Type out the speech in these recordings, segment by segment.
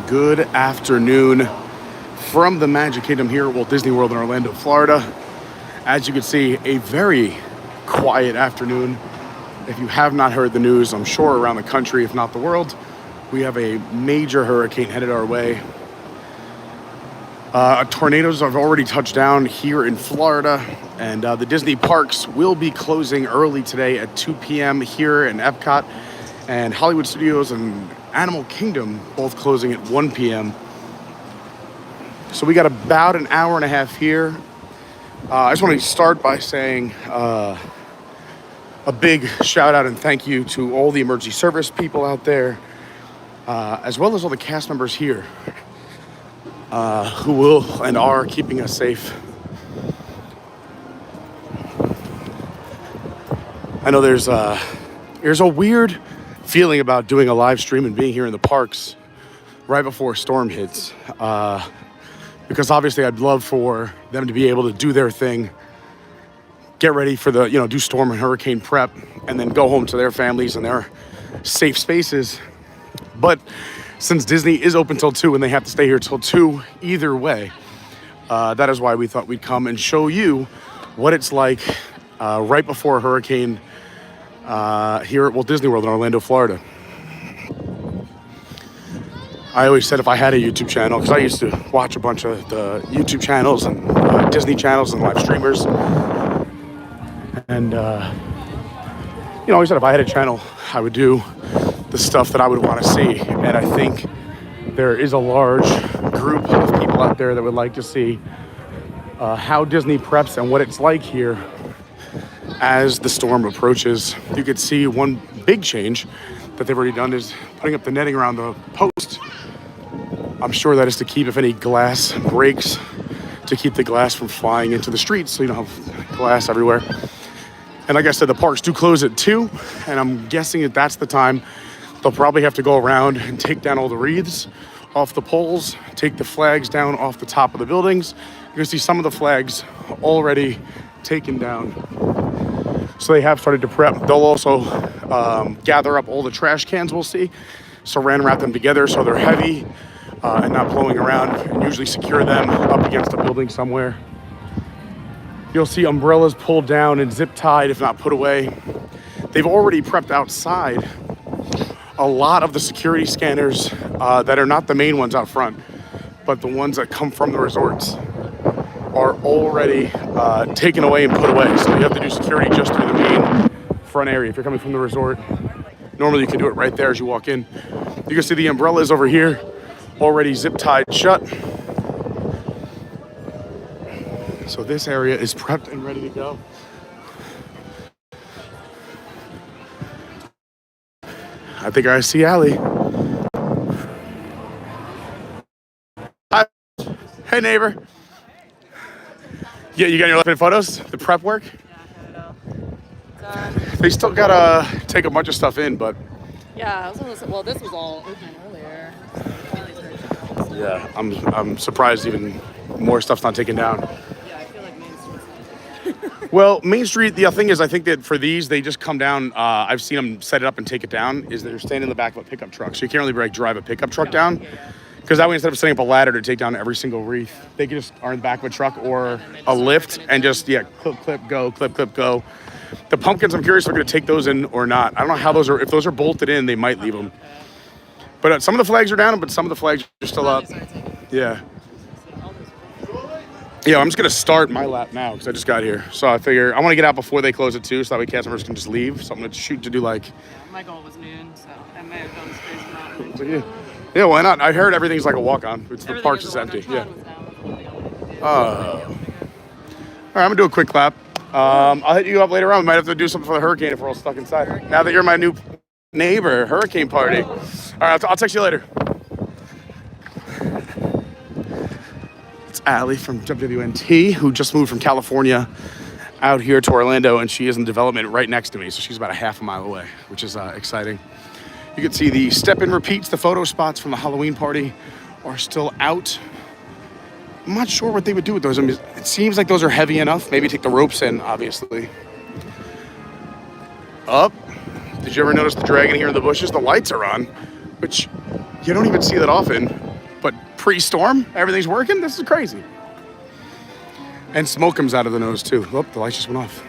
Good afternoon from the Magic Kingdom here at Walt Disney World in Orlando, Florida. As you can see, a very quiet afternoon. If you have not heard the news, I'm sure around the country, if not the world, we have a major hurricane headed our way. Tornadoes have already touched down here in Florida, and the Disney parks will be closing early today at 2 p.m. here in Epcot, and Hollywood Studios and Animal Kingdom both closing at 1 p.m. So we got about an hour and a half here. I just want to start by saying a big shout out and thank you to all the emergency service people out there, as well as all the cast members here who will and are keeping us safe. I know there's a weird feeling about doing a live stream and being here in the parks right before a storm hits, because obviously I'd love for them to be able to do their thing, get ready for the, do storm and hurricane prep, and then go home to their families and their safe spaces. But since Disney is open till 2 and they have to stay here till 2 either way, that is why we thought we'd come and show you what it's like right before a hurricane here at Walt Disney World in Orlando, Florida. I always said if I had a YouTube channel, because I used to watch a bunch of the YouTube channels and Disney channels and live streamers, and I always said if I had a channel, I would do the stuff that I would want to see. And I think there is a large group of people out there that would like to see how Disney preps and what it's like here as the storm approaches. You could see one big change that they've already done is putting up the netting around the post. I'm sure that is to keep, if any glass breaks, to keep the glass from flying into the streets so you don't have glass everywhere. And like I said, the parks do close at 2, and I'm guessing that that's the time they'll probably have to go around and take down all the wreaths off the poles, take the flags down off the top of the buildings. You're gonna see some of the flags already taken down. So they have started to prep. They'll also gather up all the trash cans we'll see, saran wrap them together so they're heavy and not blowing around, and usually secure them up against a building somewhere. You'll see umbrellas pulled down and zip tied, if not put away. They've already prepped outside a lot of the security scanners that are not the main ones out front, but the ones that come from the resorts are already taken away and put away. So you have to do security just through the main front area. If you're coming from the resort, normally you can do it right there as you walk in. You can see the umbrellas over here already zip tied shut. So this area is prepped and ready to go. I think I see Allie. Hi. Hey, neighbor. Yeah, you got your left-hand photos? The prep work? Yeah, done. They still gotta take a bunch of stuff in, but... Yeah, I was gonna say, well, this was all open earlier. Yeah, I'm surprised even more stuff's not taken down. Yeah, I feel like Main Street's Well, Main Street, the thing is, I think that for these, they just come down. I've seen them set it up and take it down, is they're standing in the back of a pickup truck. So you can't really drive a pickup truck down. Because that way, instead of setting up a ladder to take down every single wreath, they can just are in the back of a truck or a lift and just, clip, go, clip, go. The pumpkins, I'm curious if they're going to take those in or not. I don't know how those are. If those are bolted in, they might leave them. But some of the flags are down, but some of the flags are still up. Yeah. Yeah, I'm just going to start my lap now because I just got here. So I figure I want to get out before they close at 2 so that way cast members can just leave. So I'm going to shoot to do like... My goal was noon, so I may have done space around. Yeah, why not? I heard everything's like a walk-on. The parks is empty. Yeah. All right, I'm going to do a quick clap. I'll hit you up later on. We might have to do something for the hurricane if we're all stuck inside. Now that you're my new neighbor, hurricane party. All right, I'll text you later. It's Allie from WNT, who just moved from California out here to Orlando, and she is in development right next to me, so she's about a half a mile away, which is exciting. You can see the step-in repeats, the photo spots from the Halloween party are still out. I'm not sure what they would do with those. I mean, it seems like those are heavy enough. Maybe take the ropes in, obviously. Up. Did you ever notice the dragon here in the bushes? The lights are on, which you don't even see that often. pre-storm. Everything's working. This is crazy. And smoke comes out of the nose too. Oh, the lights just went off.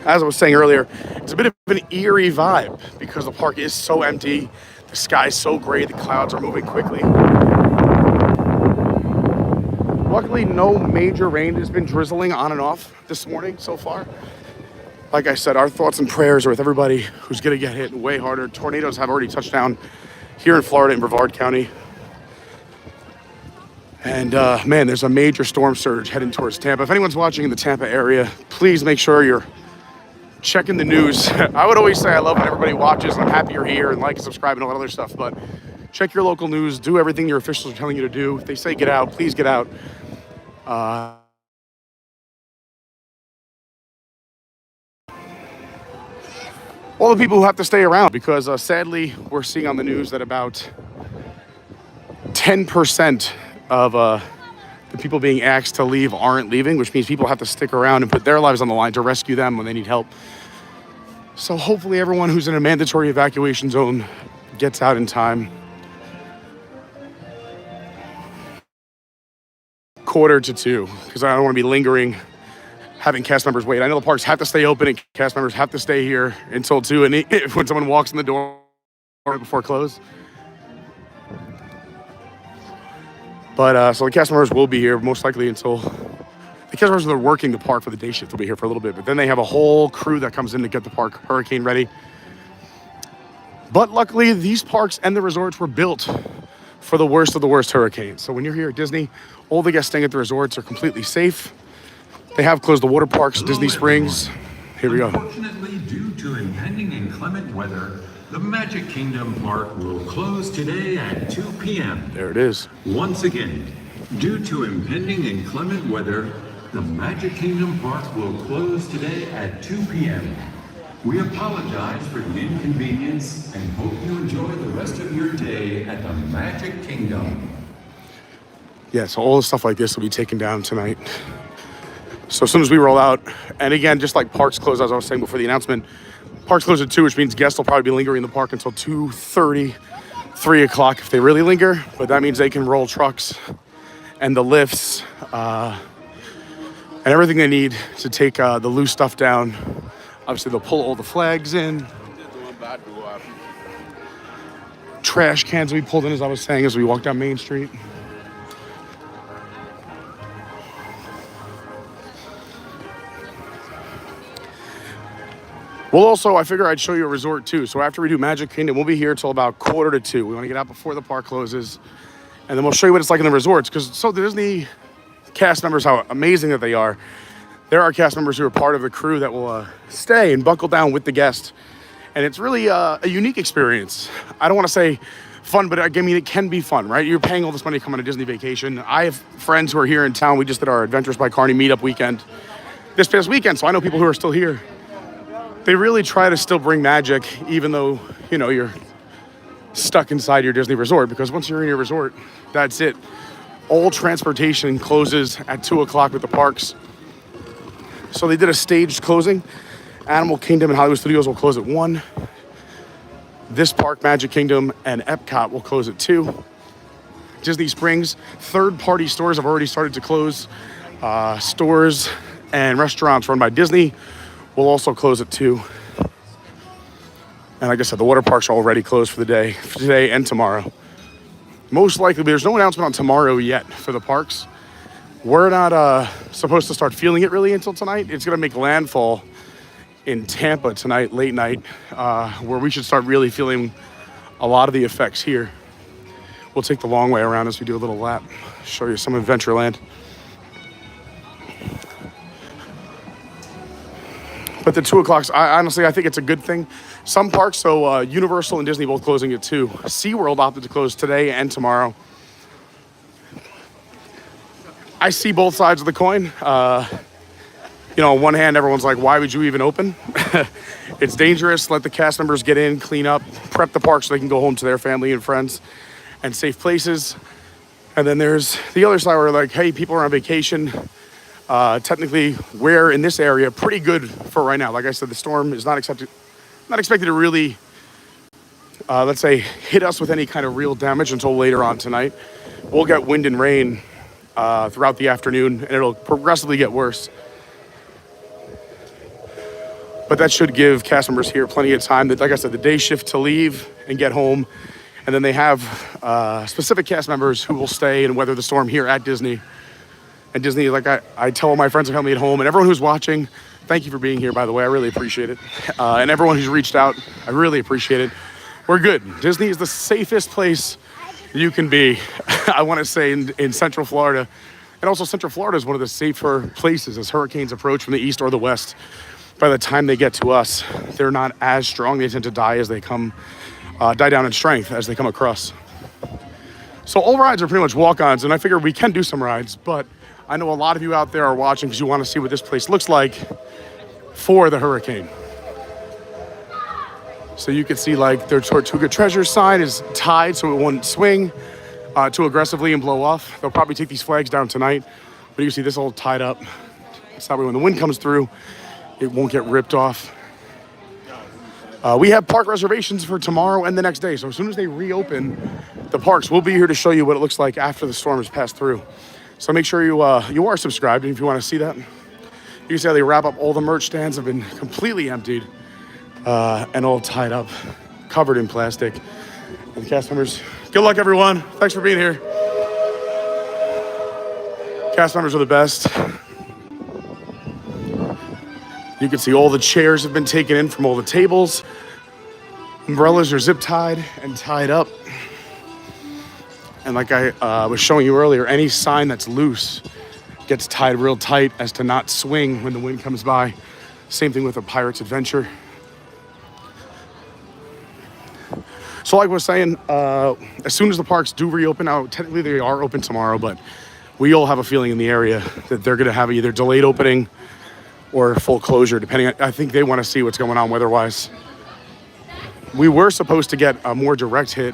As I was saying earlier, it's a bit of an eerie vibe because the park is so empty. The sky's so gray. The clouds are moving quickly. Luckily, no major rain has been drizzling on and off this morning so far. Like I said, our thoughts and prayers are with everybody who's going to get hit way harder. Tornadoes have already touched down here in Florida in Brevard County. And man, there's a major storm surge heading towards Tampa. If anyone's watching in the Tampa area, please make sure you're checking the news. I would always say I love when everybody watches and I'm happy you're here and like and subscribe and all that other stuff, but check your local news, do everything your officials are telling you to do. If they say get out, please get out. All the people who have to stay around, because sadly we're seeing on the news that about 10% of the people being asked to leave aren't leaving, which means people have to stick around and put their lives on the line to rescue them when they need help. So hopefully everyone who's in a mandatory evacuation zone gets out in time. 1:45, because I don't want to be lingering, having cast members wait. I know the parks have to stay open and cast members have to stay here until 2, and when someone walks in the door before close. But so the cast members will be here most likely until the cast members that are working the park for the day shift will be here for a little bit. But then they have a whole crew that comes in to get the park hurricane ready. But luckily, these parks and the resorts were built for the worst of the worst hurricanes. So when you're here at Disney, all the guests staying at the resorts are completely safe. They have closed the water parks, Disney Springs. Here we go. Unfortunately, due to impending inclement weather, the Magic Kingdom Park will close today at 2 p.m. There it is. Once again, due to impending inclement weather, the Magic Kingdom Park will close today at 2 p.m. We apologize for the inconvenience and hope you enjoy the rest of your day at the Magic Kingdom. Yeah, so all the stuff like this will be taken down tonight. So as soon as we roll out, and again, just like parks close, as I was saying before the announcement, parks close at 2, which means guests will probably be lingering in the park until 2:30, 3 o'clock if they really linger. But that means they can roll trucks and the lifts and everything they need to take the loose stuff down. Obviously, they'll pull all the flags in. Trash cans will be pulled in, as I was saying, as we walk down Main Street. Well, also, I figure I'd show you a resort too. So after we do Magic Kingdom, we'll be here till about 1:45. We want to get out before the park closes. And then we'll show you what it's like in the resorts. Because so the Disney cast members, how amazing that they are. There are cast members who are part of the crew that will stay and buckle down with the guest. And it's really a unique experience. I don't want to say fun, but I mean, it can be fun, right? You're paying all this money to come on a Disney vacation. I have friends who are here in town. We just did our Adventures by Carney meetup weekend this past weekend. So I know people who are still here. They really try to still bring magic, even though, you know, you're stuck inside your Disney resort, because once you're in your resort, that's it. All transportation closes at 2 o'clock with the parks. So they did a staged closing. Animal Kingdom and Hollywood Studios will close at 1. This park, Magic Kingdom, and Epcot will close at 2. Disney Springs, third-party stores have already started to close. Stores and restaurants run by Disney will also close at 2. And like I said, the water parks are already closed for the day, for today and tomorrow. Most likely, there's no announcement on tomorrow yet for the parks. We're not supposed to start feeling it really until tonight. It's going to make landfall in Tampa tonight, late night, where we should start really feeling a lot of the effects here. We'll take the long way around as we do a little lap, show you some Adventureland. But the 2 o'clocks, honestly, I think it's a good thing. Some parks, so Universal and Disney both closing at 2. SeaWorld opted to close today and tomorrow. I see both sides of the coin. You know, on one hand, everyone's like, why would you even open? It's dangerous. Let the cast members get in, clean up, prep the park so they can go home to their family and friends and safe places. And then there's the other side where like, hey, people are on vacation. Technically, we're in this area pretty good for right now. Like I said, the storm is not expected to really let's say, hit us with any kind of real damage until later on tonight. We'll get wind and rain throughout the afternoon, and it'll progressively get worse. But that should give cast members here plenty of time. Like I said, the day shift to leave and get home. And then they have specific cast members who will stay and weather the storm here at Disney. And Disney, like I tell all my friends and family at home, and everyone who's watching, thank you for being here, by the way. I really appreciate it. And everyone who's reached out, I really appreciate it. We're good. Disney is the safest place you can be, I want to say, in Central Florida. And also Central Florida is one of the safer places as hurricanes approach from the east or the west. By the time they get to us, they're not as strong. They tend to die as they come, die down in strength as they come across. So all rides are pretty much walk-ons, and I figure we can do some rides, but I know a lot of you out there are watching because you want to see what this place looks like for the hurricane. So you can see like their Tortuga Treasure sign is tied so it won't swing too aggressively and blow off. They'll probably take these flags down tonight, but you can see this all tied up. So that way when the wind comes through, it won't get ripped off. We have park reservations for tomorrow and the next day. So as soon as they reopen the parks, we'll be here to show you what it looks like after the storm has passed through. So make sure you are subscribed, and if you want to see that. You can see how they wrap up. All the merch stands have been completely emptied and all tied up, covered in plastic. And the cast members, good luck everyone. Thanks for being here. Cast members are the best. You can see all the chairs have been taken in from all the tables. Umbrellas are zip tied and tied up. And like I was showing you earlier, any sign that's loose gets tied real tight as to not swing when the wind comes by. Same thing with a Pirate's Adventure. So like I was saying, as soon as the parks do reopen, now technically they are open tomorrow, but we all have a feeling in the area that they're gonna have either delayed opening or full closure, depending on, I think they want to see what's going on weather-wise. We were supposed to get a more direct hit.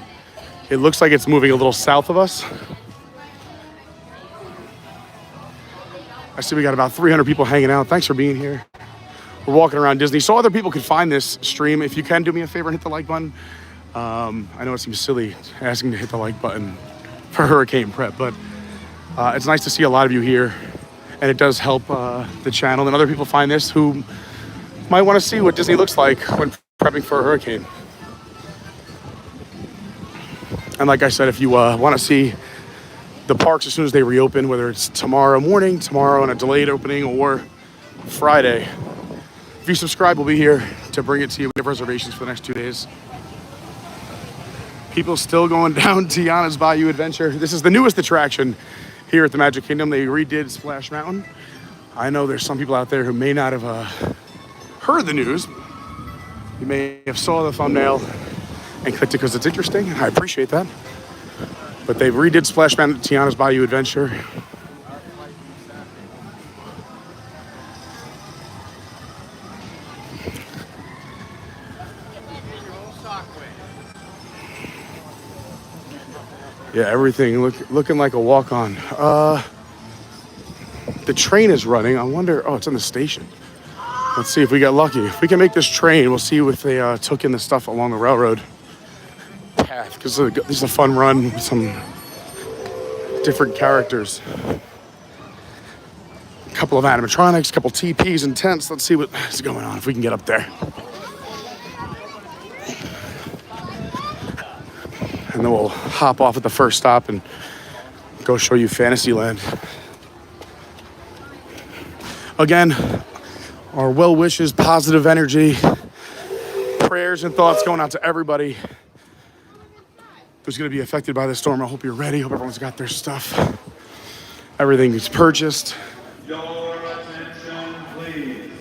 It looks like it's moving a little south of us. I see we got about 300 people hanging out. Thanks for being here. We're walking around Disney so other people can find this stream. If you can, do me a favor and hit the like button. I know it seems silly asking to hit the like button for hurricane prep, but it's nice to see a lot of you here. And it does help the channel and other people find this who might want to see what Disney looks like when prepping for a hurricane. And like I said, if you want to see the parks as soon as they reopen, whether it's tomorrow morning, tomorrow on a delayed opening, or Friday, if you subscribe, we'll be here to bring it to you. We have reservations for the next 2 days. People still going down Tiana's Bayou Adventure. This is the newest attraction here at the Magic Kingdom. They redid Splash Mountain. I know there's some people out there who may not have heard the news. You may have saw the thumbnail and clicked it because it's interesting, and I appreciate that. But they redid Splash Mountain at Tiana's Bayou Adventure. Yeah, everything looking like a walk-on. The train is running. I wonder, oh, it's in the station. Let's see if we get lucky. If we can make this train, we'll see if they took in the stuff along the railroad path. Because this is a fun run with some different characters. A couple of animatronics, a couple TPs and tents. Let's see what is going on if we can get up there. And then we'll hop off at the first stop and go show you Fantasyland. Again, our well wishes, positive energy, prayers and thoughts going out to everybody who's going to be affected by the storm. I hope you're ready. Hope everyone's got their stuff. Everything is purchased. Your attention, please.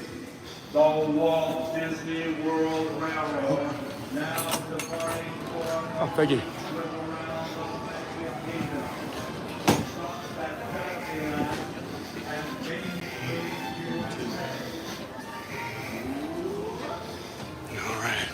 The Walt Disney World Railroad now departing for Oh, thank you. All right.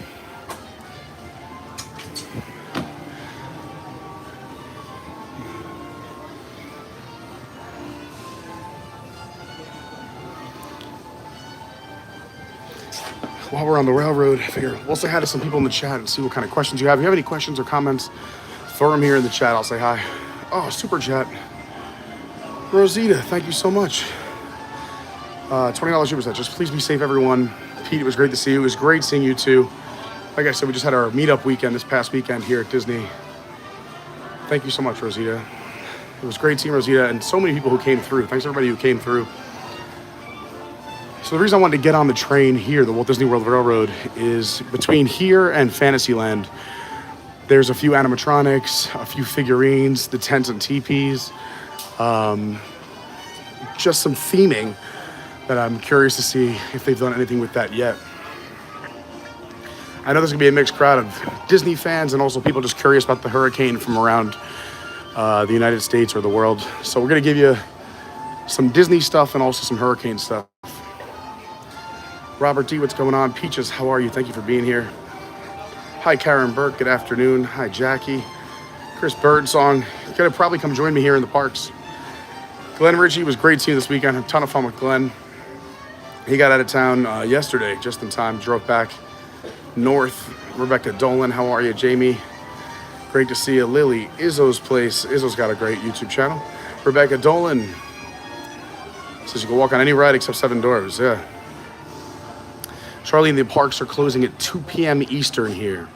while we're on the railroad, I figure we'll say hi to some people in the chat and see what kind of questions you have. If you have any questions or comments, throw them here in the chat. I'll say hi. Oh, super chat. Rosita, thank you so much. $20 super chat. Just please be safe, everyone. Pete, it was great to see you. It was great seeing you too. Like I said, we just had our meetup weekend this past weekend here at Disney. Thank you so much, Rosita. It was great seeing Rosita and so many people who came through. Thanks everybody who came through. So the reason I wanted to get on the train here, the Walt Disney World Railroad, is between here and Fantasyland, there's a few animatronics, a few figurines, the tents and teepees, just some theming that I'm curious to see if they've done anything with that yet. I know there's gonna be a mixed crowd of Disney fans and also people just curious about the hurricane from around the United States or the world. So we're gonna give you some Disney stuff and also some hurricane stuff. Robert D, what's going on? Peaches, how are you? Thank you for being here. Hi, Karen Burke, good afternoon. Hi, Jackie. Chris Birdsong, you're gonna probably come join me here in the parks. Glenn Ritchie, was great seeing you this weekend. Had a ton of fun with Glenn. He got out of town yesterday, just in time, drove back north. Rebecca Dolan, how are you? Jamie, great to see you. Lily, Izzo's place. Izzo's got a great YouTube channel. Rebecca Dolan says you can walk on any ride except Seven Dwarfs. Yeah. Charlene, the parks are closing at 2 p.m. Eastern here.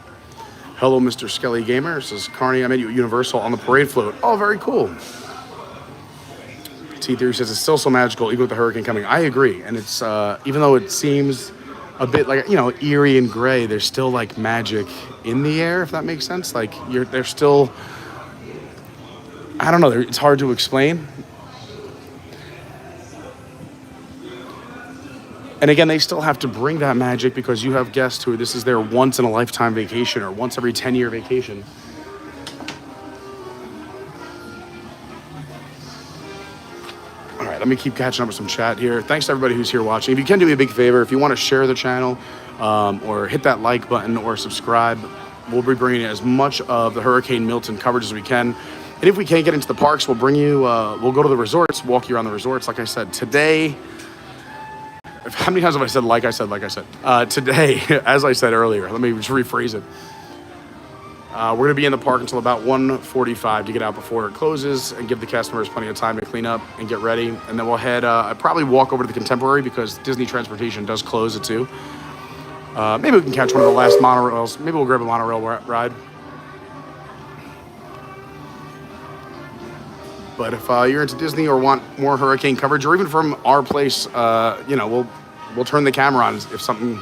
Hello, Mr. Skelly Gamer. Says Carney, I met you at Universal on the parade float. Oh, very cool. T-Theory says it's still so magical, even with the hurricane coming. I agree. And it's, even though it seems a bit like, you know, eerie and gray, there's still like magic in the air, if that makes sense. Like there's still, I don't know, it's hard to explain. And again, they still have to bring that magic because you have guests who this is their once in a lifetime vacation or once every 10-year vacation. All right, let me keep catching up with some chat here. Thanks to everybody who's here watching. If you can do me a big favor, if you want to share the channel or hit that like button or subscribe, we'll be bringing as much of the Hurricane Milton coverage as we can. And if we can't get into the parks, we'll bring you, we'll go to the resorts, walk you around the resorts. Like I said, today, how many times have I said, like I said? Today, as I said earlier, let me just rephrase it. We're going to be in the park until about 1:45 to get out before it closes and give the cast members plenty of time to clean up and get ready. And then we'll head, I'd probably walk over to the Contemporary because Disney Transportation does close at 2. Maybe we can catch one of the last monorails. Maybe we'll grab a monorail ride. But if you're into Disney or want more hurricane coverage, or even from our place, you know, we'll turn the camera on if something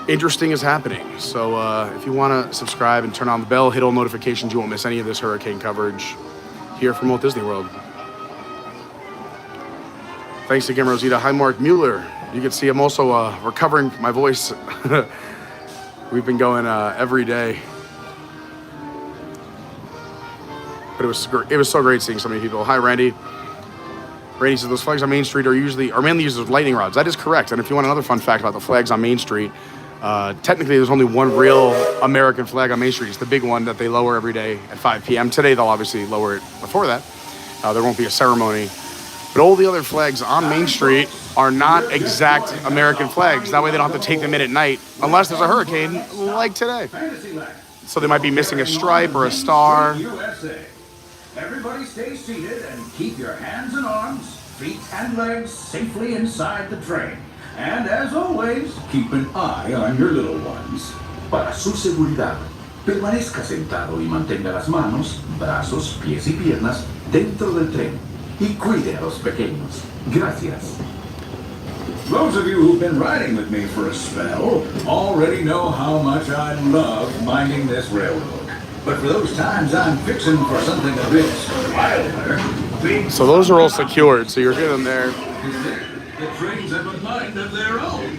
interesting is happening. So if you want to subscribe and turn on the bell, hit all notifications, you won't miss any of this hurricane coverage here from Walt Disney World. Thanks again, Rosita. Hi, Mark Mueller. You can see I'm also recovering my voice. We've been going every day. But it was so great seeing so many people. Hi, Randy. Randy says those flags on Main Street are mainly used as lightning rods. That is correct. And if you want another fun fact about the flags on Main Street, technically there's only one real American flag on Main Street. It's the big one that they lower every day at 5 p.m. Today they'll obviously lower it before that. There won't be a ceremony. But all the other flags on Main Street are not exact American flags. That way they don't have to take them in at night unless there's a hurricane like today. So they might be missing a stripe or a star. Everybody stay seated and keep your hands and arms, feet and legs safely inside the train. And as always, keep an eye on your little ones. Para su seguridad, permanezca sentado y mantenga las manos, brazos, pies y piernas dentro del tren. Y cuide a los pequeños. Gracias. Those of you who've been riding with me for a spell already know how much I love minding this railroad. But for those times I'm fixing for something a bit wilder. So those are all secured, so you're good in there. The trains have a mind of their own.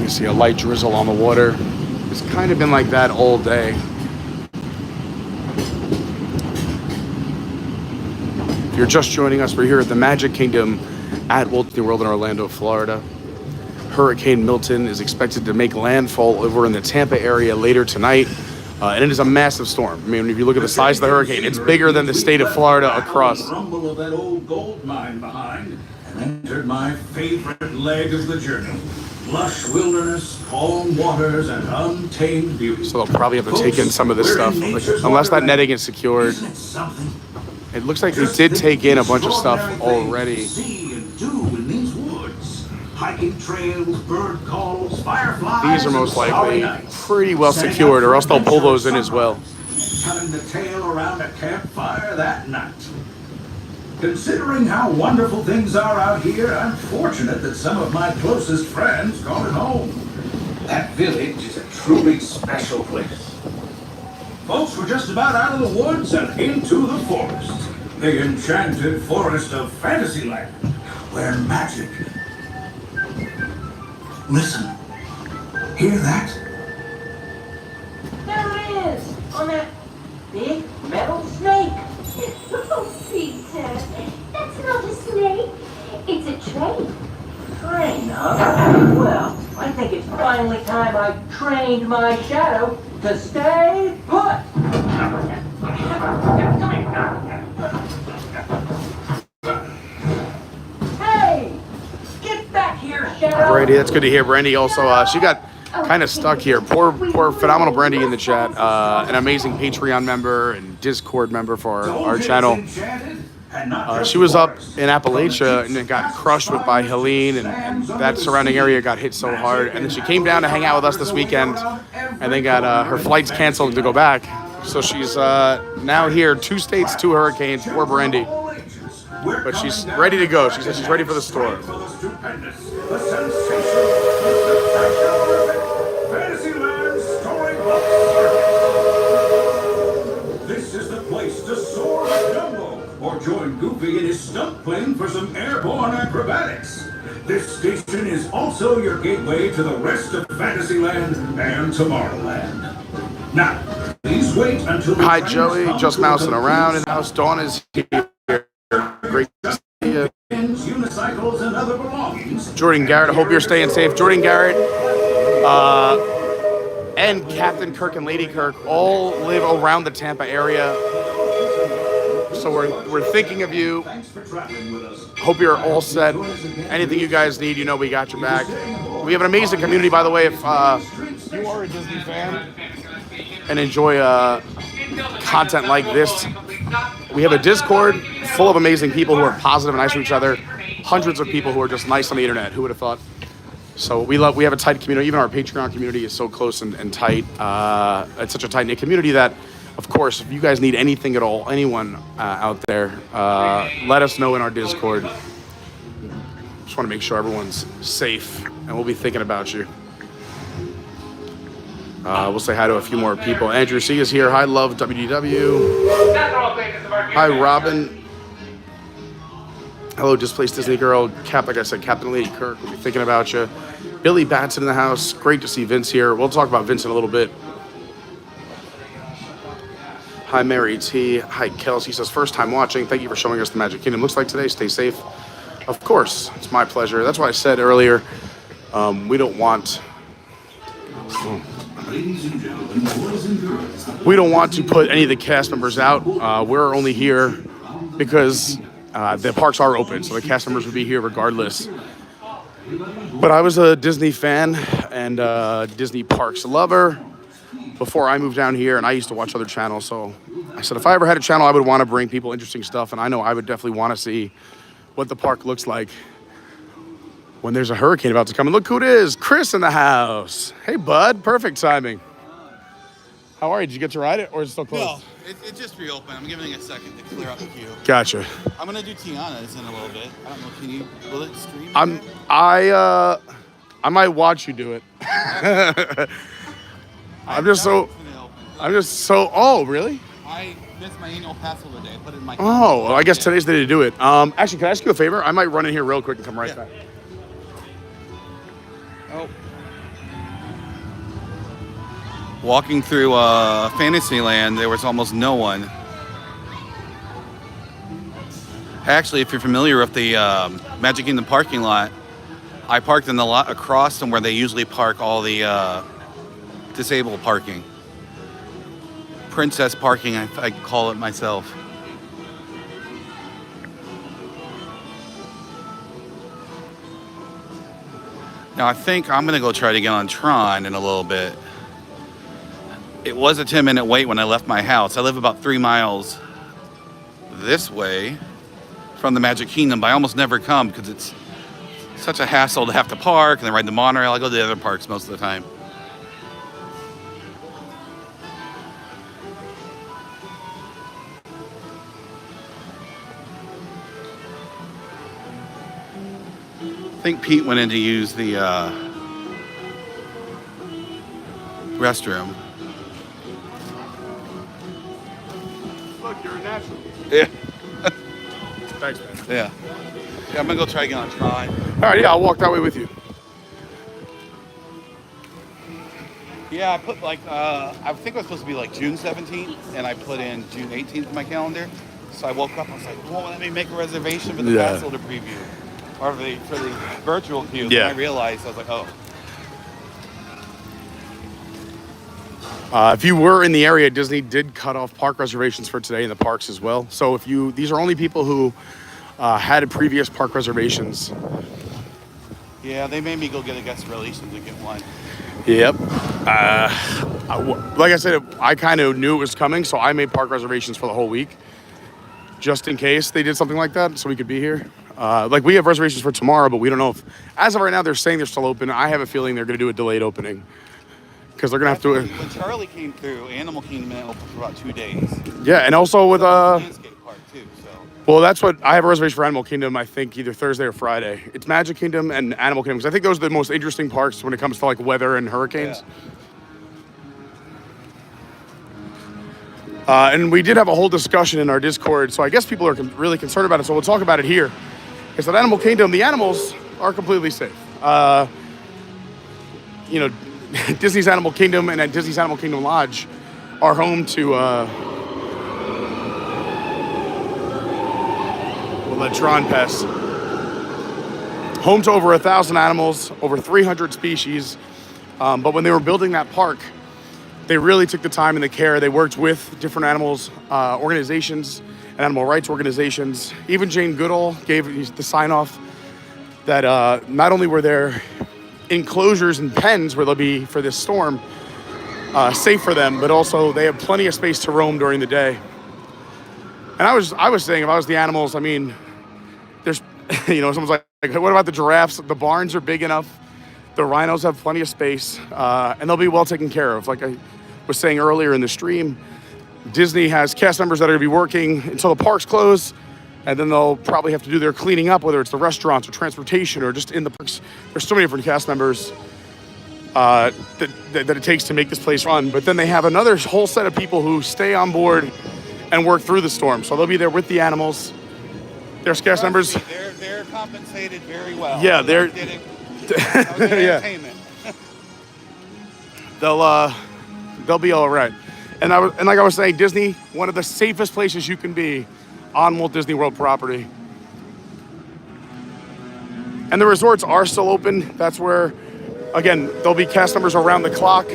You see a light drizzle on the water. It's kind of been like that all day. If you're just joining us, we're here at the Magic Kingdom at Walt Disney World in Orlando, Florida. Hurricane Milton is expected to make landfall over in the Tampa area later tonight. And it is a massive storm. I mean, if you look at the size of the hurricane, it's bigger than the state of Florida across. Rumble of that old gold mine behind, and entered my favorite leg of the journey. Lush wilderness, calm waters, and untamed beauty. So they'll probably have to take in some of this stuff, like, unless that netting is secured. It looks like they did take in a bunch of stuff already. See and do in these woods. Hiking trails, bird calls, fireflies. These are most likely pretty well secured, or else they'll pull those in as well. Telling the tale around a campfire that night. Considering how wonderful things are out here, I'm fortunate that some of my closest friends call it home. That village is a truly special place. Folks, we're just about out of the woods and into the forest. The enchanted forest of Fantasyland, where magic... Listen. Hear that? There it is! On that big metal snake! Oh, Peter, that's not a snake. It's a train. Train, huh? Well, I think it's finally time I trained my shadow to stay put! Hey! Get back here, Shadow! Brandy, that's good to hear. Brandy also, she got kind of stuck here. Poor phenomenal Brandy in the chat. An amazing Patreon member and Discord member for our channel. She was up in Appalachia and it got crushed by Helene, and that surrounding area got hit so hard. And then she came down to hang out with us this weekend, and then got her flights canceled to go back. So she's now here, 2 states, 2 hurricanes, poor Brandy. But she's ready to go. She said she's ready for the storm. This is the place to soar like Dumbo, or join Goofy in his stunt plane for some airborne acrobatics. This station is also your gateway to the rest of Fantasyland and Tomorrowland. Now, please wait until... Hi, Joey. Just mousing around in the house. Dawn is here. Great to see you. Unicycles and other belongings. Jordan Garrett, I hope you're staying safe. Jordan Garrett and Captain Kirk and Lady Kirk all live around the Tampa area. So we're thinking of you. Thanks for traveling with us. Hope you're all set. Anything you guys need, you know we got your back. We have an amazing community, by the way. If you are a Disney fan and enjoy content like this, we have a Discord full of amazing people who are positive and nice to each other. Hundreds of people who are just nice on the internet. Who would have thought? So we have a tight community. Even our Patreon community is so close and tight. It's such a tight-knit community that, of course, if you guys need anything at all, anyone out there, let us know in our Discord. Just want to make sure everyone's safe, and we'll be thinking about you. We'll say hi to a few more people. Andrew C is here. Hi, Love WDW. Hi, Robin. Hello, Displaced Disney Girl. Like I said, Captain Lady Kirk. We'll be thinking about you. Billy Batson in the house. Great to see Vince here. We'll talk about Vince in a little bit. Hi, Mary T. Hi, Kelsey says, first time watching. Thank you for showing us the Magic Kingdom looks like today. Stay safe. Of course, it's my pleasure. That's why I said earlier, we don't want... We don't want to put any of the cast members out. We're only here because the parks are open, so the cast members would be here regardless. But I was a Disney fan and Disney parks lover before I moved down here, and I used to watch other channels. So I said if I ever had a channel, I would want to bring people interesting stuff, and I know I would definitely want to see what the park looks like when there's a hurricane about to come. And look who it is, Chris in the house. Hey, bud, perfect timing. How are you? Did you get to ride it, or is it still closed? No, it just reopened. I'm giving it a second to clear out the queue. Gotcha. I'm gonna do Tiana's in a little bit. I don't know. Can you? Will it stream? I might watch you do it. I'm just so. Oh, really? I missed my annual pass holder day. I put it in my. Oh, well, I guess today's the day to do it. Actually, can I ask you a favor? I might run in here real quick and come right back. Oh. Walking through Fantasyland, there was almost no one. Actually, if you're familiar with the Magic Kingdom parking lot, I parked in the lot across from where they usually park all the disabled parking. princess parking, I call it myself. Now I think I'm gonna go try to get on Tron in a little bit. It was a 10-minute wait when I left my house. I live about 3 miles this way from the Magic Kingdom, but I almost never come because it's such a hassle to have to park and then ride the monorail. I go to the other parks most of the time. I think Pete went in to use the restroom. Look, you're a natural. Yeah. Thanks, man. Yeah. Yeah, I'm gonna go try again on Tron. All right, yeah, I'll walk that way with you. Yeah, I put like, I think it was supposed to be like June 17th, and I put in June 18th in my calendar. So I woke up, I was like, won't let me make a reservation for the pass holder preview. Or for the virtual queue. Yeah. And I realized, I was like, oh. If you were in the area, Disney did cut off park reservations for today in the parks as well. So if you, these are only people who had previous park reservations. Yeah, they made me go get a guest relations to get one. Yep. Like I said, I kind of knew it was coming, so I made park reservations for the whole week, just in case they did something like that, so we could be here. Like we have reservations for tomorrow, but we don't know if, as of right now, they're saying they're still open. I have a feeling they're going to do a delayed opening because they're going to have to. When Charlie came through, Animal Kingdom went open for about 2 days. Yeah, and also with Landscape Park too. So. well, that's what I have a reservation for Animal Kingdom. I think either Thursday or Friday. It's Magic Kingdom and Animal Kingdom because I think those are the most interesting parks when it comes to like weather and hurricanes. Yeah. And we did have a whole discussion in our Discord, so I guess people are really concerned about it. So we'll talk about it here. Is that Animal Kingdom? The animals are completely safe. You know, Disney's Animal Kingdom and Disney's Animal Kingdom Lodge are home to. We'll let Tron pass. Home to over 1,000 animals, over 300 species. But when they were building that park, they really took the time and the care. They worked with different animals, organizations, and animal rights organizations. Even Jane Goodall gave the sign off that not only were there enclosures and pens where they'll be for this storm, safe for them, but also they have plenty of space to roam during the day. And I was saying, if I was the animals, I mean, there's, you know, someone's like, what about the giraffes? The barns are big enough. The rhinos have plenty of space, and they'll be well taken care of. Like I was saying earlier in the stream, Disney has cast members that are going to be working until the parks close, and then they'll probably have to do their cleaning up, whether it's the restaurants or transportation or just in the parks. There's so many different cast members that it takes to make this place run. But then they have another whole set of people who stay on board and work through the storm. So they'll be there with the animals. There's cast members. They're compensated very well. Yeah, they're. Yeah. They'll be all right. And like I was saying, Disney, one of the safest places you can be on Walt Disney World property. And the resorts are still open. That's where, again, there'll be cast members around the clock.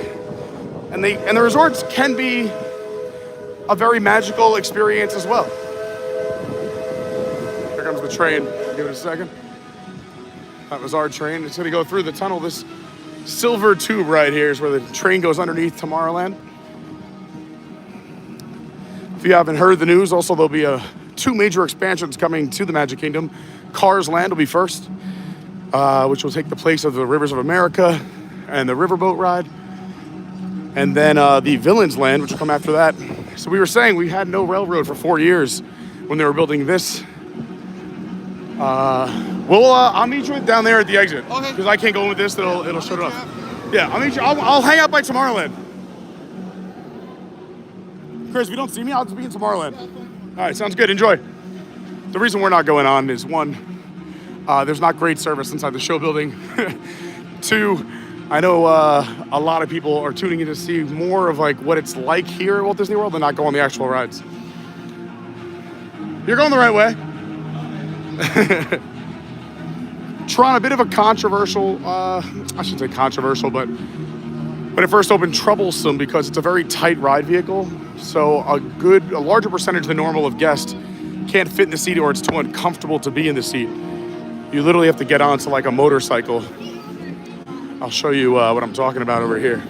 And the resorts can be a very magical experience as well. Here comes the train. Give it a second. That was our train. It's going to go through the tunnel. This silver tube right here is where the train goes underneath Tomorrowland. If you haven't heard the news, also there'll be 2 major expansions coming to the Magic Kingdom. Cars Land will be first, which will take the place of the Rivers of America and the Riverboat Ride. And then the Villains Land, which will come after that. So we were saying we had no railroad for 4 years when they were building this. I'll meet you down there at the exit. Okay. Because I can't go in with this, it'll shut it off. Yeah, I'll meet you. I'll hang out by Tomorrowland. Chris, if you don't see me, I'll just be in Tomorrowland. All right, sounds good. Enjoy. The reason we're not going on is 1, there's not great service inside the show building. 2, I know a lot of people are tuning in to see more of like what it's like here at Walt Disney World and not go on the actual rides. You're going the right way. Tron, a bit of a controversial, I shouldn't say controversial, but when it first opened, troublesome because it's a very tight ride vehicle. So a larger percentage than normal of guests can't fit in the seat, or it's too uncomfortable to be in the seat. You literally have to get onto like a motorcycle. I'll show you what I'm talking about over here.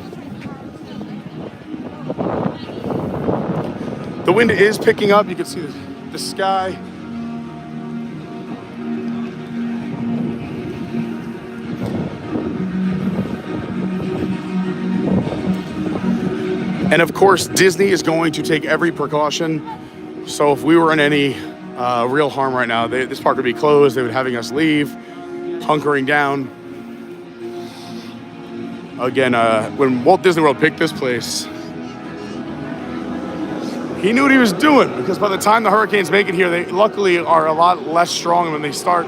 The wind is picking up. You can see the sky. And of course, Disney is going to take every precaution. So if we were in any real harm right now, this park would be closed. They would be having us leave, hunkering down. Again, when Walt Disney World picked this place, he knew what he was doing, because by the time the hurricanes make it here, they luckily are a lot less strong when they start.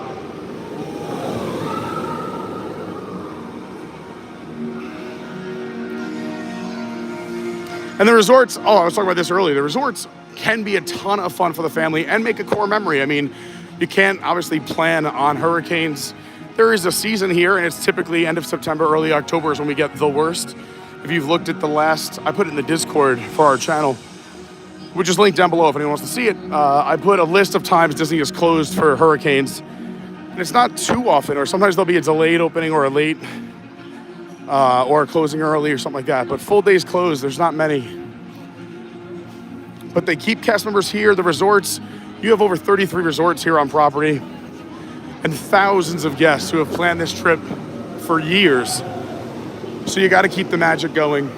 And the resorts, I was talking about this earlier, the resorts can be a ton of fun for the family and make a core memory. I mean, you can't obviously plan on hurricanes. There is a season here, and it's typically end of September, early October is when we get the worst. If you've looked at the last, I put it in the Discord for our channel, which is linked down below if anyone wants to see it. I put a list of times Disney is closed for hurricanes. And it's not too often, or sometimes there'll be a delayed opening or a late, or closing early or something like that. But full days closed, there's not many. But they keep cast members here. The resorts, you have over 33 resorts here on property, and thousands of guests who have planned this trip for years. So you got to keep the magic going.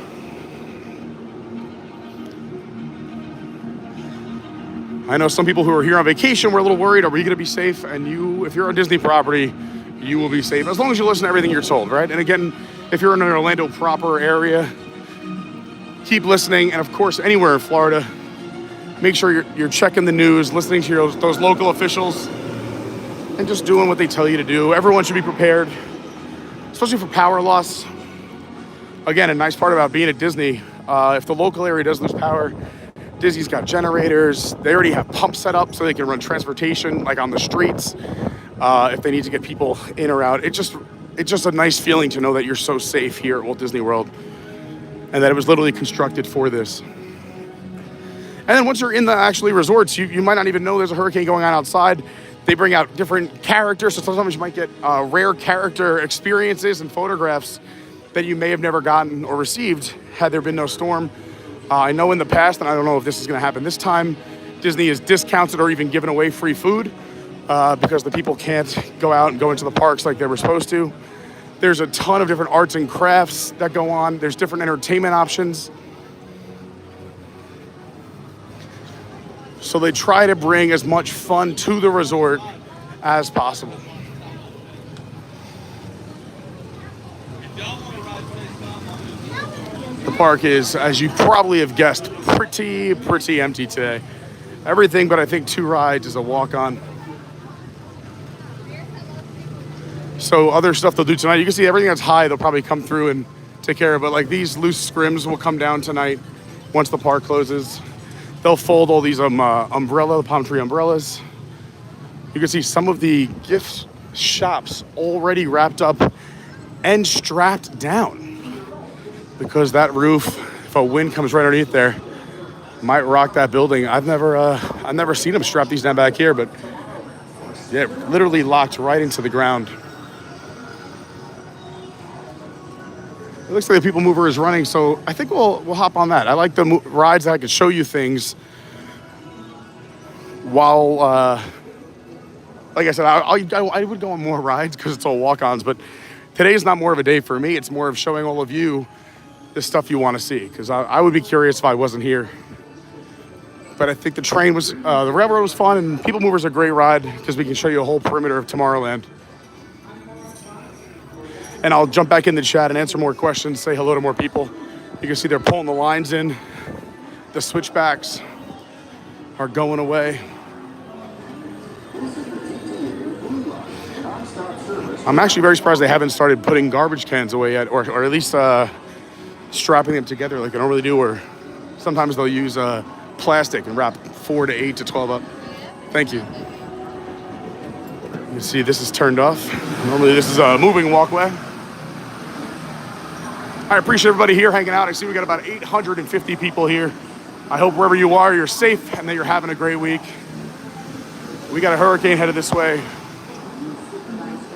I know some people who are here on vacation were a little worried, are we going to be safe? And if you're on Disney property, you will be safe, as long as you listen to everything you're told, right? And again, if you're in an Orlando proper area, keep listening. And of course, anywhere in Florida, make sure you're checking the news, listening to those local officials, and just doing what they tell you to do. Everyone should be prepared, especially for power loss. Again, a nice part about being at Disney, if the local area does lose power, Disney's got generators. They already have pumps set up so they can run transportation like on the streets if they need to get people in or out. It's just a nice feeling to know that you're so safe here at Walt Disney World, and that it was literally constructed for this. And then once you're in the actually resorts, you might not even know there's a hurricane going on outside. They bring out different characters, so sometimes you might get rare character experiences and photographs that you may have never gotten or received had there been no storm. I know in the past, and I don't know if this is going to happen this time, Disney has discounted or even given away free food because the people can't go out and go into the parks like they were supposed to. There's a ton of different arts and crafts that go on. There's different entertainment options. So they try to bring as much fun to the resort as possible. The park is, as you probably have guessed, pretty empty today. Everything but I think 2 rides is a walk-on. So other stuff they'll do tonight, you can see everything that's high, they'll probably come through and take care of. But like these loose scrims will come down tonight once the park closes. They'll fold all these palm tree umbrellas. You can see some of the gift shops already wrapped up and strapped down, because that roof, if a wind comes right underneath there, might rock that building. I've never seen them strap these down back here, but yeah, literally locked right into the ground. It looks like the People Mover is running, so I think we'll hop on that. I like the rides that I can show you things while, like I said, I would go on more rides because it's all walk-ons, but today's not more of a day for me. It's more of showing all of you the stuff you want to see, because I would be curious if I wasn't here. But I think the train was, the railroad was fun, and People Mover's a great ride because we can show you a whole perimeter of Tomorrowland. And I'll jump back in the chat and answer more questions, say hello to more people. You can see they're pulling the lines in. The switchbacks are going away. I'm actually very surprised they haven't started putting garbage cans away yet, or at least strapping them together like they normally do, or sometimes they'll use plastic and wrap 4 to 8 to 12 up. Thank you. You can see this is turned off. Normally this is a moving walkway. I appreciate everybody here hanging out. I see we got about 850 people here. I hope wherever you are, you're safe and that you're having a great week. We got a hurricane headed this way,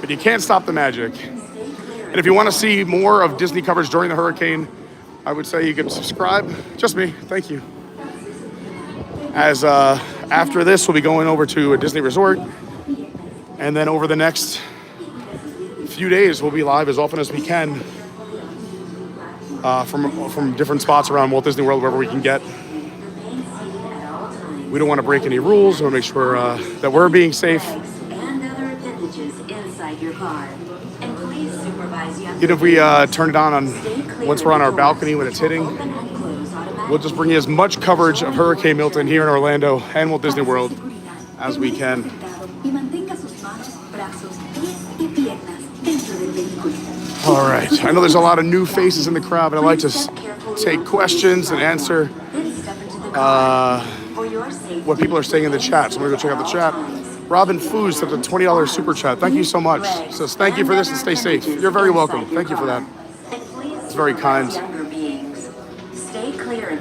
but you can't stop the magic. And if you want to see more of Disney coverage during the hurricane, I would say you can subscribe. Just me, thank you. As after this, we'll be going over to a Disney resort, and then over the next few days, we'll be live as often as we can from different spots around Walt Disney World, wherever we can get. We don't want to break any rules. We want to make sure that we're being safe. And other appendages inside your car. And please supervise young. Even if we turn it on once we're on our balcony when it's hitting, we'll just bring you as much coverage of Hurricane Milton here in Orlando and Walt Disney World as we can. All right. I know there's a lot of new faces in the crowd, but I'd like to take questions and answer what people are saying in the chat. So I'm going to go check out the chat. Robin Foos sent a $20 super chat. Thank you so much. Says, thank you for this and stay safe. You're very welcome. Thank you for that. It's very kind.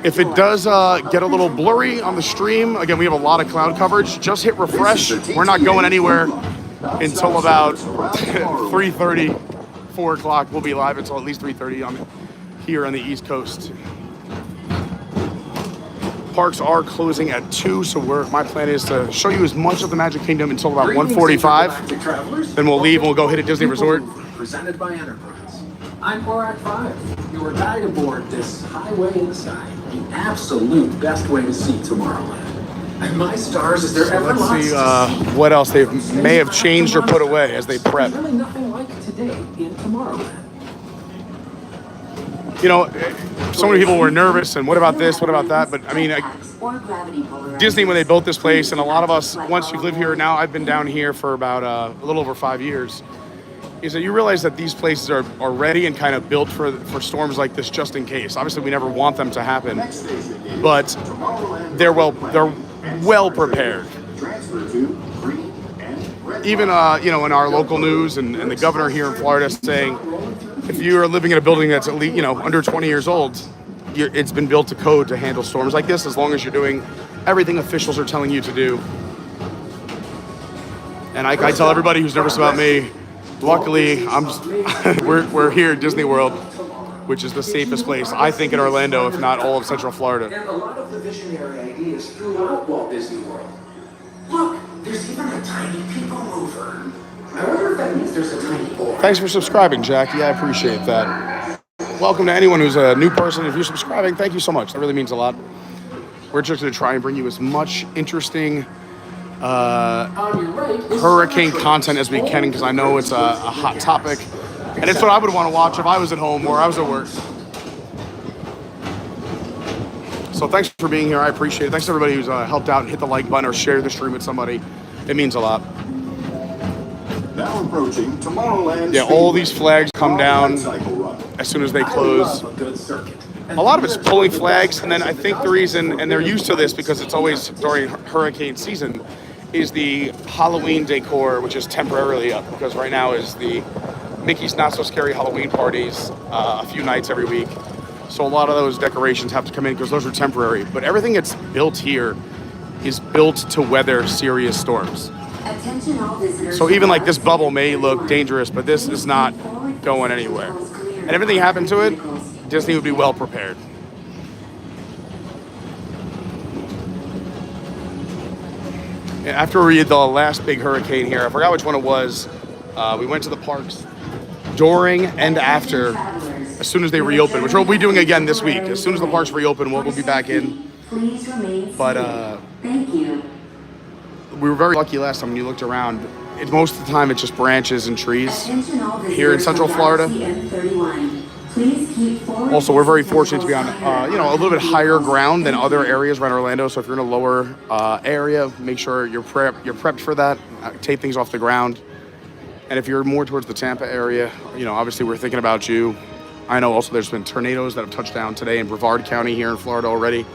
If it does get a little blurry on the stream, again, we have a lot of cloud coverage. Just hit refresh. We're not going anywhere until about 3:30, 4 o'clock. We'll be live until at least 3:30 here on the East Coast. Parks are closing at 2, so my plan is to show you as much of the Magic Kingdom until about 1:45. Then we'll leave and we'll go hit a Disney resort. Presented by Enterprise. I'm Borak 5, your guide aboard this highway in the sky. The absolute best way to see Tomorrowland. And my stars, is there ever Let's see what else they may have changed or put away as they prep. Really nothing like today in Tomorrowland. You know, so many people were nervous and what about this, what about that? But I mean, Disney, when they built this place, and a lot of us, once you live here now, I've been down here for about a little over 5 years, is that you realize that these places are ready and kind of built for storms like this just in case. Obviously, we never want them to happen, but they're well prepared. Even, you know, in our local news and the governor here in Florida saying, if you are living in a building that's at least, you know, under 20 years old, it's been built to code to handle storms like this, as long as you're doing everything officials are telling you to do. And I tell everybody who's nervous about me, luckily, we're here at Disney World, which is the safest place, I think, in Orlando, if not all of Central Florida. And a lot of the visionary ideas throughout Walt Disney World. Look, there's even a tiny people mover. I wonder if that means there's a tiny boy. Thanks for subscribing, Jackie. I appreciate that. Welcome to anyone who's a new person. If you're subscribing, thank you so much. That really means a lot. We're just going to try and bring you as much interesting hurricane content as we can, because I know it's a hot topic. And it's what I would want to watch if I was at home or I was at work. So thanks for being here. I appreciate it. Thanks to everybody who's helped out and hit the like button or shared the stream with somebody. It means a lot. Now approaching Tomorrowland. Yeah, all these flags come down as soon as they close. A lot of it's pulling flags, and then I think the reason, and they're used to this because it's always during hurricane season, is the Halloween decor, which is temporarily up, because right now is the Mickey's Not So Scary Halloween parties a few nights every week. So a lot of those decorations have to come in because those are temporary. But everything that's built here is built to weather serious storms. So even like this bubble may look dangerous, but this is not going anywhere. And everything happened to it, Disney would be well prepared. And after we did the last big hurricane here, I forgot which one it was, we went to the parks during and after, as soon as they reopen, which we'll be doing again this week. As soon as the parks reopen, we'll be back in. But we were very lucky last time when you looked around. Most of the time, it's just branches and trees here in Central Florida. Also, we're very fortunate to be on, a little bit higher ground than other areas around Orlando. So if you're in a lower area, make sure you're prepped for that. Take things off the ground. And if you're more towards the Tampa area, obviously we're thinking about you. I know also there's been tornadoes that have touched down today in Brevard County here in Florida already.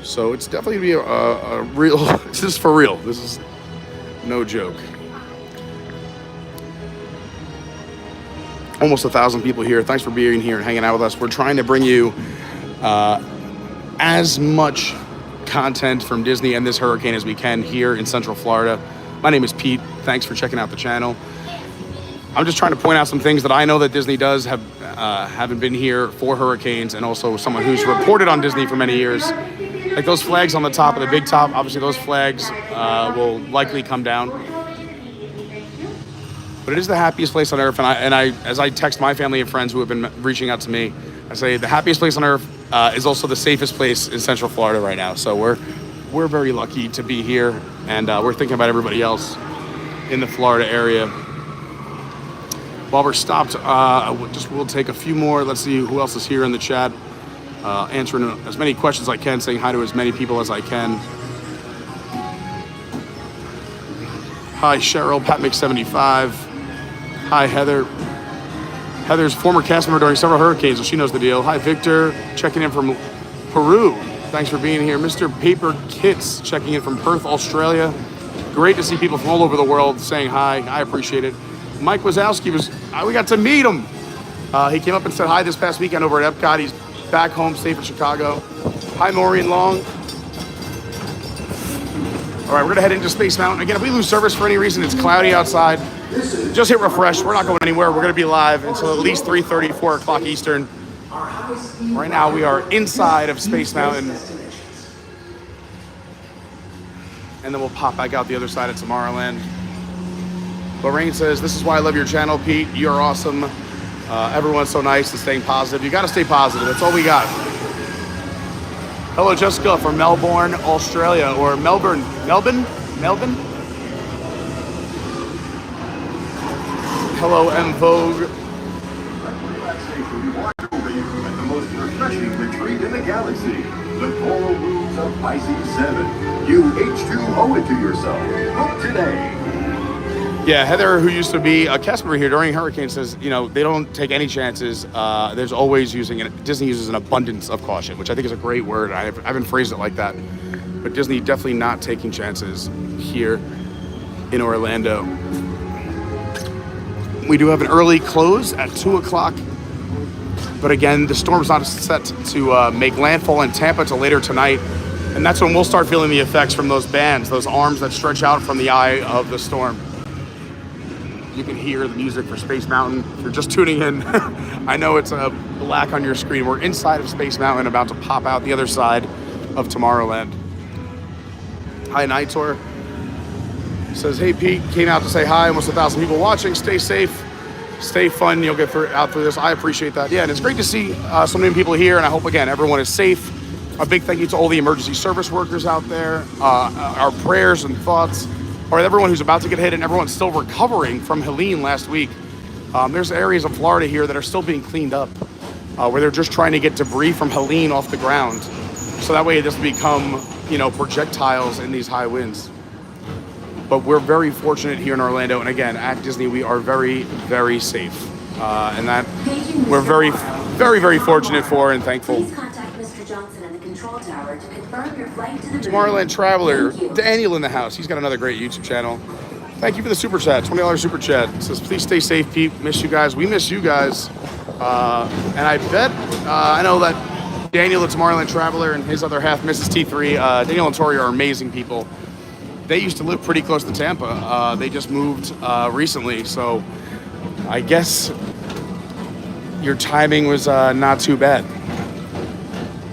So it's definitely going to be a real, this is for real. This is no joke. Almost 1,000 people here. Thanks for being here and hanging out with us. We're trying to bring you as much content from Disney and this hurricane as we can here in Central Florida. My name is Pete. Thanks for checking out the channel. I'm just trying to point out some things that I know that Disney does haven't been here for hurricanes, and also someone who's reported on Disney for many years. Like those flags on the top of the big top, obviously those flags will likely come down. But it is the happiest place on earth, and I, as I text my family and friends who have been reaching out to me, I say the happiest place on earth is also the safest place in Central Florida right now. So we're very lucky to be here, and we're thinking about everybody else in the Florida area. While we're stopped, we'll take a few more. Let's see who else is here in the chat, answering as many questions as I can, saying hi to as many people as I can. Hi Cheryl, Pat Mix 75. Hi Heather. Heather's former cast member during several hurricanes, so she knows the deal. Hi Victor, checking in from Peru. Thanks for being here. Mr. Paper Kits, checking in from Perth, Australia. Great to see people from all over the world saying hi. I appreciate it. Mike Wazowski we got to meet him. He came up and said hi this past weekend over at Epcot. He's back home, safe in Chicago. Hi Maureen Long. All right, we're gonna head into Space Mountain. Again, if we lose service for any reason, it's cloudy outside, just hit refresh. We're not going anywhere. We're gonna be live until at least 3:30, 4 o'clock Eastern. Right now we are inside of Space Mountain. And then we'll pop back out the other side of Tomorrowland. Lorraine says, this is why I love your channel, Pete. You're awesome. Everyone's so nice and staying positive. You gotta stay positive, that's all we got. Hello, Jessica from Melbourne, Australia, or Melbourne. Hello, M Vogue. At the most refreshing retreat in the galaxy, the Coral Rooms of Pisces 7. You H2 owe it to yourself. Book today. Yeah, Heather, who used to be a cast member here during hurricanes, says, you know, they don't take any chances. There's always Disney uses an abundance of caution, which I think is a great word. I haven't phrased it like that. But Disney definitely not taking chances here in Orlando. We do have an early close at 2 o'clock. But again, the storm's not set to make landfall in Tampa till later tonight. And that's when we'll start feeling the effects from those bands, those arms that stretch out from the eye of the storm. You can hear the music for Space Mountain. If you're just tuning in, I know it's black on your screen. We're inside of Space Mountain, about to pop out the other side of Tomorrowland. Hi, Night Tour. Says, hey, Pete, came out to say hi. Almost 1,000 people watching. Stay safe. Stay fun. You'll get out through this. I appreciate that. Yeah, and it's great to see so many people here, and I hope, again, everyone is safe. A big thank you to all the emergency service workers out there. Our prayers and thoughts are everyone who's about to get hit and everyone's still recovering from Helene last week. There's areas of Florida here that are still being cleaned up, where they're just trying to get debris from Helene off the ground. So that way it doesn't become, projectiles in these high winds. But we're very fortunate here in Orlando. And again, at Disney, we are very, very safe. And that we're very, very, very fortunate for and thankful. Please contact Mr. Johnson in the control tower to confirm your flight to the Tomorrowland Traveler, Daniel in the house. He's got another great YouTube channel. Thank you for the super chat, $20 super chat. It says, please stay safe, Pete. Miss you guys. We miss you guys. And I bet, I know that Daniel at Tomorrowland Traveler and his other half, Mrs. T3, Daniel and Tori are amazing people. They used to live pretty close to Tampa. They just moved recently. So I guess your timing was not too bad.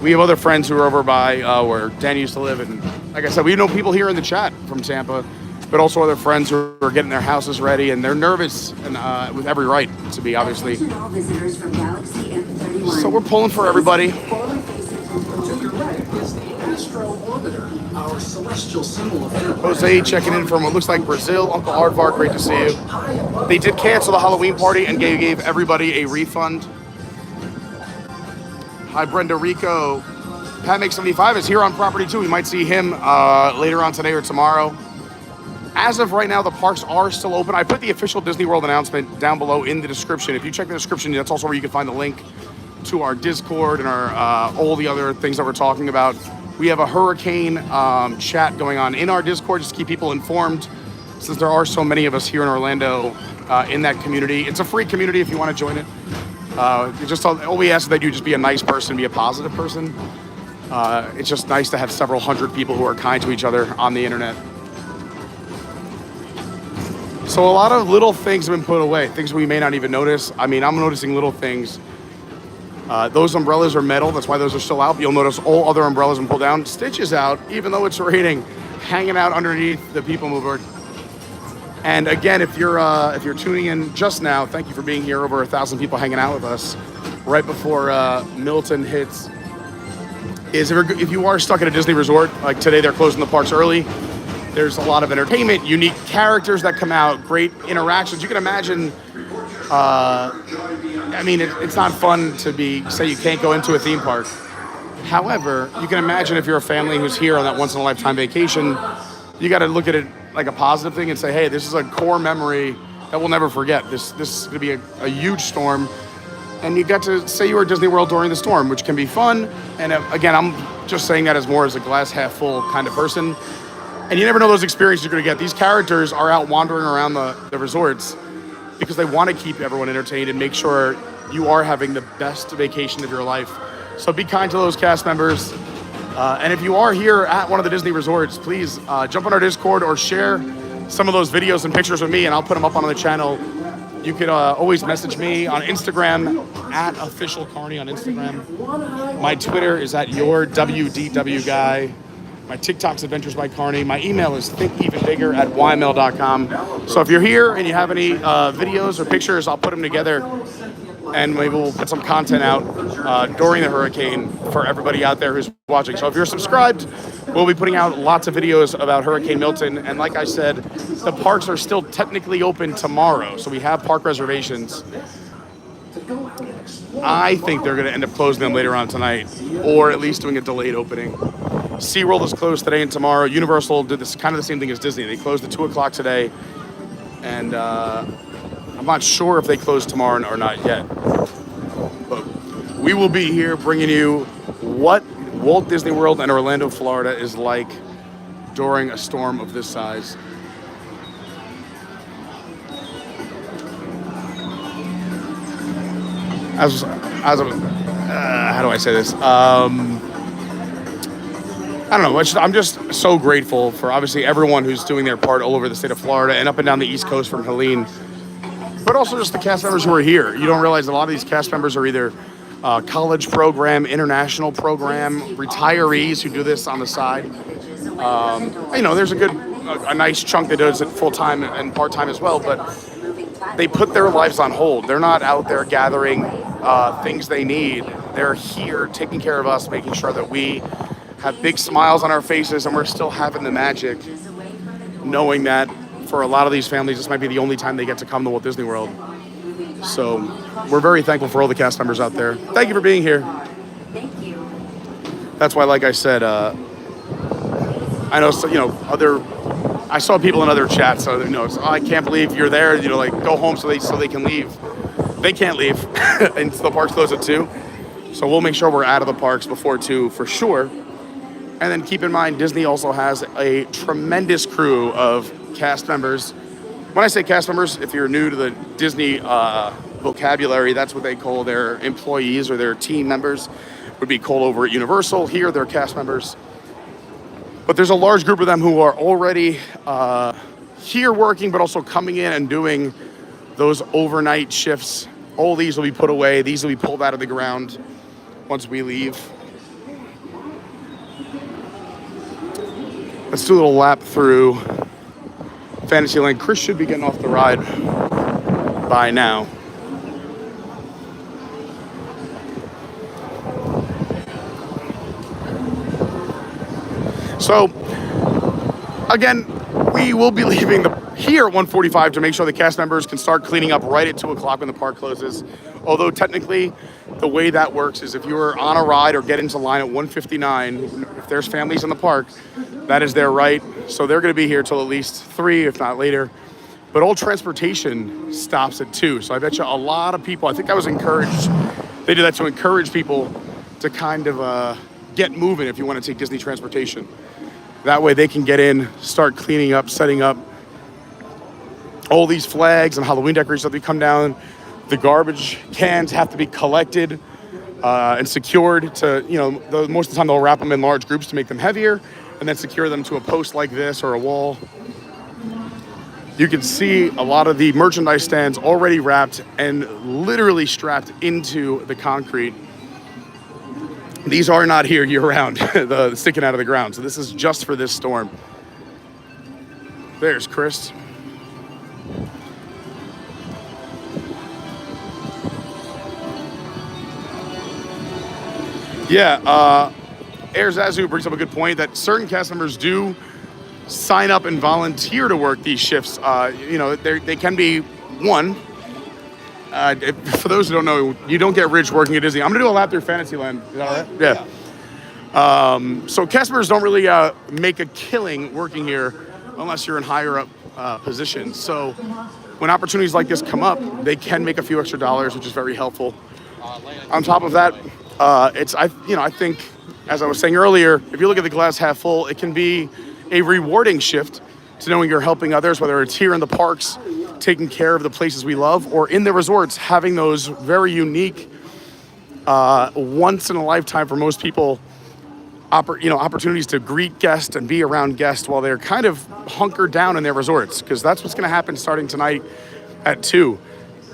We have other friends who are over by where Dan used to live. And like I said, we know people here in the chat from Tampa, but also other friends who are getting their houses ready, and they're nervous and with every right to be, obviously. all visitors from Galaxy M31. So we're pulling for everybody. To your right is the Astro Orbiter, our celestial symbol of enterprise. Jose checking in from what looks like Brazil. Uncle Aardvark, great to see you. They did cancel the Halloween party and gave everybody a refund. Hi, Brenda Rico. Pat Make 75 is here on property too. We might see him later on today or tomorrow. As of right now, the parks are still open. I put the official Disney World announcement down below in the description. If you check the description, that's also where you can find the link to our Discord and our all the other things that we're talking about. We have a hurricane chat going on in our Discord just to keep people informed, since there are so many of us here in Orlando in that community. It's a free community if you want to join it. All we ask is that you just be a nice person, be a positive person. It's just nice to have several hundred people who are kind to each other on the internet. So a lot of little things have been put away, things we may not even notice. I mean, I'm noticing little things. Those umbrellas are metal, that's why those are still out. You'll notice all other umbrellas have been pulled down. Stitch is out, even though it's raining, hanging out underneath the People Mover. And again, if you're tuning in just now, thank you for being here. Over 1,000 people hanging out with us right before Milton hits. If you are stuck at a Disney resort, like today they're closing the parks early, there's a lot of entertainment, unique characters that come out, great interactions. You can imagine, I mean, it's not fun to say you can't go into a theme park. However, you can imagine if you're a family who's here on that once-in-a-lifetime vacation, you got to look at it like a positive thing and say, hey, this is a core memory that we'll never forget. This is going to be a huge storm. And you got to say you were at Disney World during the storm, which can be fun. And again, I'm just saying that as more as a glass half full kind of person. And you never know those experiences you're going to get. These characters are out wandering around the resorts because they want to keep everyone entertained and make sure you are having the best vacation of your life. So be kind to those cast members. And if you are here at one of the Disney resorts, please jump on our Discord or share some of those videos and pictures with me, and I'll put them up on the channel. You could always message me on Instagram at official Carney on Instagram. My Twitter is at yourwdwguy. My TikTok's Adventures by Carney. My email is thinkevenbigger@yml.com. So if you're here and you have any videos or pictures, I'll put them together and maybe we'll put some content out during the hurricane for everybody out there who's watching. So if you're subscribed, we'll be putting out lots of videos about Hurricane Milton. And like I said, the parks are still technically open tomorrow. So we have park reservations. I think they're going to end up closing them later on tonight, or at least doing a delayed opening. SeaWorld is closed today and tomorrow. Universal did this kind of the same thing as Disney. They closed at 2 o'clock today. And I'm not sure if they close tomorrow or not yet. But we will be here bringing you what Walt Disney World and Orlando, Florida is like during a storm of this size. How do I say this? I don't know. I'm just so grateful for obviously everyone who's doing their part all over the state of Florida and up and down the East Coast from Helene. But also just the cast members who are here. You don't realize a lot of these cast members are either college program, international program, retirees who do this on the side. There's a nice chunk that does it full-time and part-time as well, but they put their lives on hold. They're not out there gathering things they need. They're here taking care of us, making sure that we have big smiles on our faces and we're still having the magic, knowing that for a lot of these families, this might be the only time they get to come to Walt Disney World. So we're very thankful for all the cast members out there. Thank you for being here. Thank you. That's why, like I said, I know, I saw people in other chats, so I can't believe you're there, go home so they can leave. They can't leave, and the parks close at 2. So we'll make sure we're out of the parks before 2 for sure. And then keep in mind, Disney also has a tremendous crew of cast members. When I say cast members, if you're new to the Disney vocabulary, that's what they call their employees or their team members. Would be called over at Universal. Here, they're cast members. But there's a large group of them who are already here working, but also coming in and doing those overnight shifts. All these will be put away. These will be pulled out of the ground once we leave. Let's do a little lap through Fantasyland. Chris should be getting off the ride by now. So, again, we will be leaving here at 1:45 to make sure the cast members can start cleaning up right at 2 o'clock when the park closes. Although technically, the way that works is if you are on a ride or get into line at 1:59, if there's families in the park, that is their right. So they're going to be here till at least 3, if not later. But all transportation stops at 2. So I bet you a lot of people, I think I was encouraged, they did that to encourage people to kind of get moving if you want to take Disney transportation. That way they can get in, start cleaning up, setting up all these flags and Halloween decorations that come down. The garbage cans have to be collected and secured to, most of the time they'll wrap them in large groups to make them heavier and then secure them to a post like this or a wall. You can see a lot of the merchandise stands already wrapped and literally strapped into the concrete. These are not here year-round, sticking out of the ground. So this is just for this storm. There's Chris. Yeah, Air Zazu brings up a good point that certain cast members do sign up and volunteer to work these shifts. They can be one. For those who don't know, you don't get rich working at Disney. I'm gonna do a lap through Fantasyland. Is that all right? Yeah. So cast members don't really make a killing working here unless you're in higher up positions. So when opportunities like this come up, they can make a few extra dollars, which is very helpful. On top of that, I think, as I was saying earlier, if you look at the glass half full, it can be a rewarding shift to knowing you're helping others, whether it's here in the parks, taking care of the places we love, or in the resorts, having those very unique, once in a lifetime for most people, opportunities to greet guests and be around guests while they're kind of hunkered down in their resorts, because that's what's going to happen starting tonight at 2.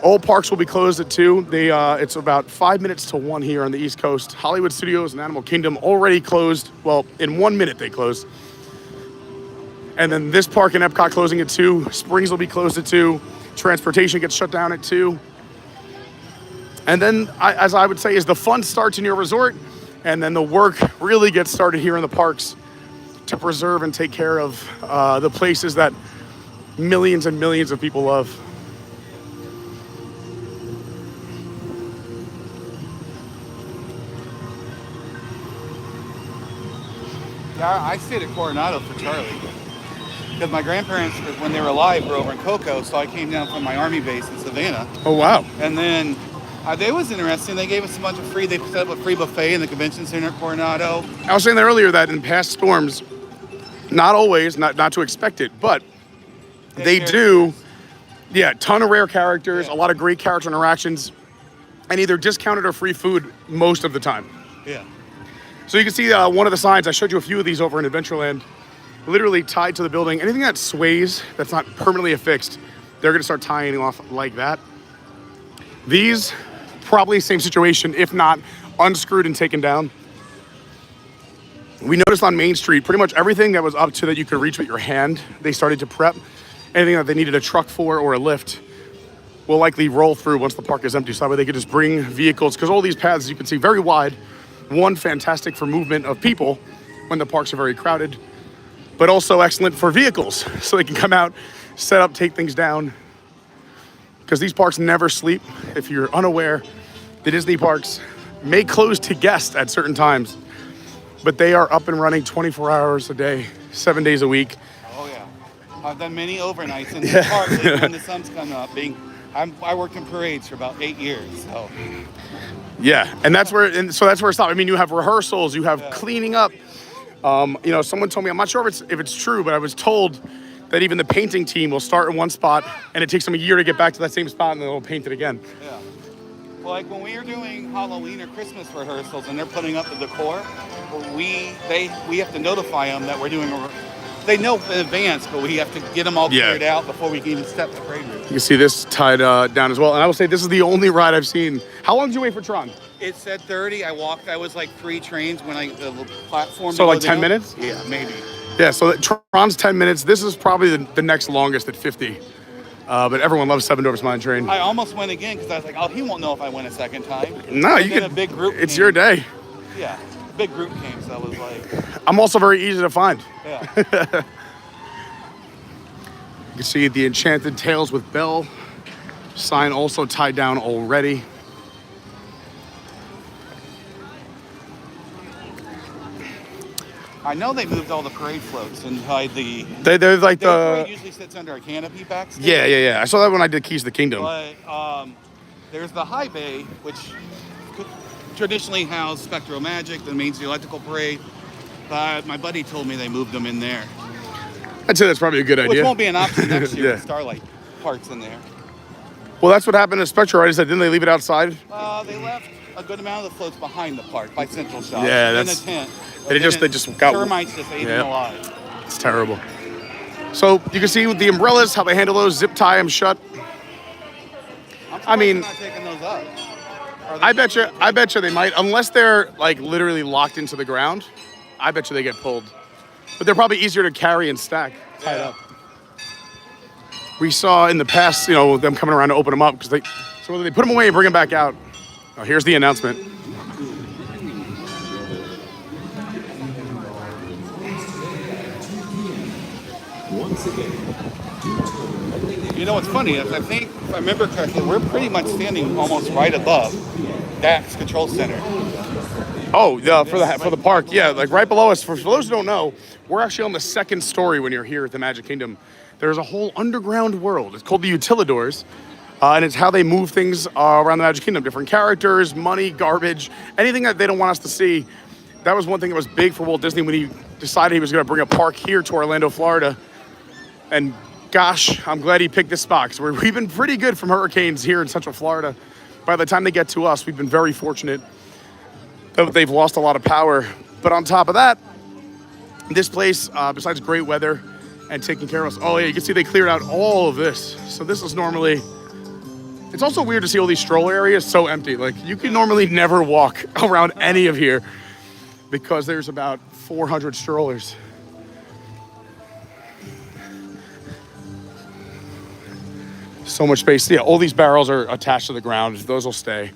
All parks will be closed at 2. It's about 5 minutes to 1 here on the East Coast. Hollywood Studios and Animal Kingdom already closed. Well, in 1 minute they closed. And then this park in Epcot closing at 2. Springs will be closed at 2. Transportation gets shut down at 2. And then, as I would say, is the fun starts in your resort, and then the work really gets started here in the parks to preserve and take care of the places that millions and millions of people love. Yeah, I stayed at Coronado for Charlie. Because my grandparents, when they were alive, were over in Cocoa, so I came down from my army base in Savannah. Oh, wow. And then they was interesting. They gave us a bunch of free, they set up a free buffet in the convention center at Coronado. I was saying that earlier that in past storms, not always, not to expect it, but they do, ton of rare characters, a lot of great character interactions, and either discounted or free food most of the time. Yeah. So you can see one of the signs, I showed you a few of these over in Adventureland, literally tied to the building. Anything that sways, that's not permanently affixed, they're gonna start tying off like that. These, probably same situation, if not unscrewed and taken down. We noticed on Main Street, pretty much everything that was up to that you could reach with your hand, they started to prep. Anything that they needed a truck for or a lift will likely roll through once the park is empty, so that way they could just bring vehicles, because all these paths, as you can see, very wide. One, fantastic for movement of people when the parks are very crowded, but also excellent for vehicles, so they can come out, set up, take things down, because these parks never sleep. If you're unaware, the Disney parks may close to guests at certain times, but they are up and running 24 hours a day, 7 days a week. Oh yeah, I've done many overnights in the park when the sun's coming up. I worked in parades for about 8 years, so. Yeah, and that's where it stopped. I mean, you have rehearsals, you have cleaning up. Someone told me, I'm not sure if it's true, but I was told that even the painting team will start in one spot, and it takes them a year to get back to that same spot, and then they'll paint it again. Yeah. Well, like when we are doing Halloween or Christmas rehearsals, and they're putting up the decor, we have to notify them that we're doing they know in advance, but we have to get them all cleared out before we can even step the parade route. You can see this tied down as well. And I will say this is the only ride I've seen. How long did you wait for Tron? It said 30. I was like 3 trains when the platform. So like 10 minutes? Yeah, maybe. Yeah, so Tron's 10 minutes. This is probably the next longest at 50. But everyone loves Seven Dwarfs Mine Train. I almost went again because I was like, oh, he won't know if I went a second time. No, you can. A big group it's came. your day. Yeah, big group came, so I was like. I'm also very easy to find. Yeah. You can see the Enchanted Tales with Belle sign also tied down already. I know they moved all the parade floats and tied the. They're like the parade usually sits under a canopy backstage. Yeah. I saw that when I did Keys to the Kingdom. But there's the High Bay, which traditionally housed Spectro Magic, the Main Street Electrical Parade. But my buddy told me they moved them in there. I'd say that's probably a good idea. Which won't be an option next year with Starlight Park's in there. Well, that's what happened to Spectro, right? Is that didn't they leave it outside? They left a good amount of the floats behind the park by Central Shop. Yeah, in that's- a tent. They just got termites just ate them alive. It's terrible. So you can see with the umbrellas how they handle those, zip tie them shut. I mean, not taking those up. I bet you they might, unless they're like literally locked into the ground. I bet you they get pulled, but they're probably easier to carry and stack tied up. We saw in the past, you know, them coming around to open them up because so whether they put them away and bring them back out. Oh, here's the announcement. You know what's funny is I think, if I remember correctly, we're pretty much standing almost right above Dax Control Center. Oh, for the park, yeah, like right below us. For those who don't know, we're actually on the second story when you're here at the Magic Kingdom. There's a whole underground world. It's called the Utilidors, and it's how they move things around the Magic Kingdom. Different characters, money, garbage, anything that they don't want us to see. That was one thing that was big for Walt Disney when he decided he was going to bring a park here to Orlando, Florida. And gosh, I'm glad he picked this spot because we've been pretty good from hurricanes here in Central Florida. By the time they get to us, we've been very fortunate that they've lost a lot of power. But on top of that, this place, besides great weather and taking care of us, oh yeah, you can see they cleared out all of this. So this is normally, it's also weird to see all these stroller areas so empty. Like you can normally never walk around any of here because there's about 400 strollers. So much space. Yeah, all these barrels are attached to the ground. Those will stay.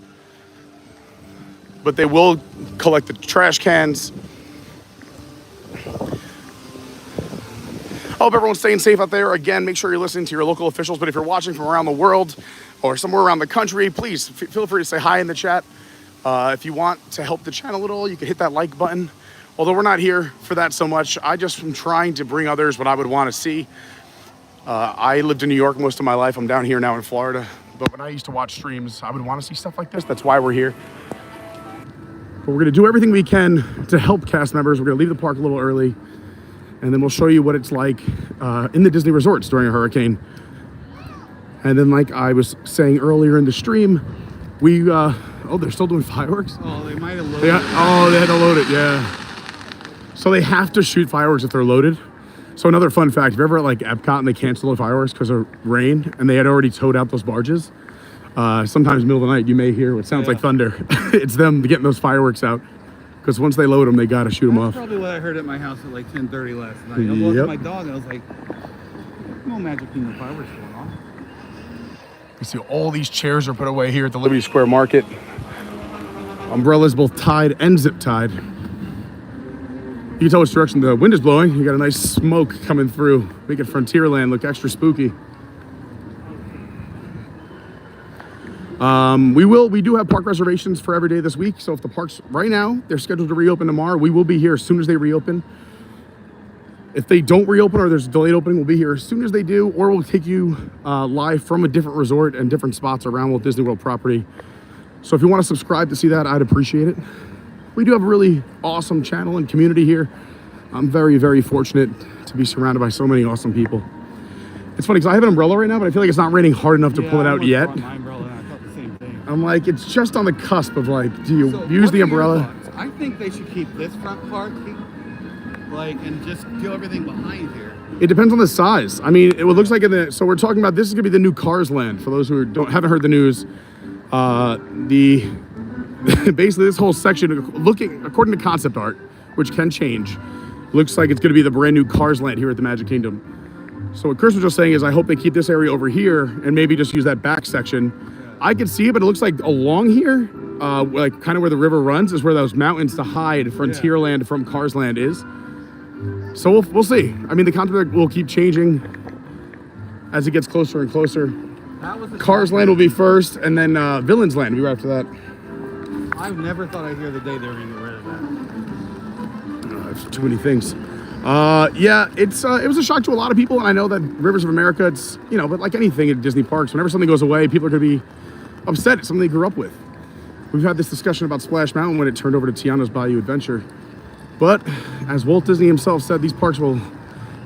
But they will collect the trash cans. I hope everyone's staying safe out there. Again, make sure you're listening to your local officials. But if you're watching from around the world or somewhere around the country, please feel free to say hi in the chat. If you want to help the channel at all, you can hit that like button. Although we're not here for that so much, I just am trying to bring others what I would want to see. I lived in New York most of my life. I'm down here now in Florida. But when I used to watch streams, I would want to see stuff like this. That's why we're here. But we're going to do everything we can to help cast members. We're going to leave the park a little early. And then we'll show you what it's like in the Disney resorts during a hurricane. And then like I was saying earlier in the stream, oh, they're still doing fireworks? Oh, they might have loaded it. Oh, they had to load it, yeah. So they have to shoot fireworks if they're loaded. So another fun fact, if you're ever at like Epcot and they cancel the fireworks because of rain and they had already towed out those barges, sometimes in the middle of the night you may hear what sounds like thunder. It's them getting those fireworks out because once they load them, they got to shoot them off. That's probably what I heard at my house at like 10:30 last night. I walked my dog and I was like, no Magic Kingdom fireworks going on. You see all these chairs are put away here at the Liberty Square Market. Umbrellas both tied and zip tied. You can tell which direction the wind is blowing. You got a nice smoke coming through, making Frontierland look extra spooky. We do have park reservations for every day this week. So if the parks right now, they're scheduled to reopen tomorrow, we will be here as soon as they reopen. If they don't reopen or there's a delayed opening, we'll be here as soon as they do, or we'll take you live from a different resort and different spots around Walt Disney World property. So if you want to subscribe to see that, I'd appreciate it. We do have a really awesome channel and community here. I'm very, very fortunate to be surrounded by so many awesome people. It's funny because I have an umbrella right now, but I feel like it's not raining hard enough to pull it out yet. My umbrella, and I thought the same thing. I'm like, it's just on the cusp of like, do you use the umbrella? I think they should keep this front part, and just do everything behind here. It depends on the size. I mean, it looks like so we're talking about, this is gonna be the new Cars Land. For those who haven't heard the news, basically this whole section, according to concept art, which can change, looks like it's going to be the brand new Cars Land here at the Magic Kingdom. So what Chris was just saying is I hope they keep this area over here and maybe just use that back section. I can see it, but it looks like along here, like kind of where the river runs, is where those mountains to hide Frontierland from Cars Land is. So we'll see. I mean, the concept will keep changing as it gets closer and closer. Cars Land will be first, and then Villains Land will be right after that. I've never thought I'd hear the day they were going to get rid of that. There's too many things. Yeah, it was a shock to a lot of people, and I know that Rivers of America, it's, but like anything at Disney parks, whenever something goes away, people are going to be upset. It's something they grew up with. We've had this discussion about Splash Mountain when it turned over to Tiana's Bayou Adventure. But as Walt Disney himself said, these parks will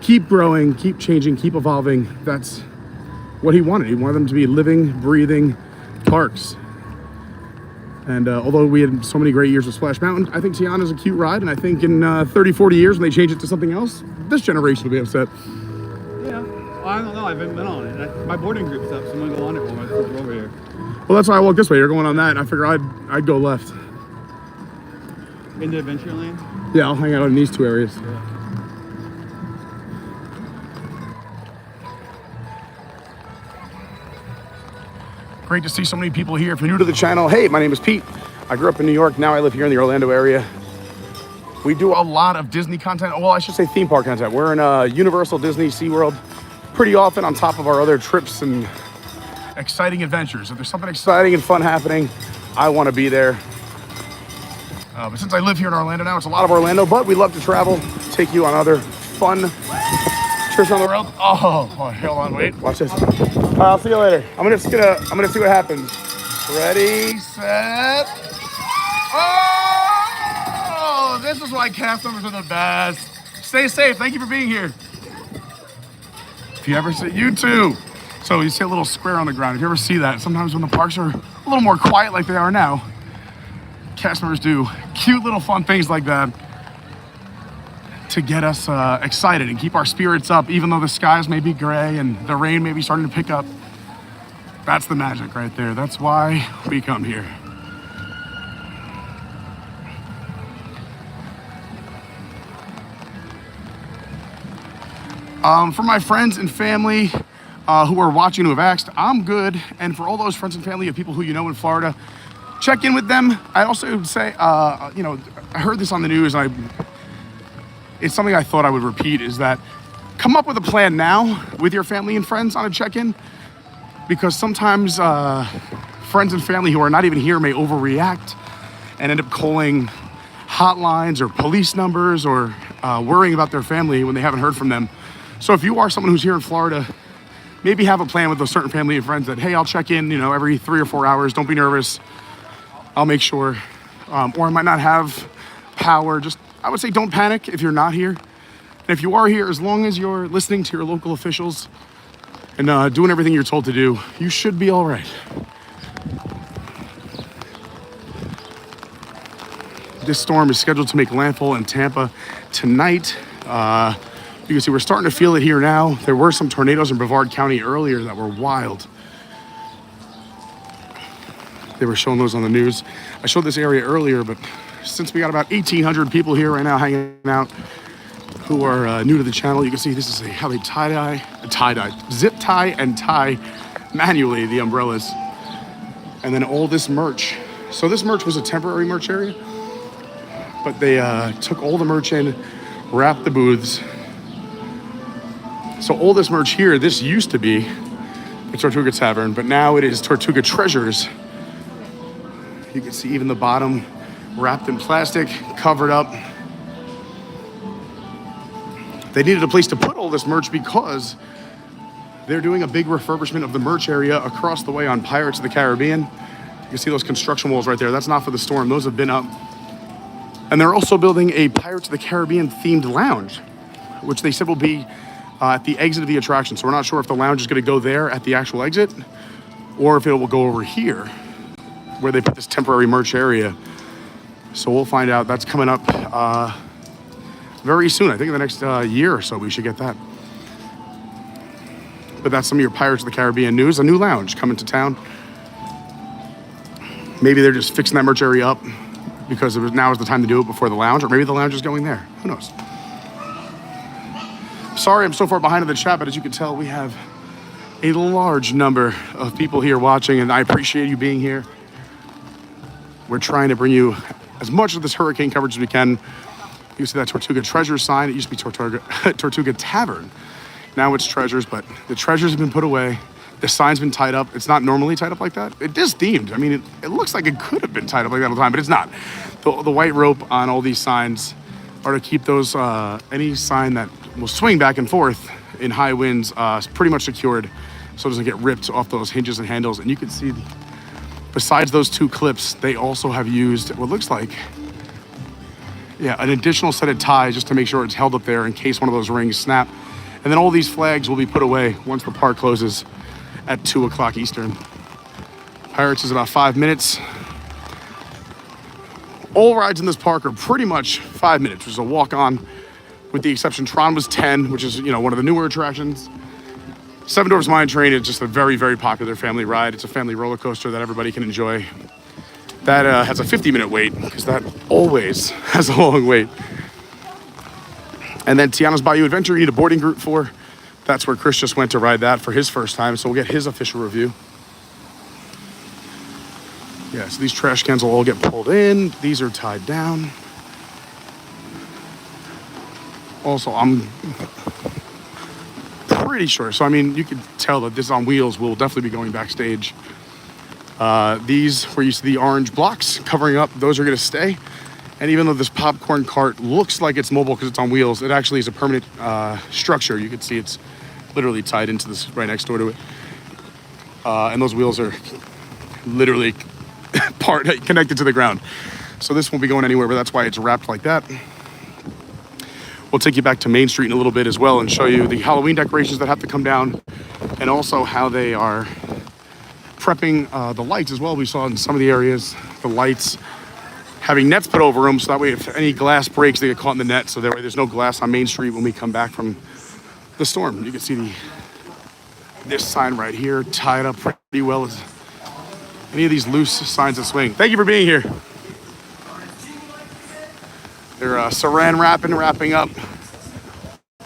keep growing, keep changing, keep evolving. That's what he wanted. He wanted them to be living, breathing parks. And although we had so many great years with Splash Mountain, I think Tiana's a cute ride. And I think in 30, 40 years, when they change it to something else, this generation will be upset. Yeah. Well, I don't know. I haven't been on it. My boarding group's up, so I'm gonna go on it when we're over here. Well, that's why I walk this way. You're going on that, and I figure I'd go left. Into Adventureland? Yeah, I'll hang out in these two areas. Yeah. Great to see so many people here. If you're new to the channel, hey, my name is Pete. I grew up in New York. Now I live here in the Orlando area. We do a lot of Disney content. Well, I should say theme park content. We're in Universal, Disney, SeaWorld pretty often on top of our other trips and exciting adventures. If there's something exciting and fun happening, I want to be there. But since I live here in Orlando now, it's a lot of Orlando, but we love to travel, take you on other fun trips on the road. Oh, hold on, wait, watch this. I'll see you later. I'm gonna see what happens. Ready, set. Oh, this is why cast members are the best. Stay safe. Thank you for being here. If you ever see, you too. So you see a little square on the ground. If you ever see that, sometimes when the parks are a little more quiet like they are now, cast members do cute little fun things like that to get us excited and keep our spirits up, even though the skies may be gray and the rain may be starting to pick up. That's the magic right there. That's why we come here. For my friends and family who are watching who have asked, I'm good. And for all those friends and family of people who you know in Florida, check in with them. I also would say, you know, I heard this on the news, and it's something I thought I would repeat, is that come up with a plan now with your family and friends on a check-in, because sometimes friends and family who are not even here may overreact and end up calling hotlines or police numbers or worrying about their family when they haven't heard from them. So if you are someone who's here in Florida, maybe have a plan with those certain family and friends that, hey, I'll check in, you know, every 3 or 4 hours. Don't be nervous. I'll make sure. Or I might not have power. Just, I would say don't panic if you're not here. And if you are here, as long as you're listening to your local officials and doing everything you're told to do, you should be all right. This storm is scheduled to make landfall in Tampa tonight. You can see we're starting to feel it here now. There were some tornadoes in Brevard County earlier that were wild. They were showing those on the news. I showed this area earlier, but since we got about 1,800 people here right now hanging out who are new to the channel, you can see this is how they zip tie and tie manually the umbrellas. And then all this merch. So this merch was a temporary merch area, but they took all the merch in, wrapped the booths. So all this merch here, this used to be the Tortuga Tavern, but now it is Tortuga Treasures. You can see even the bottom wrapped in plastic, covered up. They needed a place to put all this merch because they're doing a big refurbishment of the merch area across the way on Pirates of the Caribbean. You can see those construction walls right there. That's not for the storm. Those have been up. And they're also building a Pirates of the Caribbean themed lounge, which they said will be at the exit of the attraction. So we're not sure if the lounge is going to go there at the actual exit or if it will go over here where they put this temporary merch area. So we'll find out. That's coming up very soon. I think in the next year or so we should get that. But that's some of your Pirates of the Caribbean news. A new lounge coming to town. Maybe they're just fixing that merch area up because now is the time to do it before the lounge, or maybe the lounge is going there. Who knows? Sorry I'm so far behind in the chat, but as you can tell, we have a large number of people here watching, and I appreciate you being here. We're trying to bring you as much of this hurricane coverage as we can. You see that Tortuga Treasures sign. It used to be Tortuga Tavern. Now it's Treasures, but the treasures have been put away. The sign's been tied up. It's not normally tied up like that. It is themed. I mean, it looks like it could have been tied up like that all the time, but it's not. The white rope on all these signs are to keep those, any sign that will swing back and forth in high winds pretty much secured so it doesn't get ripped off those hinges and handles. And you can see, besides those two clips, they also have used what looks like, an additional set of ties just to make sure it's held up there in case one of those rings snap. And then all these flags will be put away once the park closes at 2 o'clock Eastern. Pirates is about 5 minutes. All rides in this park are pretty much 5 minutes. There's a walk on, with the exception Tron was 10, which is, you know, one of the newer attractions. Seven Dwarfs Mine Train is just a very, very popular family ride. It's a family roller coaster that everybody can enjoy. That has a 50-minute wait, because that always has a long wait. And then Tiana's Bayou Adventure, you need a boarding group for. That's where Chris just went to ride that for his first time, so we'll get his official review. Yeah, so these trash cans will all get pulled in. These are tied down. Also, I'm pretty sure, so I mean, you can tell that this is on wheels. We'll definitely be going backstage. These, where you see the orange blocks covering up, those are gonna stay. And even though this popcorn cart looks like it's mobile because it's on wheels, it actually is a permanent structure. You can see it's literally tied into this right next door to it. And those wheels are literally connected to the ground. So this won't be going anywhere, but that's why it's wrapped like that. We'll take you back to Main Street in a little bit as well and show you the Halloween decorations that have to come down, and also how they are prepping the lights as well. We saw in some of the areas, the lights having nets put over them, so that way if any glass breaks, they get caught in the net, so that way there's no glass on Main Street when we come back from the storm. You can see this sign right here tied up pretty well as any of these loose signs that swing. Thank you for being here. They're saran wrapping up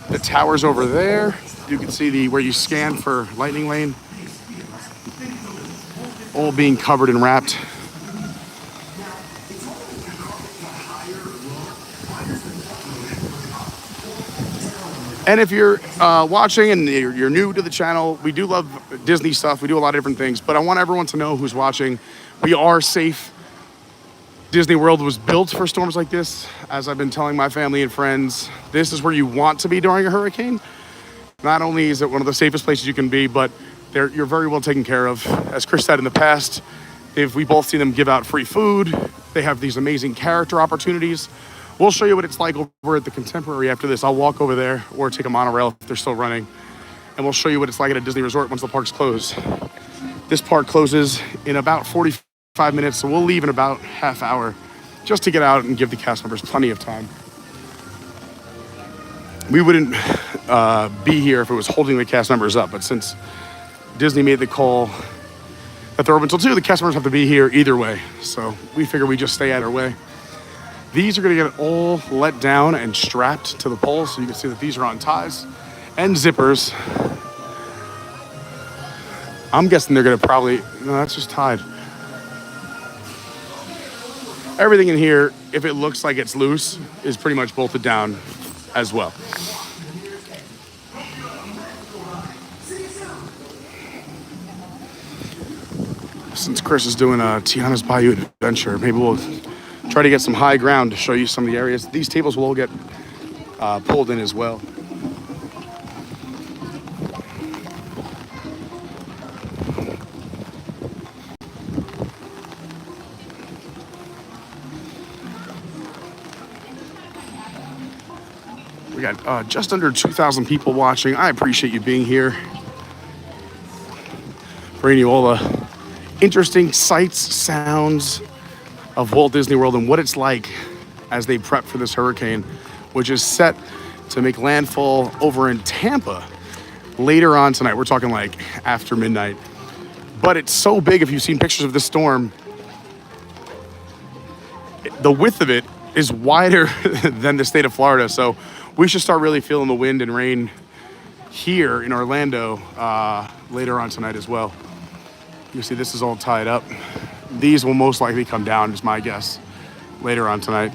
the towers over there. You can see where you scan for Lightning Lane, all being covered and wrapped. And if you're watching and you're new to the channel, we do love Disney stuff. We do a lot of different things, but I want everyone to know who's watching, we are safe. Disney World was built for storms like this. As I've been telling my family and friends, this is where you want to be during a hurricane. Not only is it one of the safest places you can be, but you're very well taken care of. As Chris said in the past, we both see them give out free food. They have these amazing character opportunities. We'll show you what it's like over at the Contemporary after this. I'll walk over there or take a monorail if they're still running. And we'll show you what it's like at a Disney resort once the parks close. This park closes in about 45 minutes, so we'll leave in about half hour just to get out and give the cast members plenty of time. We wouldn't be here if it was holding the cast members up, but since Disney made the call that they're open until 2, the cast members have to be here either way. So we figure we just stay out our way. These are gonna get all let down and strapped to the poles, so you can see that these are on ties and zippers. I'm guessing they're gonna no, that's just tied. Everything in here, if it looks like it's loose, is pretty much bolted down as well. Since Chris is doing a Tiana's Bayou Adventure, maybe we'll try to get some high ground to show you some of the areas. These tables will all get pulled in as well. We got just under 2,000 people watching. I appreciate you being here. Bringing you all the interesting sights, sounds of Walt Disney World and what it's like as they prep for this hurricane, which is set to make landfall over in Tampa later on tonight. We're talking like after midnight. But it's so big, if you've seen pictures of this storm, the width of it is wider than the state of Florida. So we should start really feeling the wind and rain here in Orlando later on tonight as well. You see this is all tied up. These will most likely come down, is my guess, later on tonight.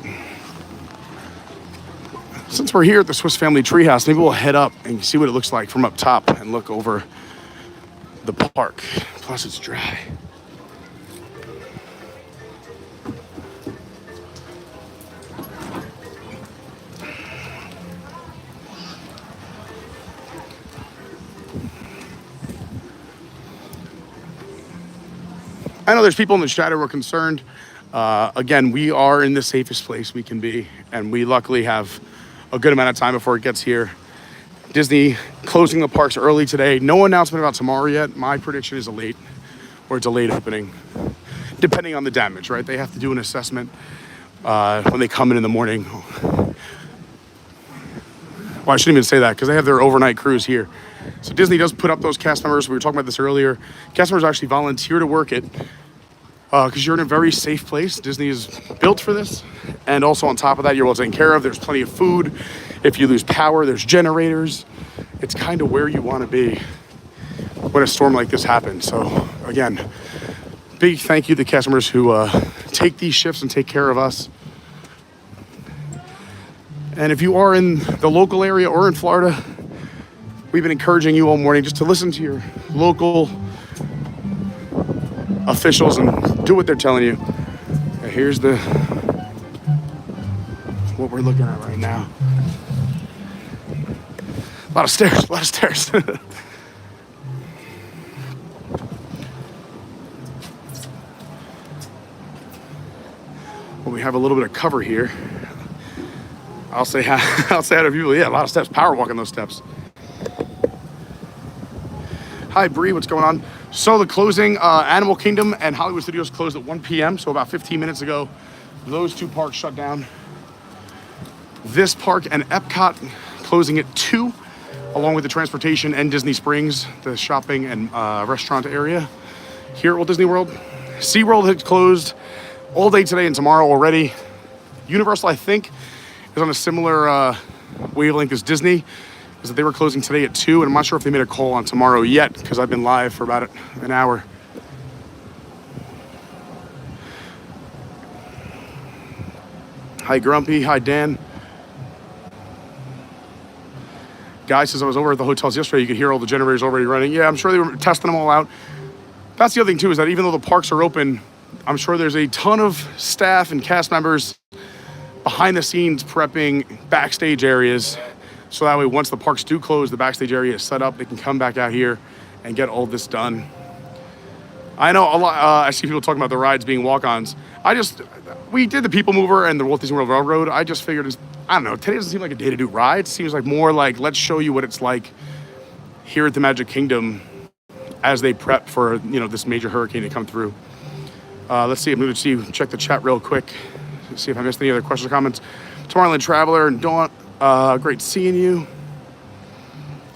Since we're here at the Swiss Family Treehouse, maybe we'll head up and see what it looks like from up top and look over the park. Plus it's dry. I know there's people in the chat who are concerned. Again, we are in the safest place we can be, and we luckily have a good amount of time before it gets here. Disney closing the parks early today. No announcement about tomorrow yet. My prediction is a late or delayed opening, depending on the damage, right? They have to do an assessment when they come in the morning. Well, I shouldn't even say that because they have their overnight cruise here. So Disney does put up those cast members. We were talking about this earlier. Cast members actually volunteer to work it because you're in a very safe place. Disney is built for this. And also on top of that, you're well taken care of. There's plenty of food. If you lose power, there's generators. It's kind of where you want to be when a storm like this happens. So again, big thank you to the cast members who take these shifts and take care of us. And if you are in the local area or in Florida, we've been encouraging you all morning just to listen to your local officials and do what they're telling you. And here's what we're looking at right now. A lot of stairs, a lot of stairs. Well, we have a little bit of cover here. I'll say out of view, yeah, a lot of steps, power walking those steps. Hi, Bree, what's going on? So the closing, Animal Kingdom and Hollywood Studios closed at 1 p.m. So about 15 minutes ago, those two parks shut down. This park and Epcot closing at 2, along with the transportation and Disney Springs, the shopping and restaurant area here at Walt Disney World. SeaWorld had closed all day today and tomorrow already. Universal, I think, is on a similar wavelength as Disney, is that they were closing today at 2, and I'm not sure if they made a call on tomorrow yet, because I've been live for about an hour. Hi, Grumpy. Hi, Dan. Guy says I was over at the hotels yesterday. You could hear all the generators already running. Yeah, I'm sure they were testing them all out. That's the other thing, too, is that even though the parks are open, I'm sure there's a ton of staff and cast members behind the scenes prepping backstage areas, so that way once the parks do close, the backstage area is set up, they can come back out here and get all this done. I know a lot, I see people talking about the rides being walk-ons. We did the People Mover and the Walt Disney World Railroad. I just figured, I don't know, today doesn't seem like a day to do rides. It seems like more like, let's show you what it's like here at the Magic Kingdom as they prep for, this major hurricane to come through. Let's see, I'm going to check the chat real quick. See if I missed any other questions or comments. Tomorrowland Traveler and Dawn, great seeing you.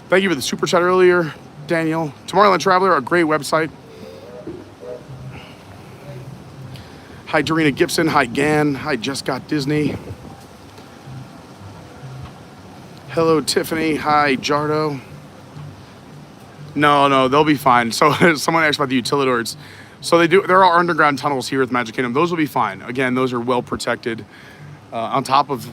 Thank you for the super chat earlier, Daniel. Tomorrowland Traveler, a great website. Hi, Dorina Gibson. Hi, Gan. Hi, Just Got Disney. Hello, Tiffany. Hi, Jardo. No, they'll be fine. So someone asked about the utilidors. So there are underground tunnels here at the Magic Kingdom. Those will be fine. Again, those are well protected. On top of,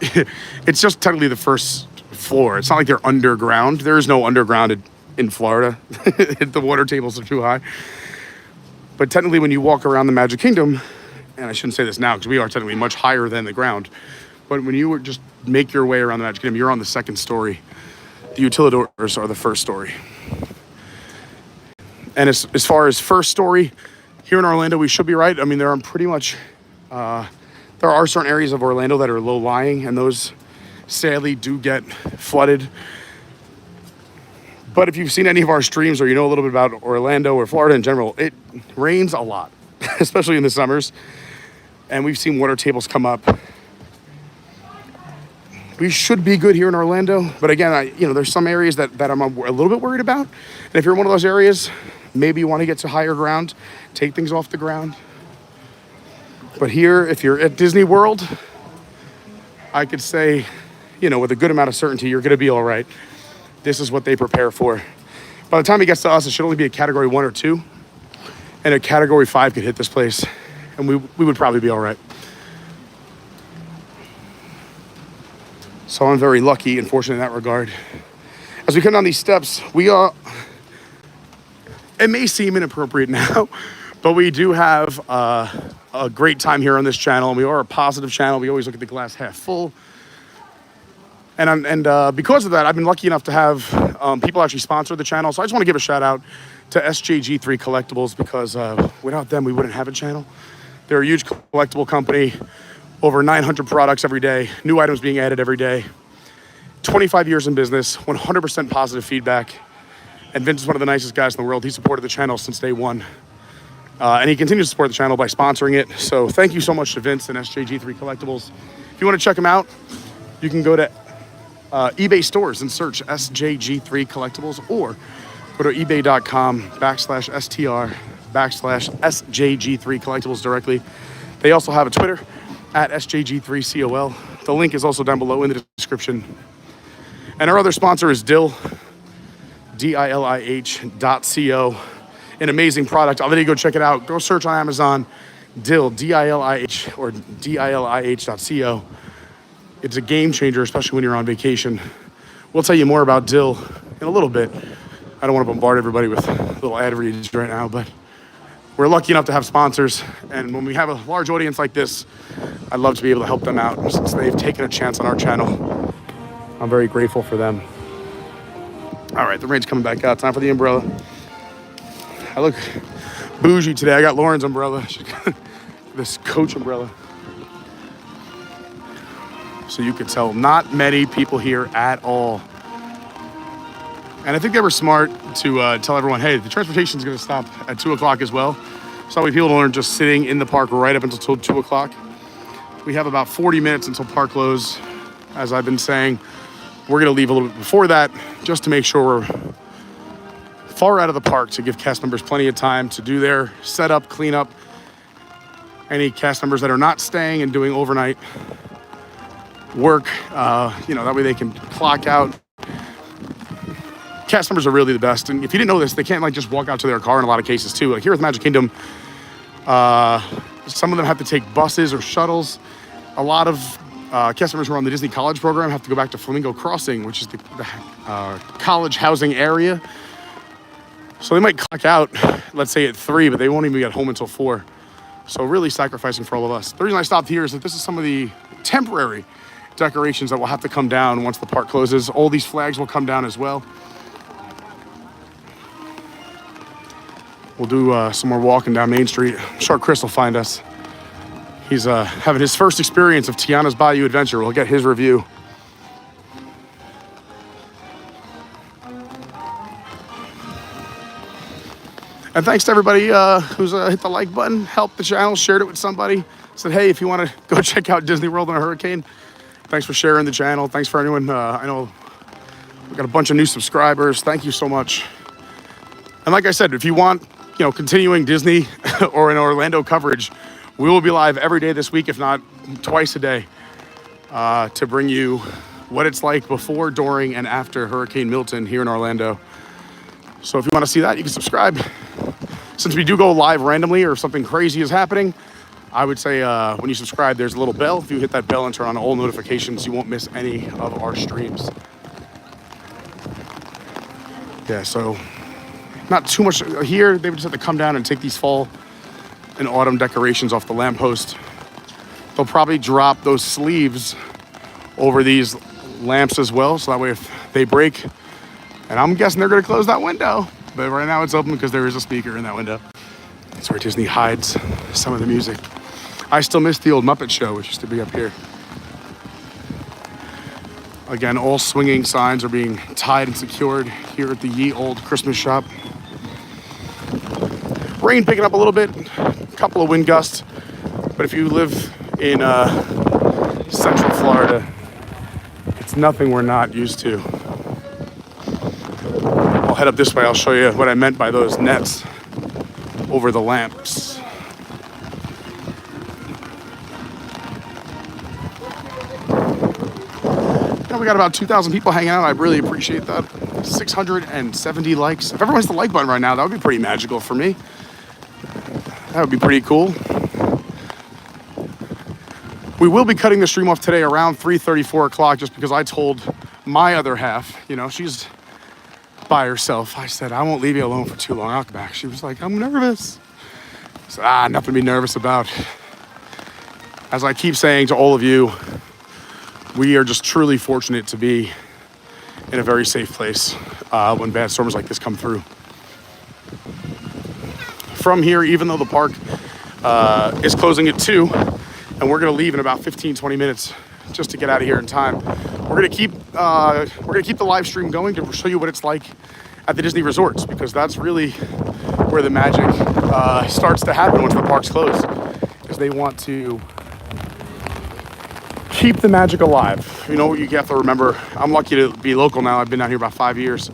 it's just technically the first floor. It's not like they're underground. There is no underground in Florida. The water tables are too high. But technically when you walk around the Magic Kingdom, and I shouldn't say this now because we are technically much higher than the ground, but when you just make your way around the Magic Kingdom, you're on the second story. The utilidors are the first story. And as far as first story, here in Orlando, we should be right. I mean, there are pretty much, there are certain areas of Orlando that are low-lying, and those sadly do get flooded. But if you've seen any of our streams or you know a little bit about Orlando or Florida in general, it rains a lot, especially in the summers. And we've seen water tables come up. We should be good here in Orlando. But again, there's some areas that I'm a little bit worried about. And if you're in one of those areas, maybe you want to get to higher ground, take things off the ground. But here, if you're at Disney World, I could say, with a good amount of certainty, you're going to be all right. This is what they prepare for. By the time it gets to us, it should only be a Category 1 or 2. And a Category 5 could hit this place. And we would probably be all right. So I'm very lucky and fortunate in that regard. As we come down these steps, it may seem inappropriate now, but we do have a great time here on this channel, and we are a positive channel. We always look at the glass half full. And because of that, I've been lucky enough to have people actually sponsor the channel. So I just want to give a shout out to SJG3 Collectibles, because without them, we wouldn't have a channel. They're a huge collectible company, over 900 products every day, new items being added every day. 25 years in business, 100% positive feedback. And Vince is one of the nicest guys in the world. He supported the channel since day one. And he continues to support the channel by sponsoring it. So thank you so much to Vince and SJG3 Collectibles. If you want to check them out, you can go to eBay stores and search SJG3 Collectibles, or go to ebay.com/STR/SJG3 Collectibles directly. They also have a Twitter at SJG3COL. The link is also down below in the description. And our other sponsor is Dill, DILIH.co. An amazing product. I'll let you go check it out. Go search on Amazon, Dill, DILIH, or DILIH.co. It's a game changer, especially when you're on vacation. We'll tell you more about Dill in a little bit. I don't want to bombard everybody with little ad reads right now, but we're lucky enough to have sponsors. And when we have a large audience like this, I'd love to be able to help them out. Since they've taken a chance on our channel, I'm very grateful for them. All right, the rain's coming back out. Time for the umbrella. I look bougie today. I got Lauren's umbrella. This Coach umbrella. So you could tell not many people here at all. And I think they were smart to tell everyone, hey, the transportation is going to stop at 2 o'clock as well. So many people aren't just sitting in the park right up until 2 o'clock. We have about 40 minutes until park close. As I've been saying, we're going to leave a little bit before that just to make sure we're far out of the park, to give cast members plenty of time to do their setup, cleanup. Any cast members that are not staying and doing overnight work, that way they can clock out. Cast members are really the best. And if you didn't know this, they can't just walk out to their car in a lot of cases too. Like here at Magic Kingdom, some of them have to take buses or shuttles. A lot of cast members who are on the Disney College program have to go back to Flamingo Crossing, which is the college housing area. So they might clock out, let's say at 3, but they won't even get home until 4. So really sacrificing for all of us. The reason I stopped here is that this is some of the temporary decorations that will have to come down once the park closes. All these flags will come down as well. We'll do some more walking down Main Street. I'm sure Chris will find us. He's having his first experience of Tiana's Bayou Adventure. We'll get his review. And thanks to everybody who's hit the like button, helped the channel, shared it with somebody, said, hey, if you want to go check out Disney World on a hurricane, thanks for sharing the channel. Thanks for anyone. I know we got a bunch of new subscribers. Thank you so much. And like I said, if you want, continuing Disney or an Orlando coverage, we will be live every day this week, if not twice a day, to bring you what it's like before, during, and after Hurricane Milton here in Orlando. So if you want to see that, you can subscribe. Since we do go live randomly or if something crazy is happening, I would say when you subscribe, there's a little bell. If you hit that bell and turn on all notifications, you won't miss any of our streams. Yeah, so not too much here. They would just have to come down and take these fall and autumn decorations off the lamppost. They'll probably drop those sleeves over these lamps as well, so that way if they break, and I'm guessing they're going to close that window, but right now it's open because there is a speaker in that window. That's where Disney hides some of the music. I still miss the old Muppet Show, which used to be up here. Again, all swinging signs are being tied and secured here at the Ye Old Christmas Shop. Rain picking up a little bit, a couple of wind gusts, but if you live in Central Florida, it's nothing we're not used to. I'll head up this way. I'll show you what I meant by those nets over the lamps. We got about 2,000 people hanging out. I really appreciate that. 670 likes. If everyone hits the like button right now, that would be pretty magical for me. That would be pretty cool. We will be cutting the stream off today around 3:30, 4 o'clock, just because I told my other half, she's by herself. I said, I won't leave you alone for too long. I'll come back. She was like, I'm nervous. I said, nothing to be nervous about. As I keep saying to all of you, we are just truly fortunate to be in a very safe place when bad storms like this come through. From here, even though the park is closing at 2, and we're gonna leave in about 15-20 minutes just to get out of here in time, we're gonna keep the live stream going to show you what it's like at the Disney resorts, because that's really where where the magic starts to happen once the parks close, because they want to keep the magic alive. You know, you have to remember, I'm lucky to be local now. I've been down here about 5 years,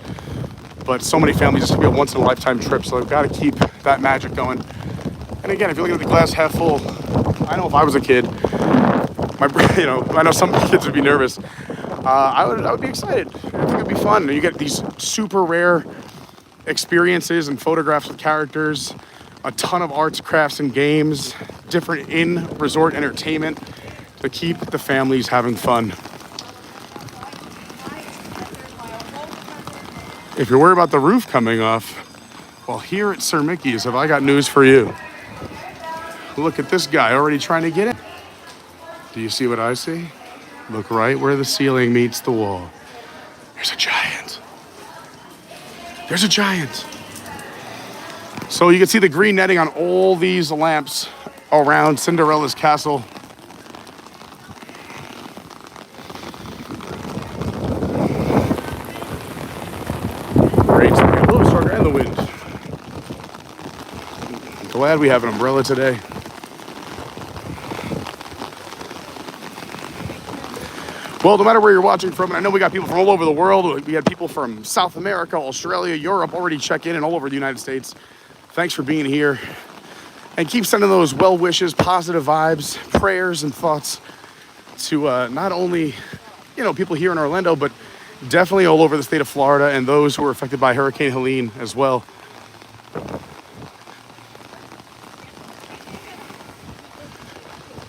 but so many families, just to be a once in a lifetime trip. So they've got to keep that magic going. And again, if you're looking at the glass half full, I know if I was a kid, I know some kids would be nervous. I would be excited. I think it'd be fun. You get these super rare experiences and photographs with characters, a ton of arts, crafts, and games, different in-resort entertainment to keep the families having fun. If you're worried about the roof coming off, well, here at Sir Mickey's, have I got news for you. Look at this guy already trying to get in. Do you see what I see? Look right where the ceiling meets the wall. There's a giant. There's a giant. So you can see the green netting on all these lamps around Cinderella's castle. Great, it's a little stronger and the wind. I'm glad we have an umbrella today. Well, no matter where you're watching from, and I know we got people from all over the world. We had people from South America, Australia, Europe already check in, and all over the United States. Thanks for being here. And keep sending those well wishes, positive vibes, prayers, and thoughts to not only, people here in Orlando, but definitely all over the state of Florida and those who were affected by Hurricane Helene as well.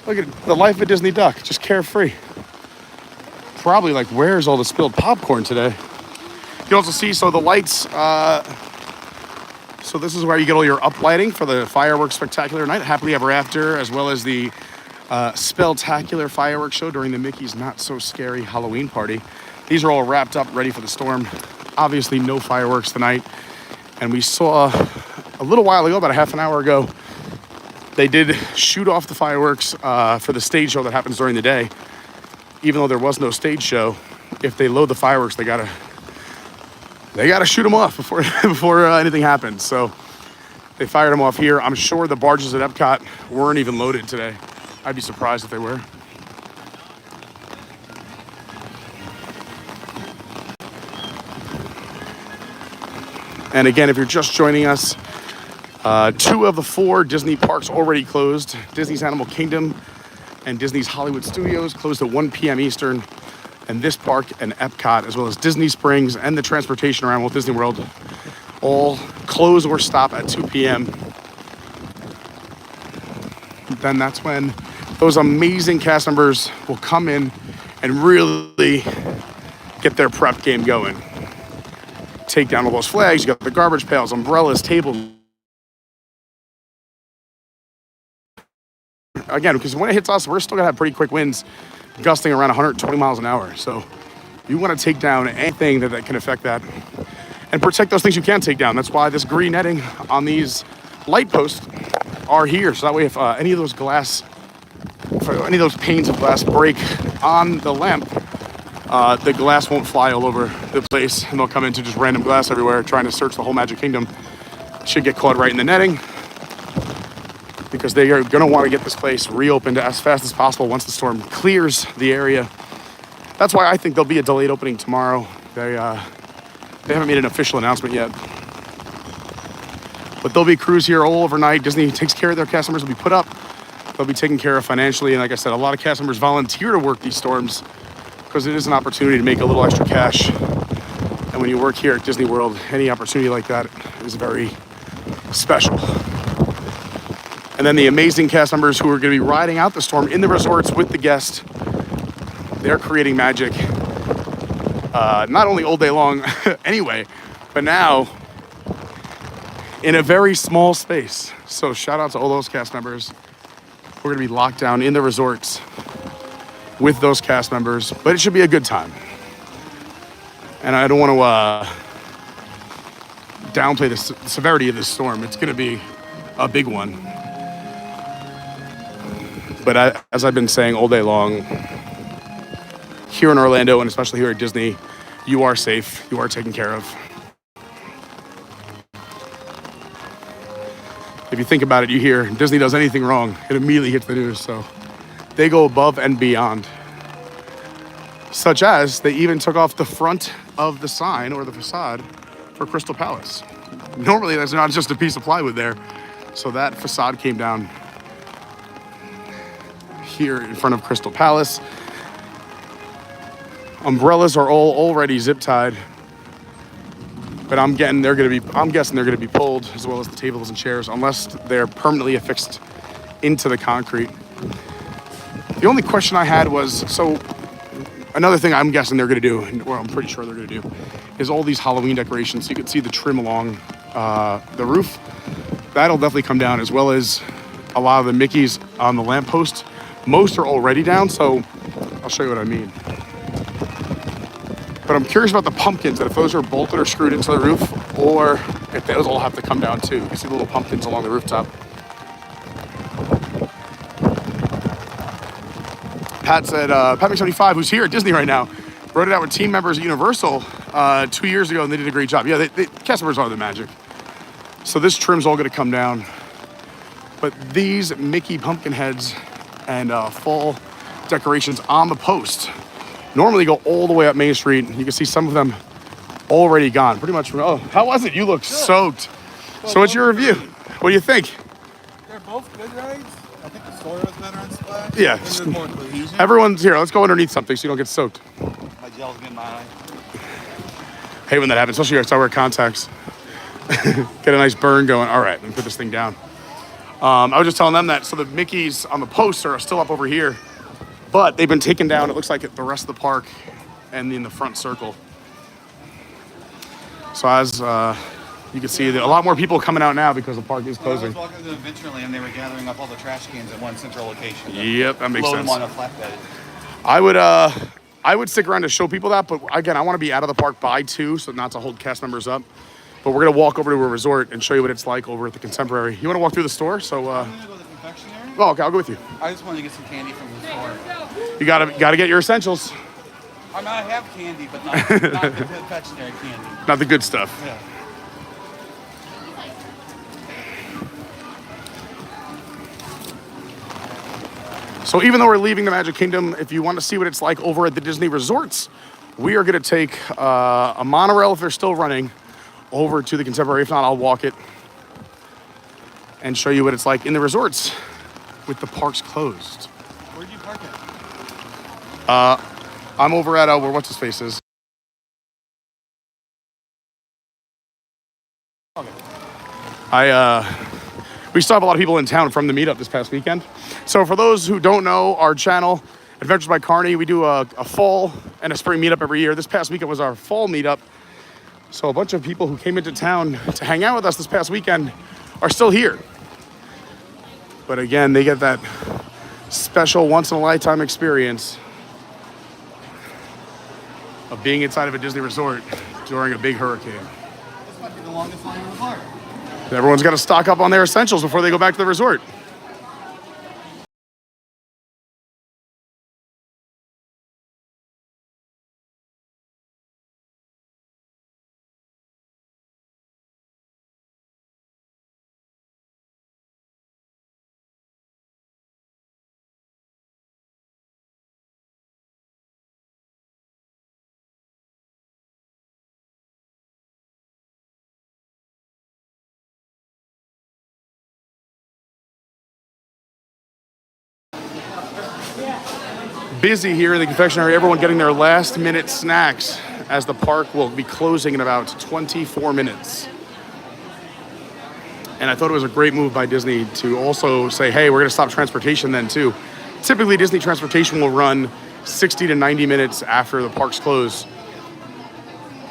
Look at the life of Disney Duck, just carefree. Probably like, where's all the spilled popcorn today? You can also see, so the lights, so this is where you get all your up lighting for the fireworks spectacular night, Happily Ever After, as well as the Spelltacular fireworks show during the Mickey's Not So Scary Halloween party. These are all wrapped up, ready for the storm. Obviously no fireworks tonight. And we saw a little while ago, about a half an hour ago, they did shoot off the fireworks for the stage show that happens during the day. Even though there was no stage show, if they load the fireworks, they gotta shoot them off before anything happens. So they fired them off here. I'm sure the barges at Epcot weren't even loaded today. I'd be surprised if they were. And again, if you're just joining us, 2 of the 4 Disney parks already closed. Disney's Animal Kingdom and Disney's Hollywood Studios closed at 1 p.m. Eastern. And this park and Epcot, as well as Disney Springs and the transportation around Walt Disney World, all close or stop at 2 p.m. Then that's when those amazing cast members will come in and really get their prep game going. Take down all those flags, you got the garbage pails, umbrellas, tables. Again, because when it hits us, we're still gonna have pretty quick winds, gusting around 120 miles an hour. So you want to take down anything that can affect that and protect those things you can take down. That's why this green netting on these light posts are here. So that way, if any of those panes of glass break on the lamp, the glass won't fly all over the place, and they'll come into just random glass everywhere trying to search the whole Magic Kingdom. Should get caught right in the netting, because they are going to want to get this place reopened as fast as possible once the storm clears the area. That's why I think there'll be a delayed opening tomorrow. They haven't made an official announcement yet. But there'll be crews here all overnight. Disney takes care of their cast members, will be put up. They'll be taken care of financially. And like I said, a lot of cast members volunteer to work these storms because it is an opportunity to make a little extra cash. And when you work here at Disney World, any opportunity like that is very special. And then the amazing cast members who are going to be riding out the storm in the resorts with the guests, they're creating magic, not only all day long anyway, but now in a very small space. So shout out to all those cast members. We're going to be locked down in the resorts with those cast members, but it should be a good time. And I don't want to downplay the severity of this storm. It's going to be a big one. But as I've been saying all day long, here in Orlando, and especially here at Disney, you are safe, you are taken care of. if you think about it, you hear Disney does anything wrong, it immediately hits the news. So they go above and beyond. Such as they even took off the front of the sign or the facade for Crystal Palace. Normally there's not just a piece of plywood there. So that facade came down here in front of Crystal Palace. Umbrellas are all already zip tied, but I'm guessing they're gonna be pulled, as well as the tables and chairs, unless they're permanently affixed into the concrete. The only question I had was, so another thing I'm guessing they're gonna do, or I'm pretty sure they're gonna do, is all these Halloween decorations. So you can see the trim along the roof. That'll definitely come down, as well as a lot of the Mickeys on the lamppost. Most are already down, so I'll show you what I mean. But I'm curious about the pumpkins, that if those are bolted or screwed into the roof, or if those all have to come down too. You can see the little pumpkins along the rooftop. Pat said, Pat McSeventy5, who's here at Disney right now, wrote it out with team members at Universal 2 years ago, and they did a great job. Yeah, cast members are the magic. So this trim's all gonna come down. But these Mickey pumpkin heads and fall decorations on the post normally go all the way up Main Street. You can see some of them already gone. Pretty much, oh, how was it? You look soaked. So what's your review? What do you think? They're both good rides. I think the story was better on Splash. Yeah. There's more cohesion. Everyone's here. Let's go underneath something so you don't get soaked. My gel's in my eye. Hate when that happens, especially if I wear contacts. Get a nice burn going. All right, let me put this thing down. I was just telling them that, so the Mickeys on the posts are still up over here, but they've been taken down, it looks like, at the rest of the park and in the front circle. So as you can see, a lot more people coming out now because the park is closing. I was walking through Adventureland and they were gathering up all the trash cans at one central location. Yep, that makes sense. Load them on a flatbed. I would stick around to show people that, but again, I want to be out of the park by 2, so not to hold cast members up. But we're gonna walk over to a resort and show you what it's like over at the Contemporary. You want to walk through the store? So. I'm gonna go to the confectionery. Oh, okay, I'll go with you. I just wanted to get some candy from the store. You gotta get your essentials. I mean, I have candy, but not the confectionery candy. Not the good stuff. Yeah. So even though we're leaving the Magic Kingdom, if you want to see what it's like over at the Disney resorts, we are gonna take a monorail, if they're still running, over to the Contemporary. If not, I'll walk it and show you what it's like in the resorts with the parks closed. Where'd you park at? I'm over at where what's his face is. Okay. We still have a lot of people in town from the meetup this past weekend. So for those who don't know our channel, Adventures by Carney, we do a fall and a spring meetup every year. This past weekend was our fall meetup. So a bunch of people who came into town to hang out with us this past weekend are still here. But again, they get that special once-in-a-lifetime experience of being inside of a Disney resort during a big hurricane. This might be the longest line in the park. Everyone's got to stock up on their essentials before they go back to the resort. Busy here in the confectionery, everyone getting their last minute snacks as the park will be closing in about 24 minutes. And I thought it was a great move by Disney to also say, hey, we're gonna stop transportation then too. Typically Disney transportation will run 60 to 90 minutes after the parks close.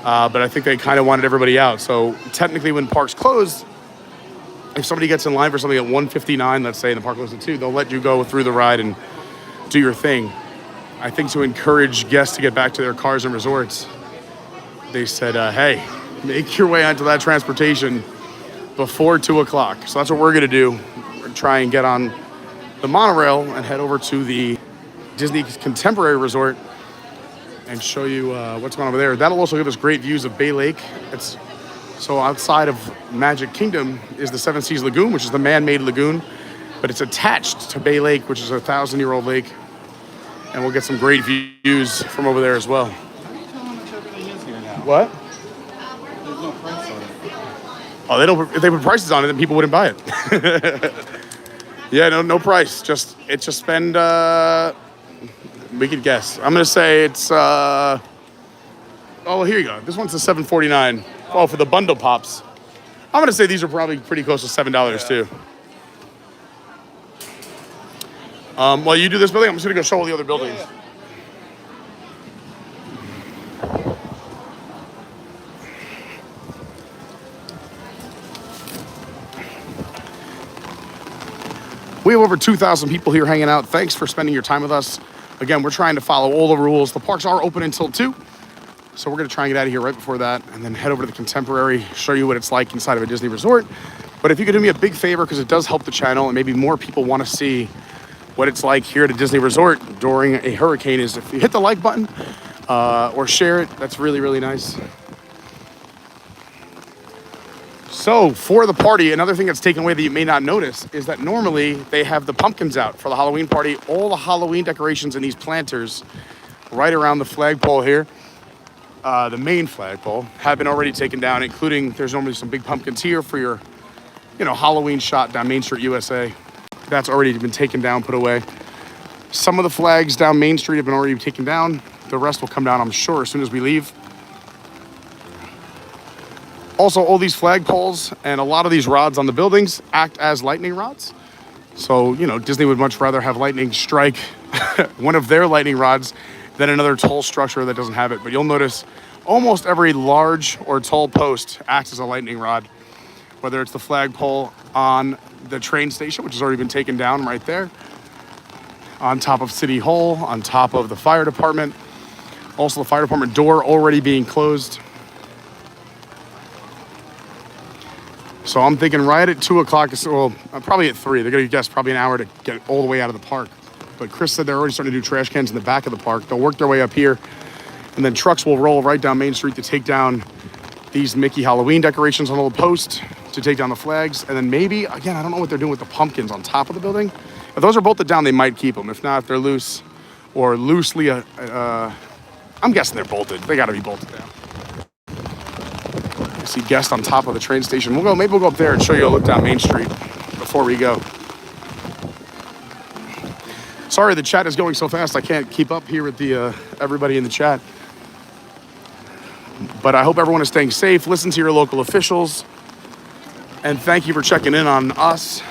But I think they kind of wanted everybody out. So technically when parks close, if somebody gets in line for something at 1:59, let's say, and the park closes at 2, they'll let you go through the ride and do your thing. I think to encourage guests to get back to their cars and resorts, they said, hey, make your way onto that transportation before 2 o'clock. So that's what we're gonna do. We're gonna try and get on the monorail and head over to the Disney Contemporary Resort and show you what's going on over there. That'll also give us great views of Bay Lake. It's So outside of Magic Kingdom is the Seven Seas Lagoon, which is the man-made lagoon, but it's attached to Bay Lake, which is a 1,000-year-old lake. And we'll get some great views from over there as well. How do you tell how much everything is here now? What? There's no price on it. Oh, they don't. If they put prices on it, then people wouldn't buy it. Yeah, no price. It's just spend. We could guess. I'm gonna say it's. Oh, here you go. This one's a $7.49. Oh, for the bundle pops. I'm gonna say these are probably pretty close to $7 too. While you do this building, I'm just gonna go show all the other buildings. Yeah. We have over 2,000 people here hanging out. Thanks for spending your time with us. Again, we're trying to follow all the rules. The parks are open until 2. So we're gonna try and get out of here right before that and then head over to the Contemporary, show you what it's like inside of a Disney resort. But if you could do me a big favor, because it does help the channel and maybe more people wanna see what it's like here at a Disney resort during a hurricane, is if you hit the like button or share it, that's really, really nice. So for the party, another thing that's taken away that you may not notice is that normally they have the pumpkins out for the Halloween party. All the Halloween decorations in these planters right around the flagpole here, the main flagpole, have been already taken down, including there's normally some big pumpkins here for your, Halloween shot down Main Street, USA. That's already been taken down, put away. Some of the flags down Main Street have been already taken down. The rest will come down, I'm sure, as soon as we leave. Also, all these flagpoles and a lot of these rods on the buildings act as lightning rods. So, Disney would much rather have lightning strike one of their lightning rods than another tall structure that doesn't have it. But you'll notice almost every large or tall post acts as a lightning rod, whether it's the flagpole on the train station, which has already been taken down right there, on top of City Hall, on top of the fire department. Also, the fire department door already being closed. So I'm thinking right at 2 o'clock, well, probably at 3. They're gonna guess probably an hour to get all the way out of the park. But Chris said they're already starting to do trash cans in the back of the park. They'll work their way up here, and then trucks will roll right down Main Street to take down these Mickey Halloween decorations on the little post, to take down the flags. And then maybe, again, I don't know what they're doing with the pumpkins on top of the building. If those are bolted down, they might keep them. If not, if they're loose or loosely, I'm guessing they're bolted. They gotta be bolted down. I see guests on top of the train station. Maybe we'll go up there and show you a look down Main Street before we go. Sorry, the chat is going so fast I can't keep up here with the everybody in the chat. But I hope everyone is staying safe. Listen to your local officials. And thank you for checking in on us.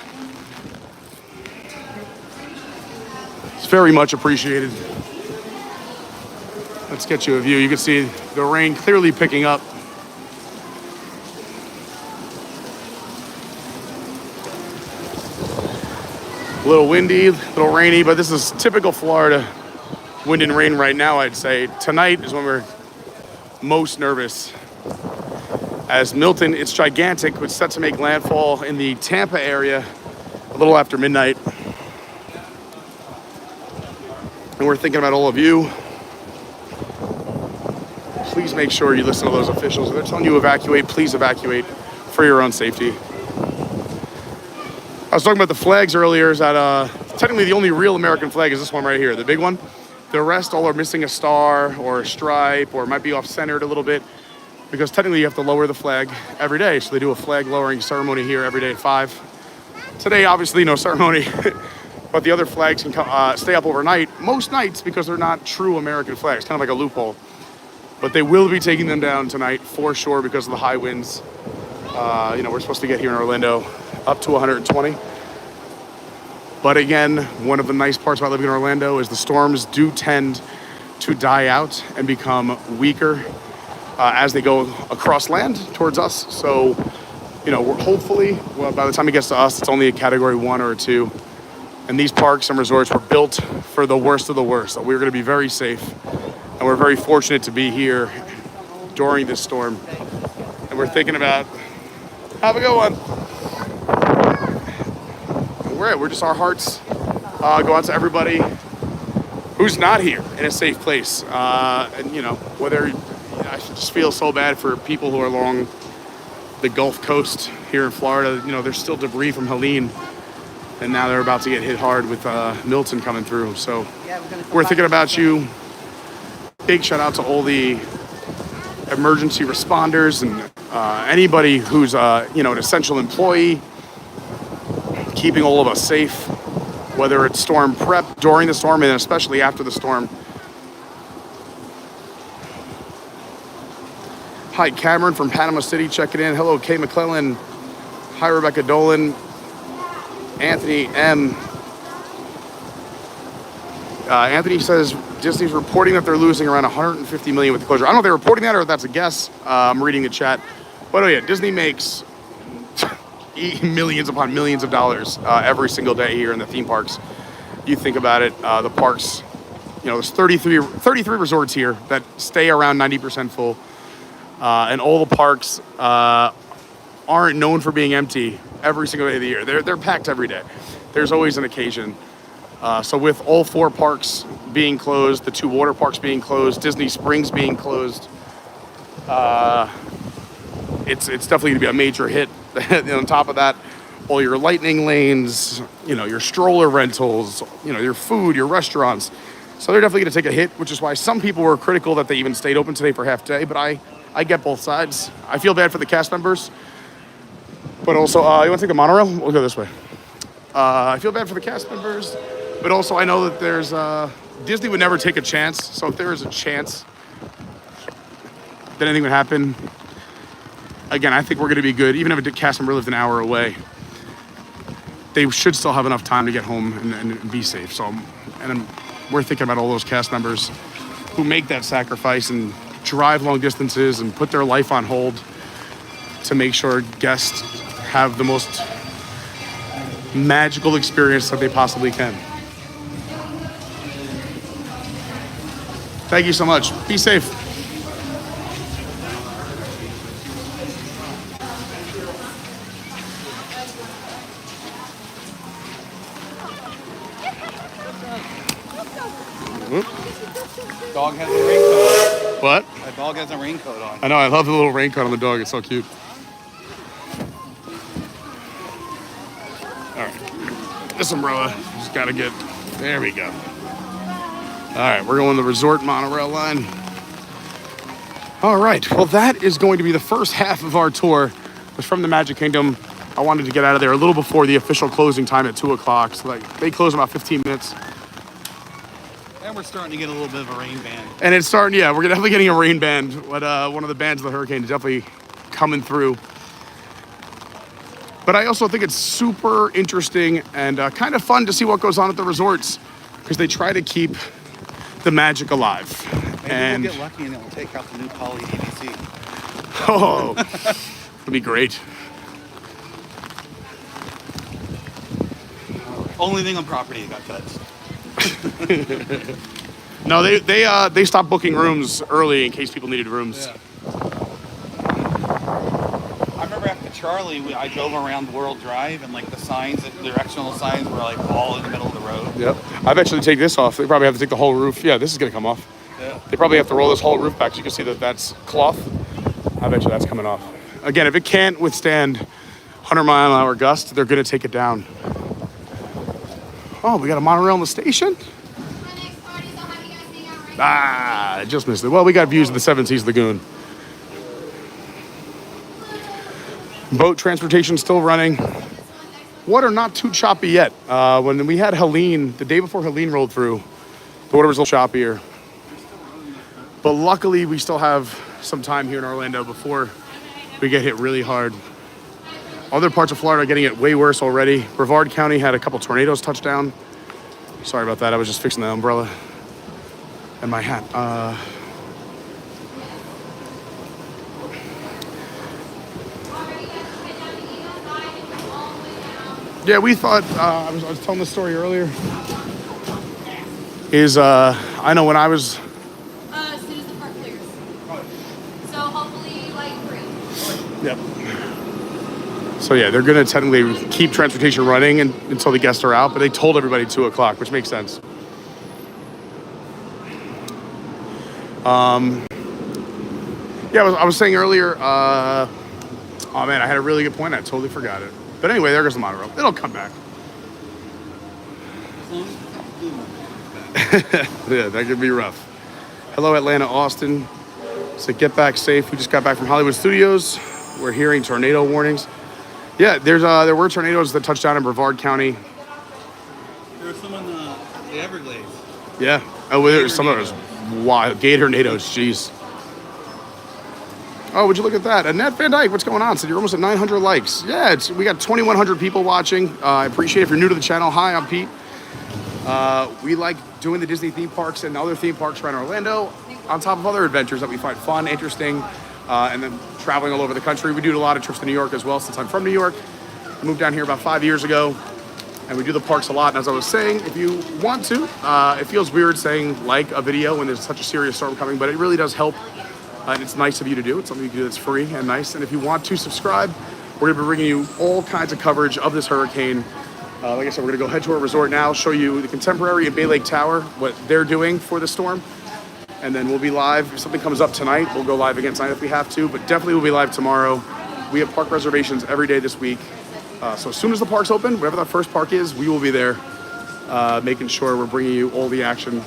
It's very much appreciated. Let's get you a view. You can see the rain clearly picking up. A little windy, a little rainy, but this is typical Florida wind and rain right now, I'd say. Tonight is when we're most nervous. As Milton, it's gigantic, was set to make landfall in the Tampa area a little after midnight. And we're thinking about all of you. Please make sure you listen to those officials. If they're telling you to evacuate, please evacuate for your own safety. I was talking about the flags earlier, is that technically the only real American flag is this one right here, the big one. The rest all are missing a star or a stripe, or might be off-centered a little bit, because technically you have to lower the flag every day. So they do a flag lowering ceremony here every day at 5. Today, obviously, no ceremony, but the other flags can stay up overnight, most nights, because they're not true American flags, kind of like a loophole. But they will be taking them down tonight for sure because of the high winds. We're supposed to get here in Orlando up to 120. But again, one of the nice parts about living in Orlando is the storms do tend to die out and become weaker as they go across land towards us. So, we're hopefully, by the time it gets to us, it's only a category 1 or 2. And these parks and resorts were built for the worst of the worst. So we're gonna be very safe. And we're very fortunate to be here during this storm. And we're thinking about, have a good one. We're just, our hearts go out to everybody who's not here in a safe place. I just feel so bad for people who are along the Gulf Coast here in Florida. You know, there's still debris from Helene, and now they're about to get hit hard with Milton coming through. So we're thinking about you. Big shout out to all the emergency responders and anybody who's you know, an essential employee, keeping all of us safe, whether it's storm prep during the storm and especially after the storm. Hi, Cameron from Panama City checking in. Hello, Kay McClellan. Hi, Rebecca Dolan. Anthony M. Anthony says Disney's reporting that they're losing around 150 million with the closure. I don't know if they're reporting that or if that's a guess. I'm reading the chat. But oh yeah, Disney makes millions upon millions of dollars every single day here in the theme parks. You think about it, the parks, you know, there's 33 resorts here that stay around 90% full. And all the parks aren't known for being empty every single day of the year. They're packed every day. There's always an occasion. So with all 4 parks being closed, the 2 water parks being closed, Disney Springs being closed, it's definitely going to be a major hit. And on top of that, all your lightning lanes, you know, your stroller rentals, you know, your food, your restaurants. So they're definitely going to take a hit, which is why some people were critical that they even stayed open today for half day. But I get both sides. I feel bad for the cast members, but also, you want to take the monorail? We'll go this way. I feel bad for the cast members, but also I know that there's, Disney would never take a chance. So if there is a chance that anything would happen, again, I think we're going to be good. Even if a cast member lived an hour away, they should still have enough time to get home and be safe. So, we're thinking about all those cast members who make that sacrifice and drive long distances and put their life on hold to make sure guests have the most magical experience that they possibly can. Thank you so much. Be safe. Dog has a raincoat. What? That dog has a raincoat on. I know, I love the little raincoat on the dog. It's so cute. All right. This umbrella just got to get, there we go. All right, we're going the resort monorail line. All right, well, that is going to be the first half of our tour. It was from the Magic Kingdom. I wanted to get out of there a little before the official closing time at 2 o'clock. So they close in about 15 minutes. And we're starting to get a little bit of a rain band. And it's starting, yeah, we're definitely getting a rain band. But one of the bands of the hurricane is definitely coming through. But I also think it's super interesting and kind of fun to see what goes on at the resorts because they try to keep the magic alive. Maybe and we'll get lucky and it will take out the new Poly ABC. Oh, that'd be great. Only thing on property got touched. No, they stopped booking rooms early in case people needed rooms. Yeah. I remember after Charlie, I drove around World Drive and like the signs, the directional signs were like all in the middle of the road. Yep. I bet you they take this off. They probably have to take the whole roof. Yeah, this is gonna come off. Yeah. They probably have to roll this whole roof back so you can see that that's cloth. I bet you that's coming off. Again, if it can't withstand 100-mile-an-hour gusts, they're gonna take it down. Oh, we got a monorail in the station? Ah, I just missed it. Well, we got views of the Seven Seas Lagoon. Boat transportation still running. Water not too choppy yet. When we had Helene, the day before Helene rolled through, the water was a little choppier. But luckily, we still have some time here in Orlando before we get hit really hard. Other parts of Florida are getting it way worse already. Brevard County had a couple tornadoes touch down. Sorry about that. I was just fixing the umbrella and my hat. Yeah, we thought, I was telling this story earlier, I know when I was... As soon as the park clears. So hopefully, like, 3. Yep. So yeah, they're gonna technically keep transportation running until the guests are out, but they told everybody 2 o'clock, which makes sense. Yeah, I was saying earlier, Oh man, I had a really good point. I totally forgot it. But anyway, there goes the monorail. It'll come back. Yeah, that could be rough. Hello, Atlanta, Austin. So get back safe. We just got back from Hollywood Studios. We're hearing tornado warnings. Yeah, there were tornadoes that touched down in Brevard County. There was some in the Everglades. Yeah. Oh, there's some of those wild gator nados. Jeez. Oh, would you look at that? Annette Van Dyke, what's going on? So you're almost at 900 likes. Yeah, we got 2,100 people watching. I appreciate it. If you're new to the channel, hi, I'm Pete. We like doing the Disney theme parks and other theme parks around Orlando on top of other adventures that we find fun, interesting, and then traveling all over the country. We do a lot of trips to New York as well since I'm from New York. I moved down here about 5 years ago, and we do the parks a lot. And as I was saying, if you want to, it feels weird saying like a video when there's such a serious storm coming, but it really does help. And it's nice of you to do. It's something you can do that's free and nice. And if you want to subscribe, we're going to be bringing you all kinds of coverage of this hurricane. Like I said, we're going to go head to our resort now, show you the Contemporary and Bay Lake Tower, what they're doing for the storm. And then we'll be live. If something comes up tonight, we'll go live again tonight if we have to. But definitely we'll be live tomorrow. We have park reservations every day this week. So as soon as the park's open, whatever that first park is, we will be there making sure we're bringing you all the action,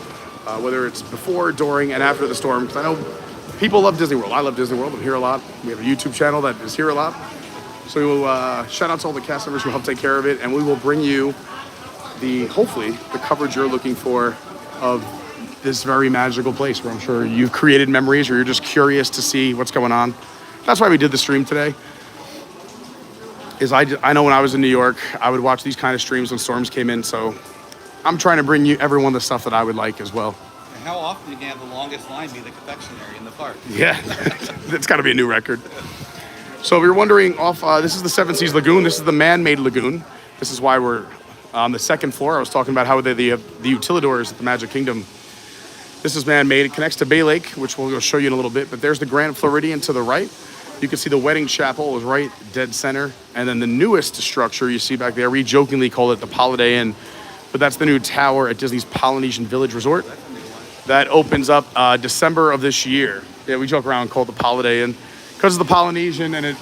whether it's before, during, and after the storm. Because I know people love Disney World. I love Disney World. I'm here a lot. We have a YouTube channel that is here a lot. So we will shout out to all the cast members who help take care of it, and we will bring you hopefully the coverage you're looking for of this very magical place where I'm sure you've created memories or you're just curious to see what's going on. That's why we did the stream today. I know when I was in New York, I would watch these kind of streams when storms came in. So I'm trying to bring you everyone the stuff that I would like as well. How often can you have the longest line be the confectionery in the park? Yeah, that's got to be a new record. So if you're wondering, this is the Seven Seas Lagoon. This is the man-made lagoon. This is why we're on the second floor. I was talking about how the utilidors at the Magic Kingdom. This is man-made. It connects to Bay Lake, which we'll show you in a little bit. But there's the Grand Floridian to the right. You can see the wedding chapel is right dead center. And then the newest structure you see back there, we jokingly call it the Holiday Inn, but that's the new tower at Disney's Polynesian Village Resort. That opens up December of this year. Yeah, we joke around and call it the Holiday Inn because of the Polynesian, and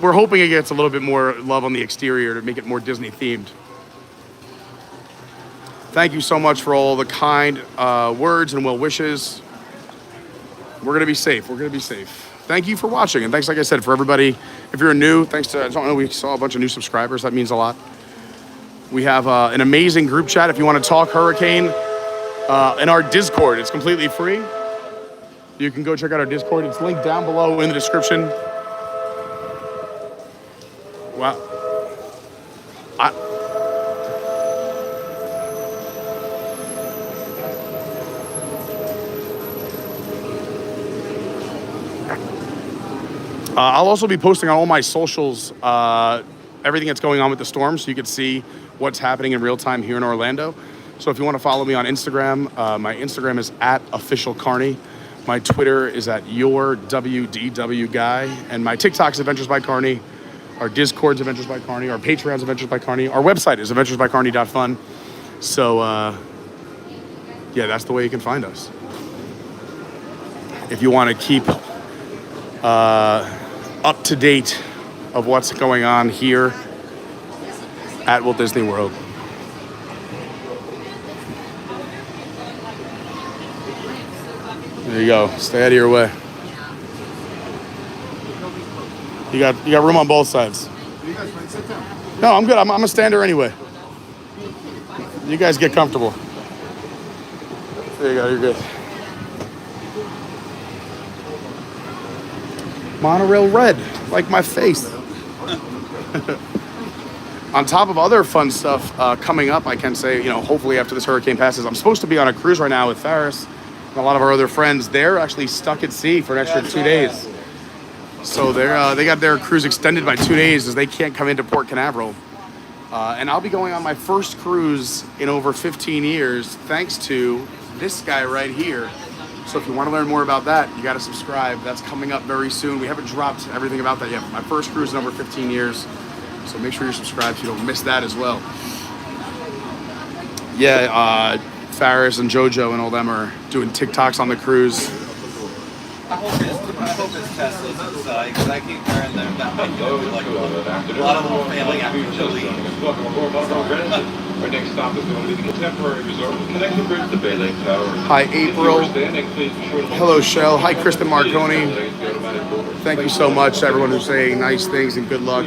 we're hoping it gets a little bit more love on the exterior to make it more Disney themed. Thank you so much for all the kind words and well wishes. We're gonna be safe. We're gonna be safe. Thank you for watching, and thanks, like I said, for everybody. If you're new, thanks to, I don't know, we saw a bunch of new subscribers. That means a lot. We have an amazing group chat if you want to talk hurricane in our Discord. It's completely free. You can go check out our Discord. It's linked down below in the description. Wow. I'll also be posting on all my socials everything that's going on with the storm, so you can see what's happening in real time here in Orlando. So if you want to follow me on Instagram, my Instagram is @officialcarney. My Twitter is @yourwdwguy, and my TikTok's Adventures by Carney. Our Discord's Adventures by Carney. Our Patreon's Adventures by Carney. Our website is adventuresbycarney.fun. So yeah, that's the way you can find us. If you want to keep up to date of what's going on here at Walt Disney World. There you go. Stay out of your way. You got room on both sides. You guys want to sit down? No, I'm good. I'm a stander anyway. You guys get comfortable. There you go. You're good. Monorail red, like my face. On top of other fun stuff coming up, I can say, hopefully after this hurricane passes, I'm supposed to be on a cruise right now with Ferris and a lot of our other friends. They're actually stuck at sea for an extra 2 days. So they got their cruise extended by 2 days as they can't come into Port Canaveral. And I'll be going on my first cruise in over 15 years, thanks to this guy right here. So if you want to learn more about that, you got to subscribe. That's coming up very soon. We haven't dropped everything about that yet. My first cruise in over 15 years. So make sure you're subscribed so you don't miss that as well. Yeah, Faris and JoJo and all them are doing TikToks on the cruise. hope it's Teslas inside because I keep hearing them down by like a lot of little family actually. Welcome aboard Monorail. Our next stop is going to be the Contemporary Resort, connecting bridge to Bay Lake Tower. Hi, April. Hello, Shell. Hi, Kristen Marconi. Thank you so much to everyone who's saying nice things and good luck.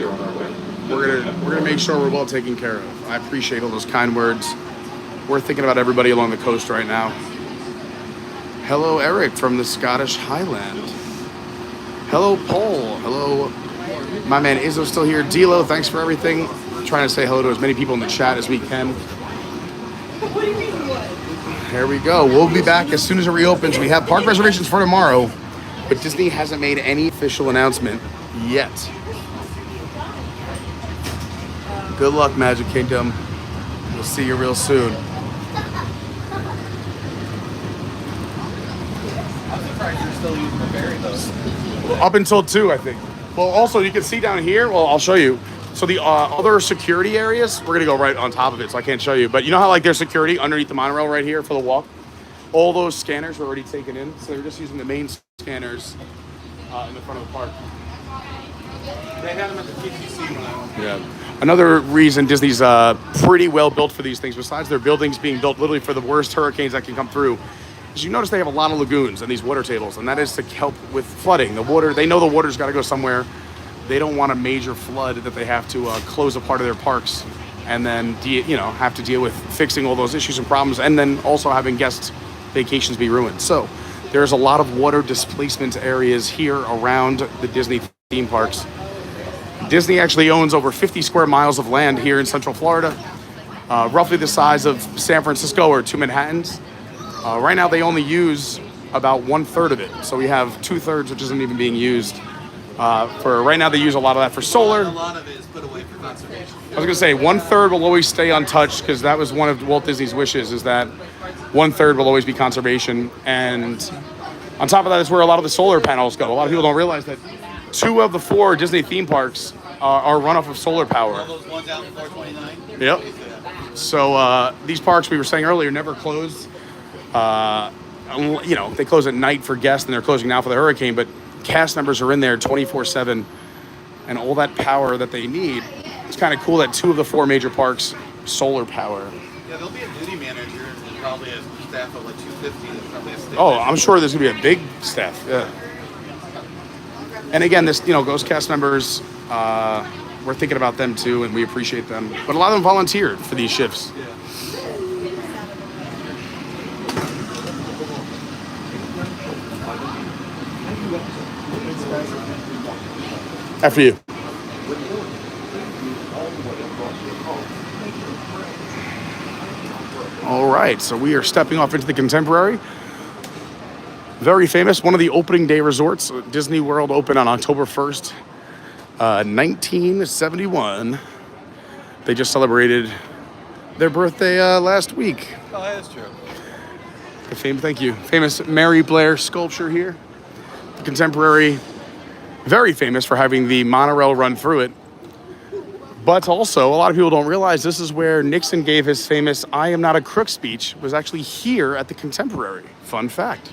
We're gonna make sure we're well taken care of. I appreciate all those kind words. We're thinking about everybody along the coast right now. Hello, Eric from the Scottish Highland. Hello, Paul. Hello, my man Izzo's still here. Dilo, thanks for everything. Trying to say hello to as many people in the chat as we can. Here we go. We'll be back as soon as it reopens. We have park reservations for tomorrow, but Disney hasn't made any official announcement yet. Good luck, Magic Kingdom. We'll see you real soon. I'm surprised they're still using the ferry though. Up until 2, I think. Well, also, you can see down here, well, I'll show you. So the other security areas, we're gonna go right on top of it, so I can't show you. But you know how like there's security underneath the monorail right here for the walk? All those scanners were already taken in, so they're just using the main scanners in the front of the park. They had them at the TTC when I went. Yeah. Another reason Disney's pretty well built for these things, besides their buildings being built literally for the worst hurricanes that can come through, is you notice they have a lot of lagoons and these water tables, and that is to help with flooding. The water, they know the water's got to go somewhere. They don't want a major flood that they have to close a part of their parks and then have to deal with fixing all those issues and problems, and then also having guest vacations be ruined. So there's a lot of water displacement areas here around the Disney theme parks. Disney actually owns over 50 square miles of land here in Central Florida, roughly the size of San Francisco or 2 Manhattans. Right now they only use about 1/3 of it. So we have 2/3 which isn't even being used. For right now they use a lot of that for solar. A lot of it is put away for conservation. I was gonna say 1/3 will always stay untouched because that was one of Walt Disney's wishes, is that 1/3 will always be conservation. And on top of that is where a lot of the solar panels go. A lot of people don't realize that 2 of the 4 Disney theme parks are run off of solar power. All those ones out in 429? Yep. So these parks we were saying earlier never close. They close at night for guests and they're closing now for the hurricane, but cast members are in there 24/7 and all that power that they need. It's kind of cool that 2 of the 4 major parks solar power. Yeah, there'll be a duty manager and probably a staff of like 250. That's probably a staff. Oh, I'm sure there's gonna be a big staff. Yeah. And again, this Ghost cast members, we're thinking about them too, and we appreciate them. But a lot of them volunteered for these shifts. Yeah. After you. All right, so we are stepping off into the Contemporary. Very famous, one of the opening day resorts. Disney World opened on October 1st, 1971. They just celebrated their birthday last week. Oh, that's true. Thank you. Famous Mary Blair sculpture here. The Contemporary, very famous for having the monorail run through it. But also, a lot of people don't realize this is where Nixon gave his famous "I am not a crook" speech, was actually here at the Contemporary. Fun fact.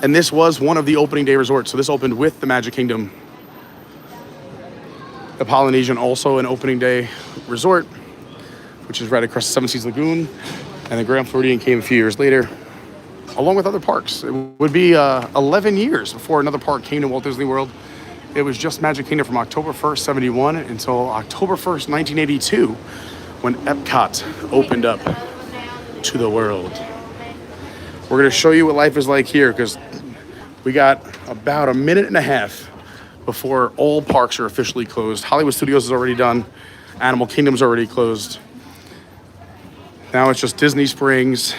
And this was one of the opening day resorts. So this opened with the Magic Kingdom. The Polynesian, also an opening day resort, which is right across the Seven Seas Lagoon. And the Grand Floridian came a few years later, along with other parks. It would be 11 years before another park came to Walt Disney World. It was just Magic Kingdom from October 1st, 71 until October 1st, 1982, when Epcot opened up to the world. We're gonna show you what life is like here because we got about a minute and a half before all parks are officially closed. Hollywood Studios is already done. Animal Kingdom's already closed. Now it's just Disney Springs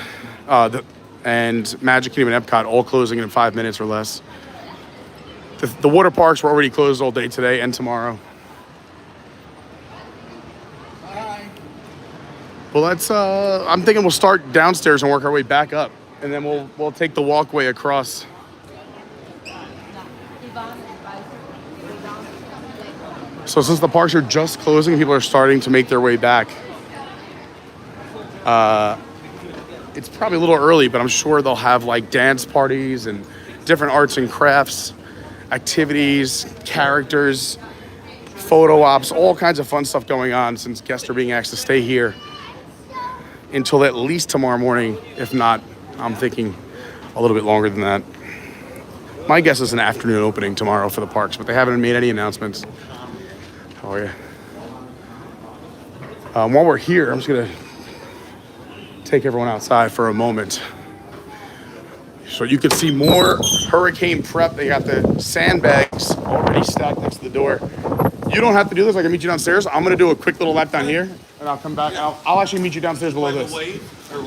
and Magic Kingdom and Epcot all closing in 5 minutes or less. The water parks were already closed all day today and tomorrow. Well, I'm thinking we'll start downstairs and work our way back up, and then we'll take the walkway across. So since the parks are just closing, people are starting to make their way back. it's probably a little early, but I'm sure they'll have like dance parties and different arts and crafts, activities, characters, photo ops, all kinds of fun stuff going on since guests are being asked to stay here until at least tomorrow morning. If not, I'm thinking a little bit longer than that. My guess is an afternoon opening tomorrow for the parks, but they haven't made any announcements. How are you? While we're here, I'm just gonna take everyone outside for a moment so you can see more hurricane prep. They got the sandbags already stacked next to the door. You don't have to do this. I can meet you downstairs. I'm gonna do a quick little lap down here, and I'll come back. I'll actually meet you downstairs below this.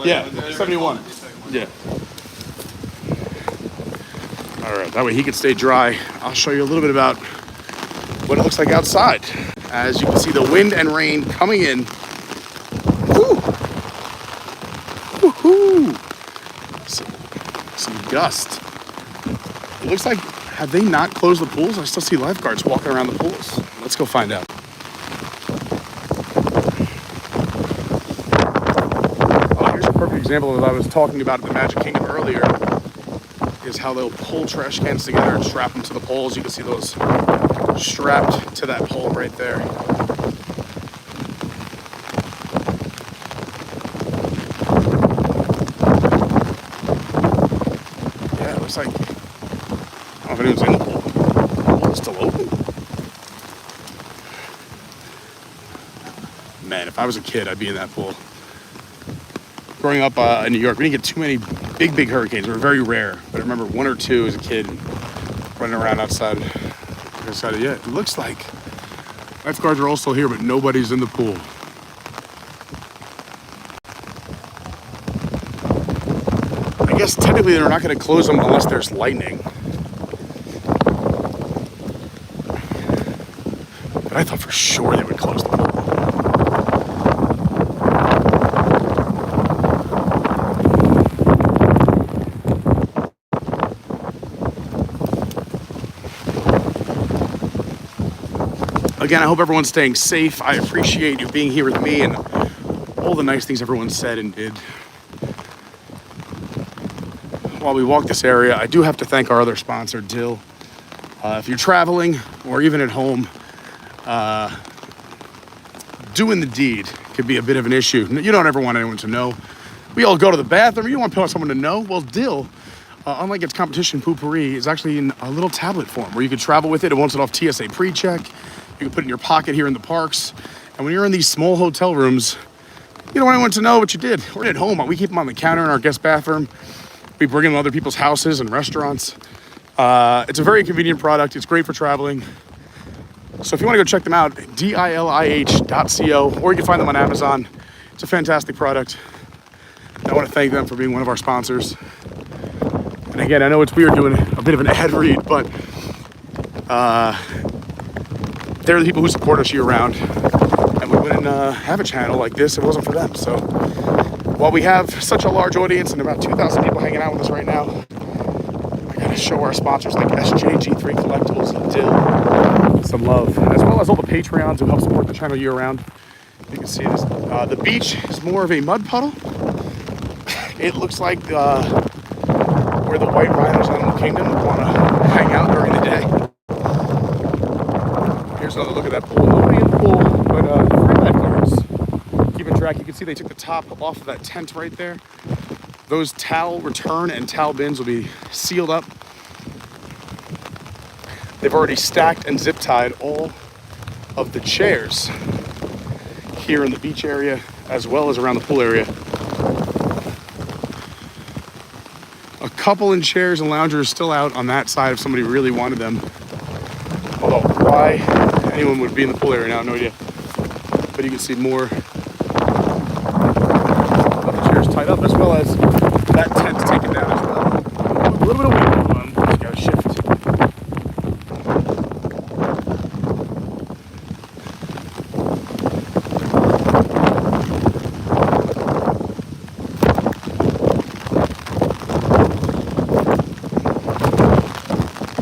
Yeah, 71. Yeah. All right, that way he can stay dry. I'll show you a little bit about what it looks like outside. As you can see, the wind and rain coming in. Woo! Woo-hoo! Some gust. It looks like, have they not closed the pools? I still see lifeguards walking around the pools. Let's go find out. Oh, here's a perfect example of what I was talking about at the Magic Kingdom earlier, is how they'll pull trash cans together and strap them to the poles. You can see those strapped to that pole right there. Yeah, it looks like, I don't know if anyone's in the pool. The pool is still open. Man, if I was a kid, I'd be in that pool. Growing up in New York, we didn't get too many big hurricanes. They were very rare. But I remember one or two as a kid running around outside. Yeah, it looks like lifeguards are all still here, but nobody's in the pool. I guess technically they're not going to close them unless there's lightning. But I thought for sure they would close the pool. Again, I hope everyone's staying safe. I appreciate you being here with me and all the nice things everyone said and did. While we walk this area, I do have to thank our other sponsor, Dill. If you're traveling or even at home, doing the deed could be a bit of an issue. You don't ever want anyone to know. We all go to the bathroom. You don't want someone to know. Well, Dill, unlike its competition, Poo-Pourri, is actually in a little tablet form where you can travel with it. It won't set off TSA pre-check. You can put it in your pocket here in the parks. And when you're in these small hotel rooms, you don't want anyone to know what you did. We're at home. We keep them on the counter in our guest bathroom. We bring them to other people's houses and restaurants. It's a very convenient product. It's great for traveling. So if you want to go check them out, dilih.co, or you can find them on Amazon. It's a fantastic product. And I want to thank them for being one of our sponsors. And again, I know it's weird doing a bit of an ad read, but they're the people who support us year-round, and we wouldn't have a channel like this if it wasn't for them. So while we have such a large audience and about 2,000 people hanging out with us right now, I gotta show our sponsors like SJG3 Collectibles and Dill some love, as well as all the Patreons who help support the channel year-round. You can see this. The beach is more of a mud puddle. It looks like where the white rhinos on Animal Kingdom would want to hang out during the day. Here's another look at that pool. Nobody in the pool, but 3 lifeguards keeping track. You can see they took the top off of that tent right there. Those towel return and towel bins will be sealed up. They've already stacked and zip tied all of the chairs here in the beach area, as well as around the pool area. A couple in chairs and loungers still out on that side if somebody really wanted them. Although why anyone would be in the pool area now, no idea. But you can see more of the chairs tied up, as well as that tent taken down as well. A little bit of wind going on. Just gotta shift.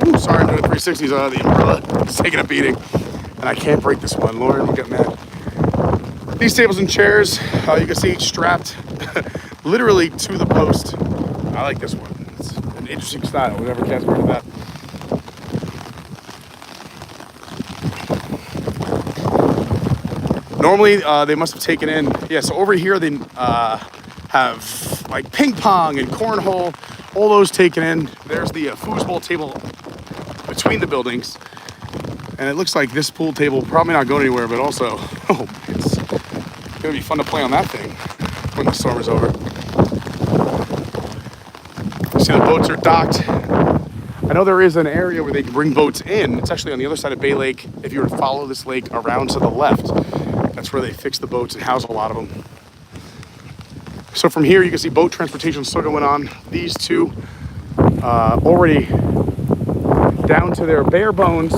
Ooh, sorry, I'm doing 360s. The umbrella is taking a beating, and I can't break this one. Lauren will get mad. These tables and chairs, you can see strapped literally to the post. I like this one. It's an interesting style. Whatever cast heard of that. Normally, they must have taken in, yeah, so over here they have like ping pong and cornhole, all those taken in. There's the foosball table between the buildings. And it looks like this pool table probably not going anywhere, but also, oh, it's gonna be fun to play on that thing when the storm is over. See, the boats are docked. I know there is an area where they can bring boats in. It's actually on the other side of Bay Lake. If you were to follow this lake around to the left, that's where they fix the boats and house a lot of them. So from here, you can see boat transportation still going on. These two already down to their bare bones.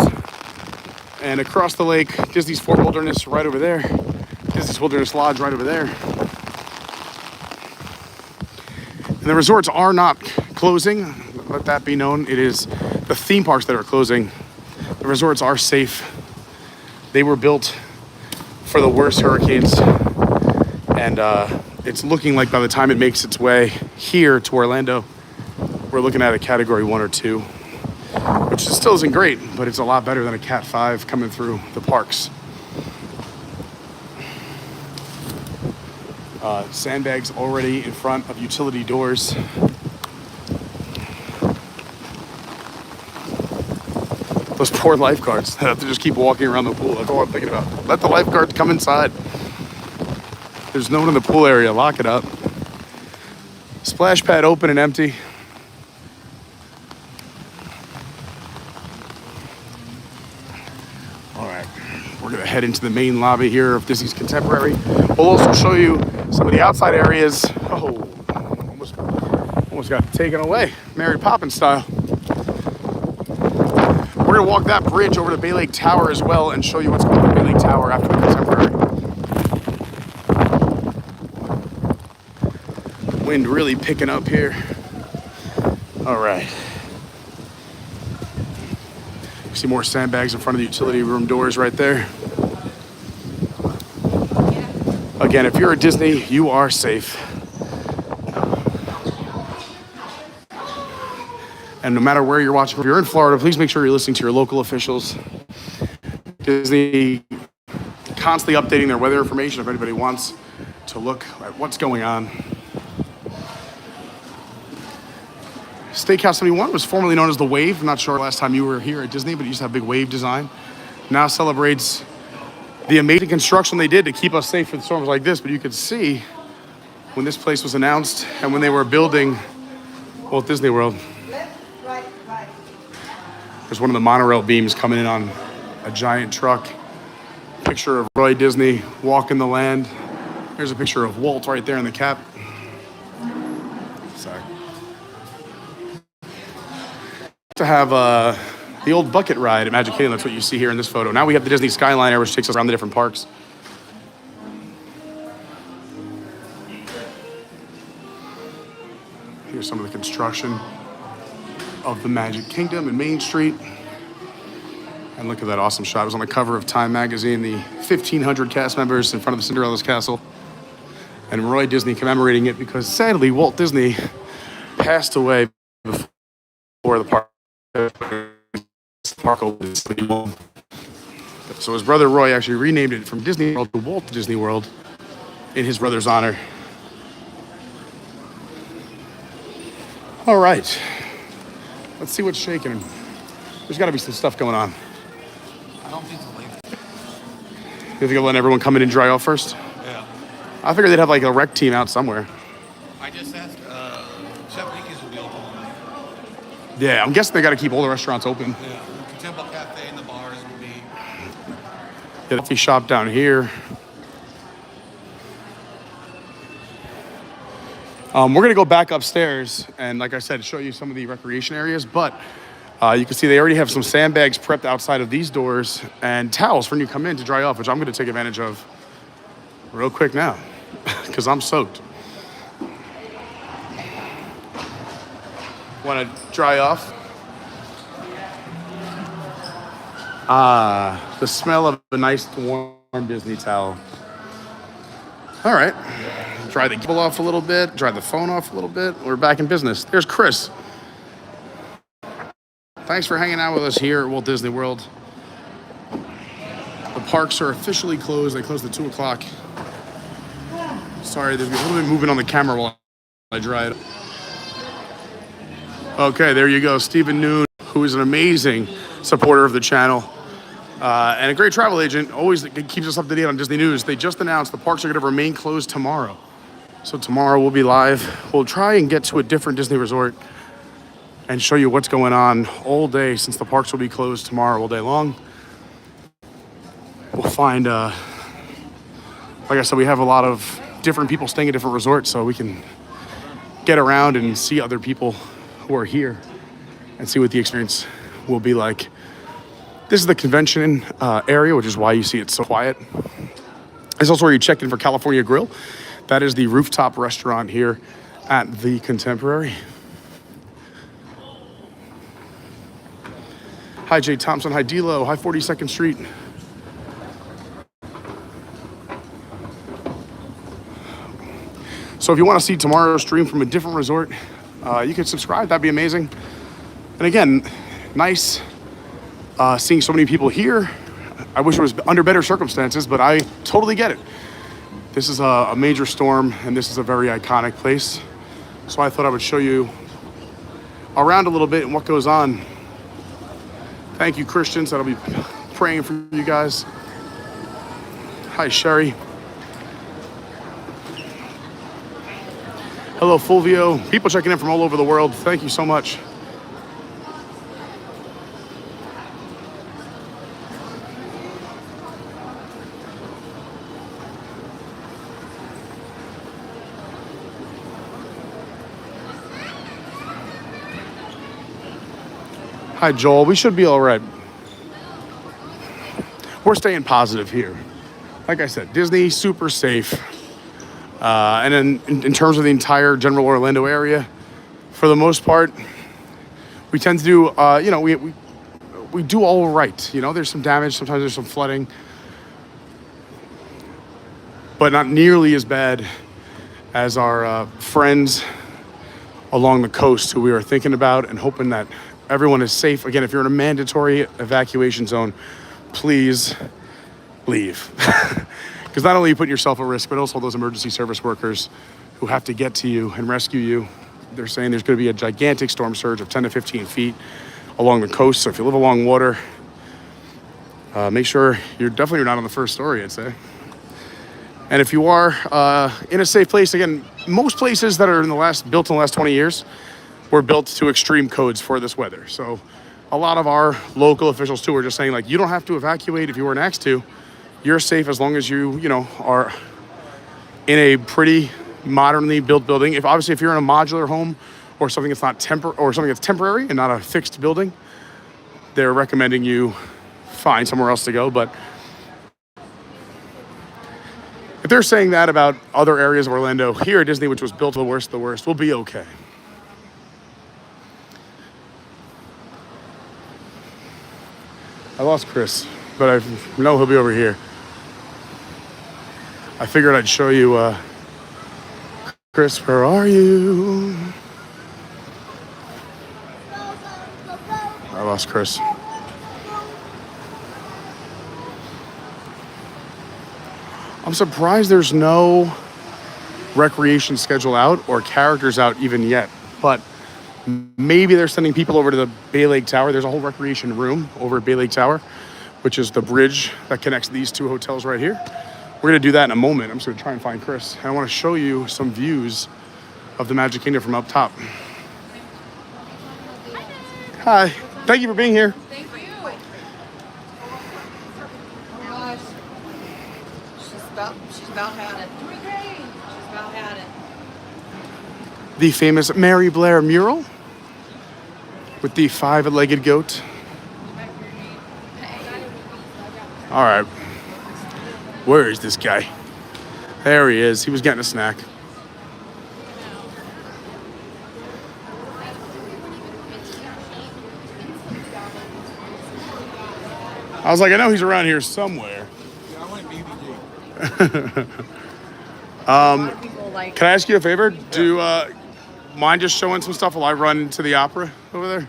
And across the lake, Disney's Fort Wilderness right over there. Disney's Wilderness Lodge right over there. And the resorts are not closing. Let that be known. It is the theme parks that are closing. The resorts are safe. They were built for the worst hurricanes. And it's looking like by the time it makes its way here to Orlando, we're looking at a Category 1 or 2. Which still isn't great, but it's a lot better than a Cat 5 coming through the parks. Sandbags already in front of utility doors. Those poor lifeguards that have to just keep walking around the pool. That's all I'm thinking about. Let the lifeguards come inside. There's no one in the pool area. Lock it up. Splash pad open and empty. We're gonna head into the main lobby here of Disney's Contemporary. We'll also show you some of the outside areas. Oh, almost got taken away, Mary Poppins style. We're gonna walk that bridge over to Bay Lake Tower as well and show you what's going on at Bay Lake Tower after the Contemporary. Wind really picking up here. All right. See more sandbags in front of the utility room doors right there. Again, if you're at Disney, you are safe. And no matter where you're watching, if you're in Florida, please make sure you're listening to your local officials. Disney constantly updating their weather information if anybody wants to look at what's going on. Steakhouse 71 was formerly known as the Wave. I'm not sure last time you were here at Disney, but it used to have big wave design. Now celebrates the amazing construction they did to keep us safe for storms like this. But you could see when this place was announced and when they were building Walt Disney World. There's one of the monorail beams coming in on a giant truck. Picture of Roy Disney walking the land. There's a picture of Walt right there in the cap. Sorry. To have the old bucket ride at Magic Kingdom. That's what you see here in this photo. Now we have the Disney Skyliner, which takes us around the different parks. Here's some of the construction of the Magic Kingdom and Main Street. And look at that awesome shot. It was on the cover of Time magazine, the 1,500 cast members in front of the Cinderella's castle. And Roy Disney commemorating it because sadly Walt Disney passed away before the park opened. So his brother Roy actually renamed it from Disney World to Walt Disney World in his brother's honor. All right, let's see what's shaking. There's got to be some stuff going on. I don't think so. You think they'll let everyone come in and dry off first? Yeah. I figured they'd have like a rec team out somewhere. I just asked, Chef Mickey's will be open all night. Yeah, I'm guessing they got to keep all the restaurants open. Yeah, the Temple Cafe and the bars will be. The coffee shop down here. We're gonna go back upstairs and, like I said, show you some of the recreation areas, but you can see they already have some sandbags prepped outside of these doors and towels for when you come in to dry off, which I'm gonna take advantage of real quick now because I'm soaked. Want to dry off? The smell of a nice warm Disney towel. All right, dry the cable off a little bit, dry the phone off a little bit. We're back in business. There's Chris. Thanks for hanging out with us here at Walt Disney World. The parks are officially closed. They closed at 2 o'clock. Sorry, there's a little bit movement on the camera while I dry it. Okay, there you go. Stephen Noon, who is an amazing supporter of the channel and a great travel agent, always keeps us up to date on Disney news. They just announced the parks are going to remain closed tomorrow. So tomorrow we'll be live. We'll try and get to a different Disney resort and show you what's going on all day, since the parks will be closed tomorrow all day long. We'll find, like I said, we have a lot of different people staying at different resorts, so we can get around and see other people who are here and see what the experience will be like. This is the convention area, which is why you see it so quiet. This is also where you check in for California Grill. That is the rooftop restaurant here at the Contemporary. Hi, Jay Thompson. Hi, D-Lo. Hi, 42nd Street. So if you want to see tomorrow's stream from a different resort, you can subscribe. That'd be amazing. And again, nice seeing so many people here. I wish it was under better circumstances, but I totally get it. This is a major storm, and this is a very iconic place. So I thought I would show you around a little bit and what goes on. Thank you, Christians. That'll be praying for you guys. Hi, Sherry. Hello, Fulvio. People checking in from all over the world. Thank you so much. Hi, Joel. We should be all right. We're staying positive here. Like I said, Disney, super safe. And then in terms of the entire general Orlando area, for the most part, we tend to do, we do all right. You know, there's some damage. Sometimes there's some flooding. But not nearly as bad as our friends along the coast who we are thinking about and hoping that everyone is safe. Again, if you're in a mandatory evacuation zone, please leave. Because not only are you putting yourself at risk, but also those emergency service workers who have to get to you and rescue you. They're saying there's going to be a gigantic storm surge of 10 to 15 feet along the coast. So if you live along water, make sure you're not on the first story, I'd say. And if you are in a safe place, again, most places that are built in the last 20 years were built to extreme codes for this weather. So a lot of our local officials too are just saying, like, you don't have to evacuate if you weren't asked to. You're safe as long as you are in a pretty modernly built building. If you're in a modular home or something that's not something that's temporary and not a fixed building, they're recommending you find somewhere else to go. But if they're saying that about other areas of Orlando, here at Disney, which was built to the worst, we'll be okay. I lost Chris, but I know he'll be over here. I figured I'd show you, Chris, where are you? I lost Chris. I'm surprised there's no recreation schedule out or characters out even yet, but maybe they're sending people over to the Bay Lake Tower. There's a whole recreation room over at Bay Lake Tower, which is the bridge that connects these two hotels right here. We're going to do that in a moment. I'm just going to try and find Chris. And I want to show you some views of the Magic Kingdom from up top. Hi. Thank you for being here. Thank you. Oh my gosh. She's about had it. Doing great. She's about had it. The famous Mary Blair mural with the five-legged goat. All right. Where is this guy? There he is. He was getting a snack. I was like, I know he's around here somewhere. like. Can I ask you a favor? Do mind just showing some stuff while I run to the opera over there?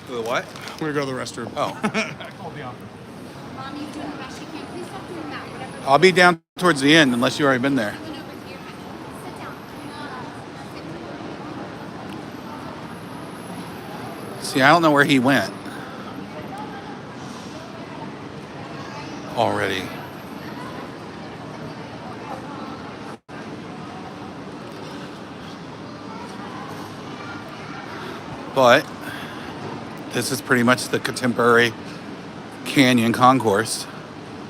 To the what? I'm gonna go to the restroom. Oh. I called the opera. Mommy's doing the best she can. Please stop doing that. Whatever. I'll be down towards the end unless you've already been there. Over here. Sit down. See, I don't know where he went. Already. But this is pretty much the contemporary Canyon Concourse,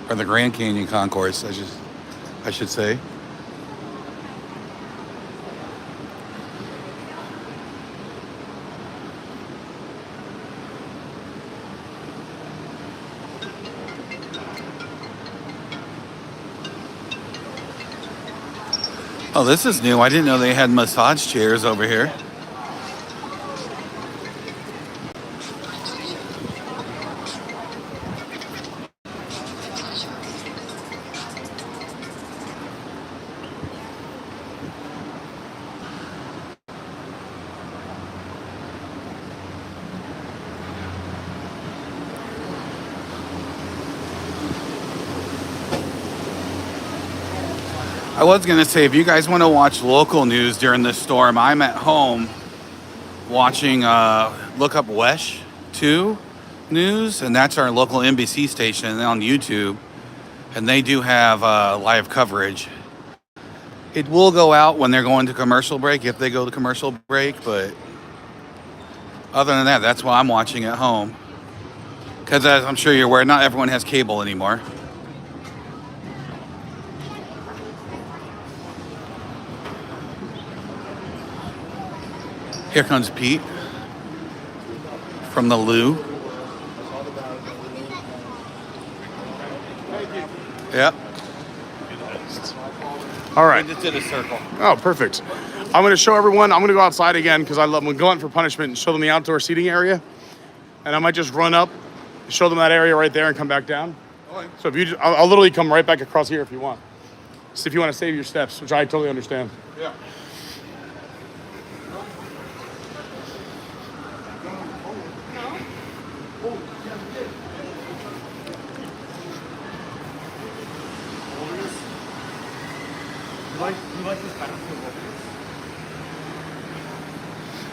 or the Grand Canyon Concourse, I should say. Oh, this is new. I didn't know they had massage chairs over here. I was gonna say, if you guys want to watch local news during this storm, I'm at home watching, look up WESH 2 News, and that's our local NBC station on YouTube, and they do have live coverage. It will go out when they're going to commercial break, if they go to commercial break, but other than that, that's why I'm watching at home. Because as I'm sure you're aware, not everyone has cable anymore. Here comes Pete from the loo. Yep. All right. We just did a circle. Oh, perfect. I'm going to show everyone. I'm going to go outside again because I love going for punishment and show them the outdoor seating area. And I might just run up, show them that area right there, and come back down. Okay. So if you, I'll literally come right back across here if you want. So if you want to save your steps, which I totally understand. Yeah.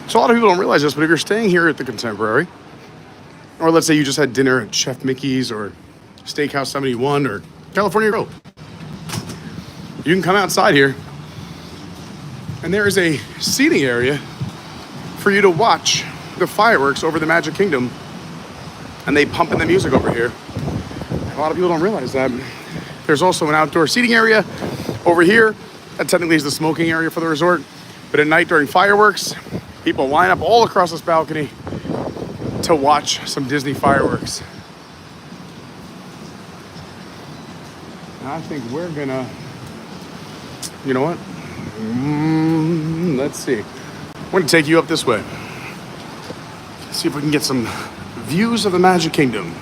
So a lot of people don't realize this, but if you're staying here at the Contemporary, or let's say you just had dinner at Chef Mickey's or Steakhouse 71 or California Grill, you can come outside here and there is a seating area for you to watch the fireworks over the Magic Kingdom, and they pump in the music over here. A lot of people don't realize that. There's also an outdoor seating area over here. That technically is the smoking area for the resort, but at night during fireworks, people line up all across this balcony to watch some Disney fireworks. And I think we're gonna, you know what? Let's see. I'm gonna take you up this way. See if we can get some views of the Magic Kingdom.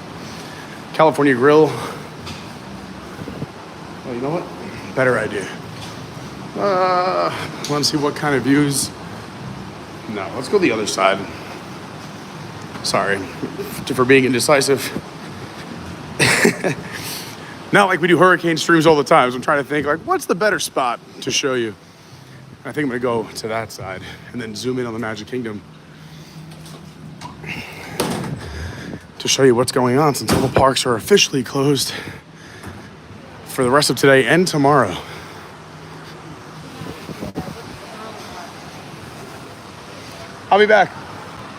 California Grill. Oh, you know what? Better idea. Want to see what kind of views? No, let's go the other side. Sorry for being indecisive. Not like we do hurricane streams all the time. So I'm trying to think, like, what's the better spot to show you? I think I'm gonna go to that side and then zoom in on the Magic Kingdom to show you what's going on, since all the parks are officially closed for the rest of today and tomorrow. I'll be back.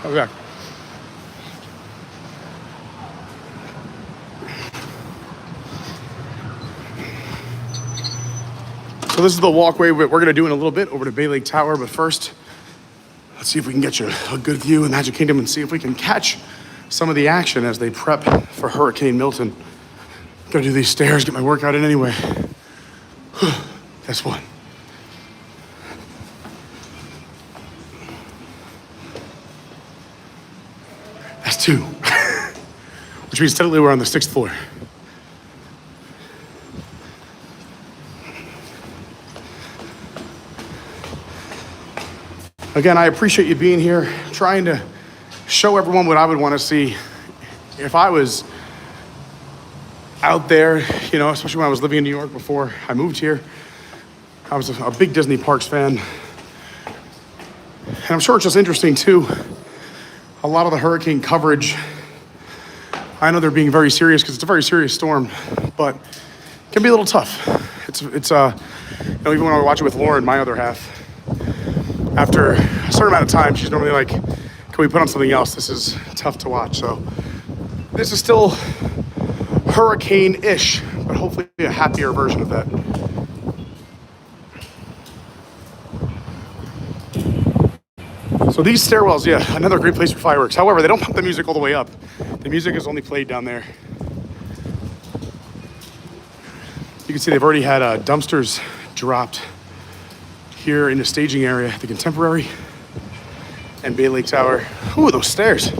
I'll be back. So this is the walkway we're going to do in a little bit over to Bay Lake Tower, but first, let's see if we can get you a good view in Magic Kingdom and see if we can catch some of the action as they prep for Hurricane Milton. Gotta do these stairs, get my workout in anyway. That's one. That's two. Which means technically we're on the 6th floor. Again, I appreciate you being here, trying to show everyone what I would want to see if I was out there, you know, especially when I was living in New York before I moved here. I was a big Disney Parks fan. And I'm sure it's just interesting too, a lot of the hurricane coverage, I know they're being very serious because it's a very serious storm, but it can be a little tough. It's you know, even when I watch it with Lauren, my other half, after a certain amount of time, she's normally like, can we put on something else? This is tough to watch. So this is still hurricane-ish, but hopefully a happier version of that. So these stairwells, yeah, another great place for fireworks. However, they don't pump the music all the way up. The music is only played down there. You can see they've already had dumpsters dropped here in the staging area, the Contemporary and Bay Lake Tower. Ooh, those stairs.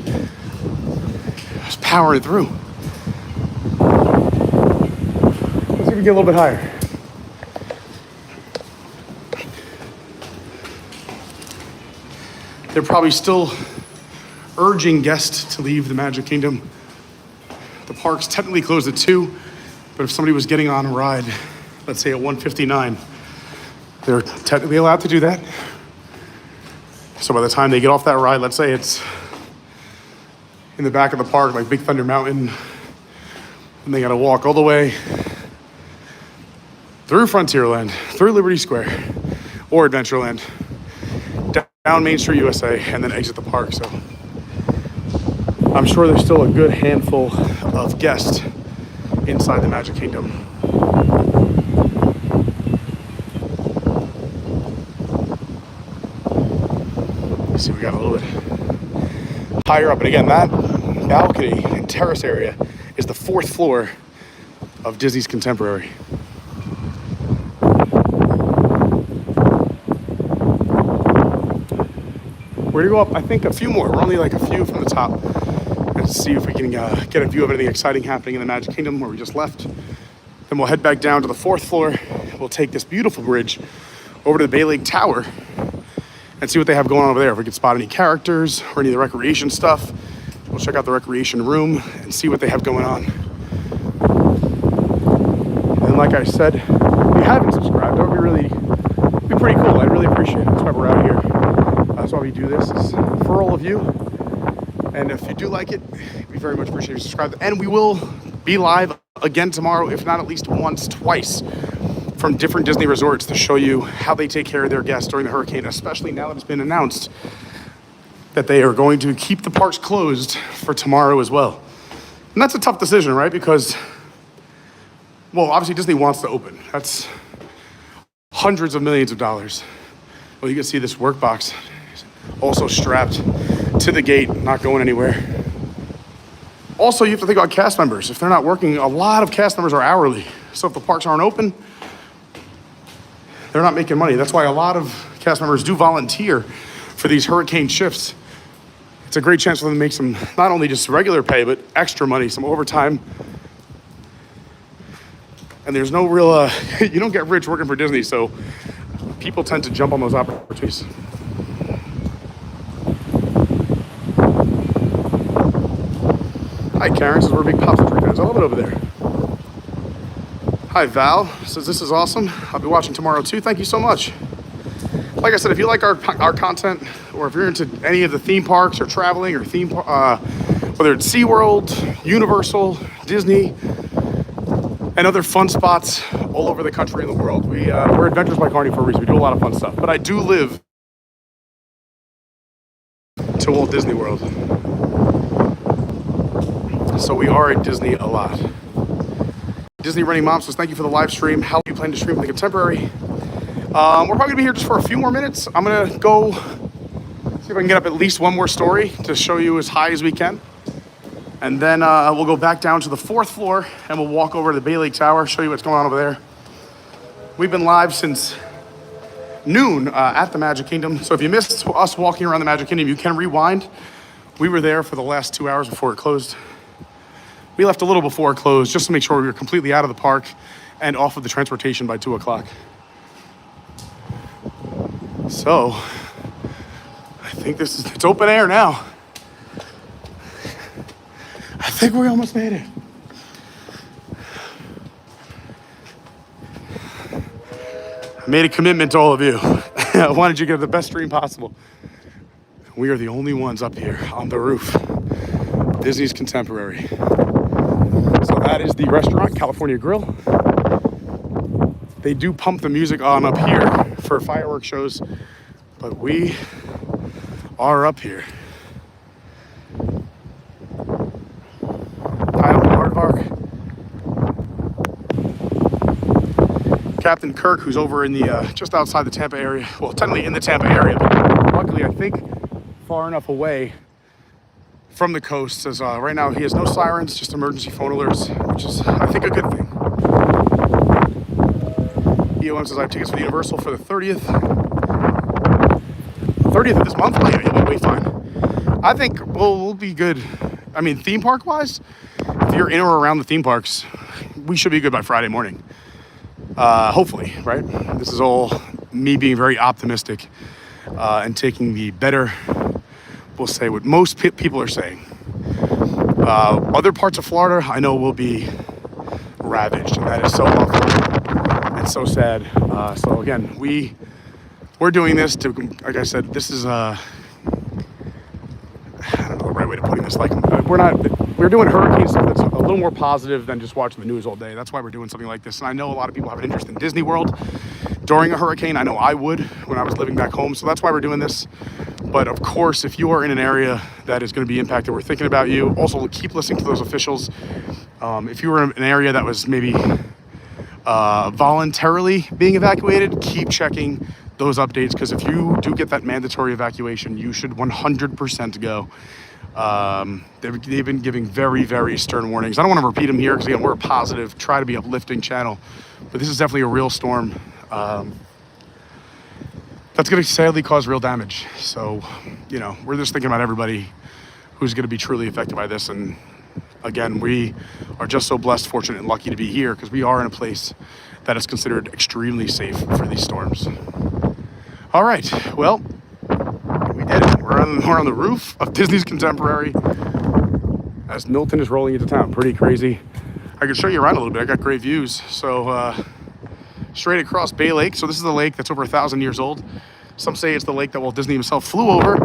Just powering through. Let's see if we get a little bit higher. They're probably still urging guests to leave the Magic Kingdom. The park's technically closed at 2, but if somebody was getting on a ride, let's say at 1:59, they're technically allowed to do that. So by the time they get off that ride, let's say it's in the back of the park, like Big Thunder Mountain, and they gotta walk all the way through Frontierland, through Liberty Square, or Adventureland, down Main Street, USA, and then exit the park. So I'm sure there's still a good handful of guests inside the Magic Kingdom. Let's see, we got a little bit higher up. And again, that balcony and terrace area is the 4th floor of Disney's Contemporary. We're gonna go up, I think, a few more. We're only like a few from the top. And see if we can get a view of anything exciting happening in the Magic Kingdom where we just left. Then we'll head back down to the 4th floor. We'll take this beautiful bridge over to the Bay Lake Tower and see what they have going on over there. If we can spot any characters or any of the recreation stuff. We'll check out the recreation room and see what they have going on. And like I said, if you haven't subscribed, that would be pretty cool. I'd really appreciate it. That's why we're out here. That's why we do this, is for all of you. And if you do like it, we very much appreciate you subscribing. And we will be live again tomorrow, if not at least once, twice, from different Disney resorts to show you how they take care of their guests during the hurricane, especially now that it's been announced that they are going to keep the parks closed for tomorrow as well. And that's a tough decision, right? Because, well, obviously Disney wants to open. That's hundreds of millions of dollars. Well, you can see this work box also strapped to the gate, not going anywhere. Also, you have to think about cast members. If they're not working, a lot of cast members are hourly. So if the parks aren't open, they're not making money. That's why a lot of cast members do volunteer for these hurricane shifts. It's a great chance for them to make some, not only just regular pay, but extra money, some overtime. And there's no real, you don't get rich working for Disney, so people tend to jump on those opportunities. Hi, Karen says we're big popsicle fans. I love it over there. Hi, Val says this is awesome. I'll be watching tomorrow too. Thank you so much. Like I said, if you like our content, or if you're into any of the theme parks or traveling or whether it's SeaWorld, Universal, Disney, and other fun spots all over the country and the world. We're Adventures by Carney for a reason. We do a lot of fun stuff. But I do live to Walt Disney World. So we are at Disney a lot. Disney Running Mom says, thank you for the live stream. How do you plan to stream the Contemporary? We're probably gonna be here just for a few more minutes. I'm gonna go see if I can get up at least one more story to show you as high as we can. And then we'll go back down to the 4th floor and we'll walk over to the Bay Lake Tower, show you what's going on over there. We've been live since noon at the Magic Kingdom. So if you missed us walking around the Magic Kingdom, you can rewind. We were there for the last 2 hours before it closed. We left a little before it closed just to make sure we were completely out of the park and off of the transportation by 2 o'clock. So think it's open air now. I think we almost made it. I made a commitment to all of you. I wanted you to get the best stream possible. We are the only ones up here on the roof. Disney's Contemporary. So that is the restaurant, California Grill. They do pump the music on up here for fireworks shows, but we are up here. Captain Kirk, who's over in the just outside the Tampa area, well, technically in the Tampa area, but luckily I think far enough away from the coast, as right now he has no sirens, just emergency phone alerts, which is, I think, a good thing. EOM says I have tickets for the Universal for the 30th. 30th of this month? Oh, yeah, we'll be fine. I think we'll be good. I mean, theme park wise, if you're in or around the theme parks, we should be good by Friday morning. Hopefully, right? This is all me being very optimistic and taking the better, we'll say what most people are saying. Other parts of Florida, I know, will be ravaged, and that is so awful and so sad. So again, we're doing this to, like I said, this is I don't know the right way to put this. Like we're doing hurricane stuff that's a little more positive than just watching the news all day. That's why we're doing something like this. And I know a lot of people have an interest in Disney World during a hurricane. I know I would when I was living back home. So that's why we're doing this. But of course, if you are in an area that is going to be impacted, we're thinking about you. Also, keep listening to those officials. If you were in an area that was maybe voluntarily being evacuated, keep checking those updates, because if you do get that mandatory evacuation, you should 100% go. They've been giving very, very stern warnings. I don't want to repeat them here because, again, we're a positive, try to be uplifting channel. But this is definitely a real storm that's going to sadly cause real damage. So, you know, we're just thinking about everybody who's going to be truly affected by this. And again, we are just so blessed, fortunate, and lucky to be here because we are in a place that is considered extremely safe for these storms. All right, well, we did it. We're on the roof of Disney's Contemporary as Milton is rolling into town. Pretty crazy. I can show you around a little bit. I got great views. So straight across Bay Lake. So this is the lake that's over 1,000 years old. Some say it's the lake that Walt Disney himself flew over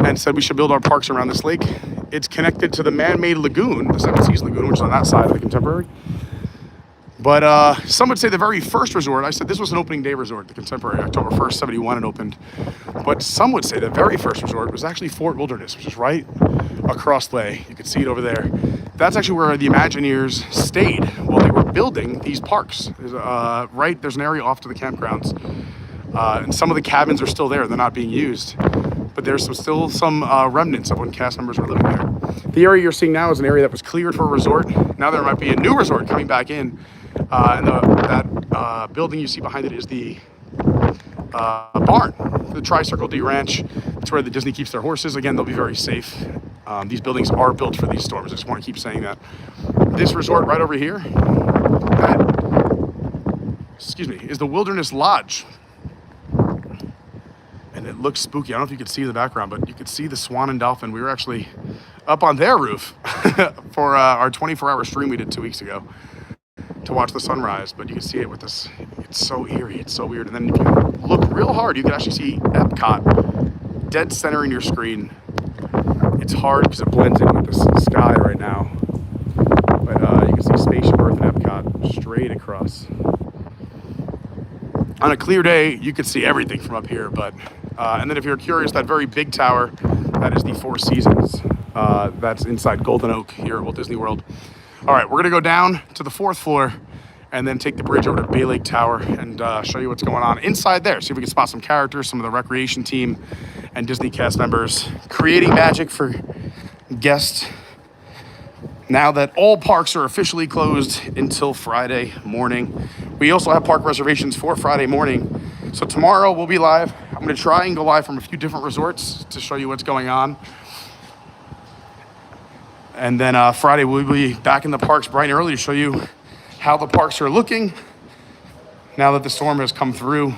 and said we should build our parks around this lake. It's connected to the man-made lagoon, the Seven Seas Lagoon, which is on that side of the Contemporary. But some would say the very first resort, I said this was an opening day resort, the Contemporary, October 1st, 71 it opened. But some would say the very first resort was actually Fort Wilderness, which is right across the way. You can see it over there. That's actually where the Imagineers stayed while they were building these parks. There's an area off to the campgrounds. And some of the cabins are still there. They're not being used. But there's still some remnants of when cast members were living there. The area you're seeing now is an area that was cleared for a resort. Now there might be a new resort coming back in. And that building you see behind it is the barn, the Tri-Circle D Ranch. It's where the Disney keeps their horses. Again, they'll be very safe. These buildings are built for these storms. I just want to keep saying that. This resort right over here, is the Wilderness Lodge. And it looks spooky. I don't know if you could see in the background, but you could see the swan and dolphin. We were actually up on their roof for our 24-hour stream we did 2 weeks ago to watch the sunrise. But you can see it with this. It's so eerie. It's so weird. And then if you look real hard, you can actually see Epcot dead center in your screen. It's hard because it blends in with the sky right now. But you can see Spaceship Earth and Epcot straight across. On a clear day, you could see everything from up here. But and then if you're curious, that very big tower, that is the Four Seasons. That's inside Golden Oak here at Walt Disney World. All right, we're gonna go down to the 4th floor and then take the bridge over to Bay Lake Tower and show you what's going on inside there. See if we can spot some characters, some of the recreation team and Disney cast members creating magic for guests now that all parks are officially closed until Friday morning. We also have park reservations for Friday morning. So tomorrow we'll be live. I'm gonna try and go live from a few different resorts to show you what's going on. And then Friday we'll be back in the parks bright and early to show you how the parks are looking now that the storm has come through.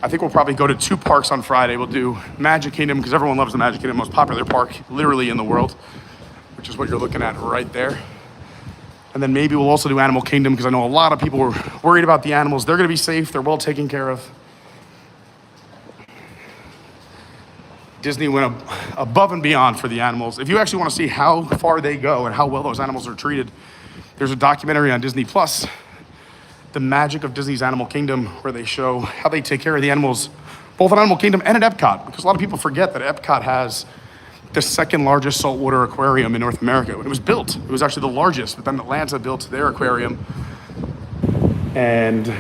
I think we'll probably go to 2 parks on Friday. We'll do Magic Kingdom because everyone loves the Magic Kingdom, most popular park literally in the world, which is what you're looking at right there. And then maybe we'll also do Animal Kingdom because I know a lot of people were worried about the animals. They're going to be safe. They're well taken care of. Disney went above and beyond for the animals. If you actually want to see how far they go and how well those animals are treated, there's a documentary on Disney Plus, The Magic of Disney's Animal Kingdom, where they show how they take care of the animals, both in Animal Kingdom and at Epcot, because a lot of people forget that Epcot has the 2nd largest saltwater aquarium in North America. When it was built, it was actually the largest, but then Atlanta built their aquarium and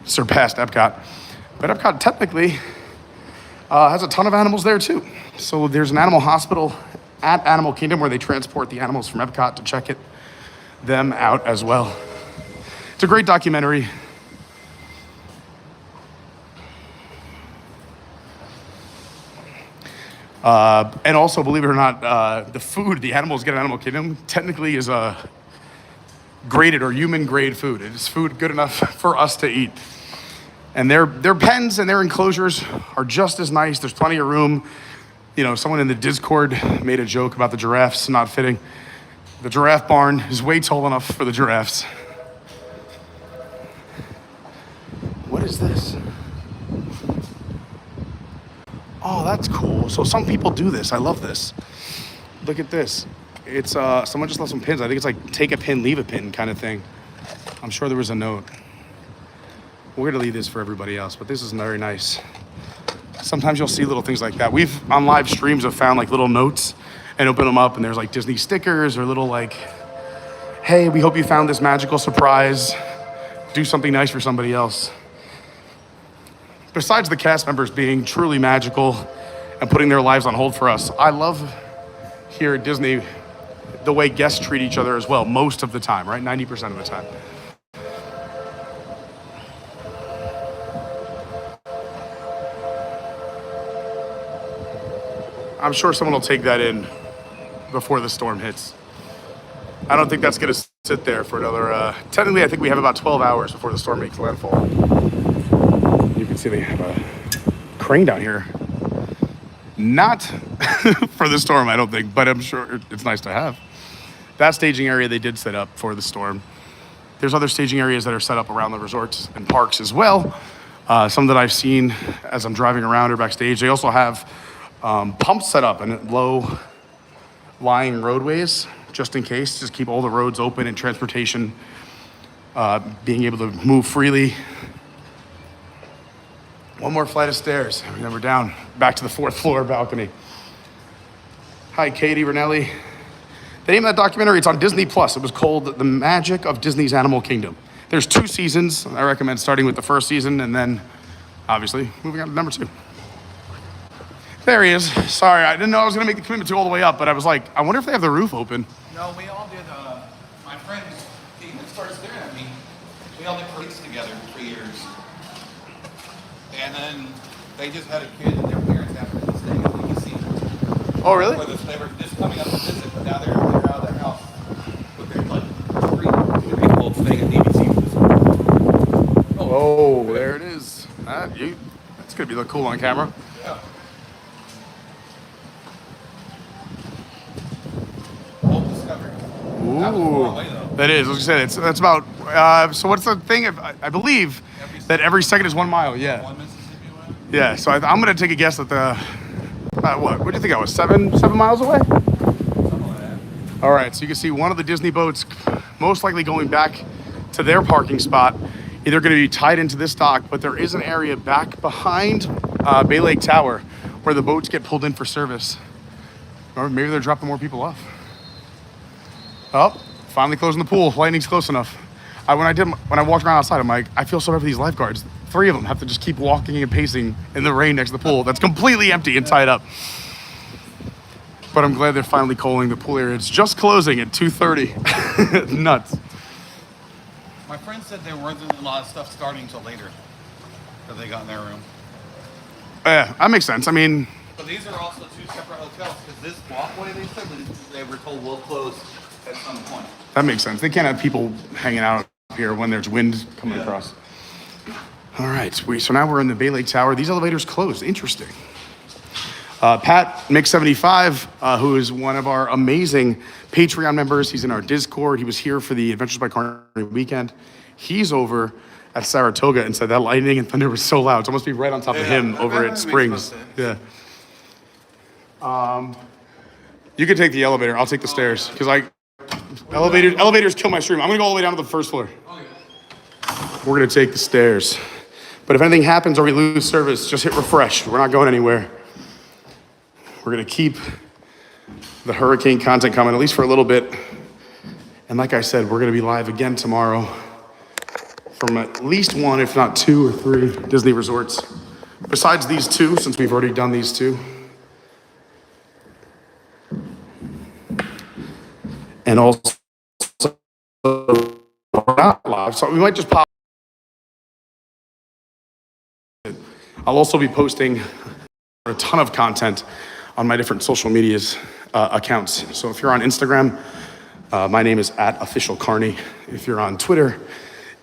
surpassed Epcot. But Epcot technically has a ton of animals there too. So there's an animal hospital at Animal Kingdom where they transport the animals from Epcot to check them out as well. It's a great documentary. And also, believe it or not, the food the animals get at Animal Kingdom technically is graded or human grade food. It is food good enough for us to eat. And their pens and their enclosures are just as nice. There's plenty of room. You know, someone in the Discord made a joke about the giraffes not fitting. The giraffe barn is way tall enough for the giraffes. What is this? Oh, that's cool. So some people do this. I love this. Look at this. It's someone just left some pins. I think it's like take a pin, leave a pin kind of thing. I'm sure there was a note. We're gonna leave this for everybody else, but this is very nice. Sometimes you'll see little things like that. We've on live streams have found like little notes and open them up and there's like Disney stickers or little like, hey, we hope you found this magical surprise. Do something nice for somebody else. Besides the cast members being truly magical and putting their lives on hold for us, I love here at Disney the way guests treat each other as well, most of the time, right? 90% of the time. I'm sure someone will take that in before the storm hits. I don't think that's gonna sit there for another, technically I think we have about 12 hours before the storm makes landfall. You can see they have a crane down here. Not for the storm, I don't think, but I'm sure it's nice to have. That staging area they did set up for the storm. There's other staging areas that are set up around the resorts and parks as well. Some that I've seen as I'm driving around or backstage. They also have pumps set up in low-lying roadways, just in case, just keep all the roads open and transportation being able to move freely. One more flight of stairs, and then we're down back to the 4th floor balcony. Hi, Katie Ranelli. The name of that documentary, it's on Disney Plus. It was called The Magic of Disney's Animal Kingdom. There's 2 seasons. I recommend starting with the 1st season and then, obviously, moving on to number 2. There he is. Sorry, I didn't know I was gonna make the commitment to all the way up, but I was like, I wonder if they have the roof open. No, we all did, my friends, he started staring at me. We all did parades together for years. And then they just had a kid and their parents after this day, as you can see. Oh, really? They were just coming up to visit, but now they're out of their house. But they're like, 3 old thing at DVC. Oh, there it is. That's gonna be look cool on camera. Yeah. Ooh, that is. I was gonna say that's about. So what's the thing? I believe that every second is 1 mile. Yeah. 1 Mississippi mile? Yeah. So I'm gonna take a guess that the what do you think I was 7 miles away? Something like that. All right. So you can see one of the Disney boats, most likely going back to their parking spot. Either going to be tied into this dock, but there is an area back behind Bay Lake Tower where the boats get pulled in for service, or maybe they're dropping more people off. Oh, finally closing the pool. Lightning's close enough. When I walked around outside, I'm like, I feel so bad for these lifeguards. 3 of them have to just keep walking and pacing in the rain next to the pool that's completely empty and tied up. But I'm glad they're finally coaling the pool area. It's just closing at 2:30. Nuts. My friend said there wasn't a lot of stuff starting until later that they got in their room. Yeah, that makes sense. I mean, But these are also 2 separate hotels because this walkway they said they were told will close at some point. that makes sense. They can't have people hanging out here when there's wind coming across. All right, so now we're in the Bay Lake Tower. These elevators closed. Interesting. Pat Mix75, who is one of our amazing Patreon members. He's in our Discord. He was here for the Adventures by Carney weekend. He's over at Saratoga and said that lightning and thunder was so loud. It's almost be right on top of him over at Springs. Yeah. You can take the elevator. I'll take the stairs because elevators kill my stream. I'm gonna go all the way down to the first floor. We're gonna take the stairs. But if anything happens or we lose service, just hit refresh. We're not going anywhere. We're gonna keep the hurricane content coming, at least for a little bit. And like I said, we're gonna be live again tomorrow from at least one, if not two or three Disney resorts. Besides these two, since we've already done these two. And also, we're not live, so we might just pop. I'll also be posting a ton of content on my different social medias accounts. So if you're on Instagram, my name is @officialcarney. If you're on Twitter,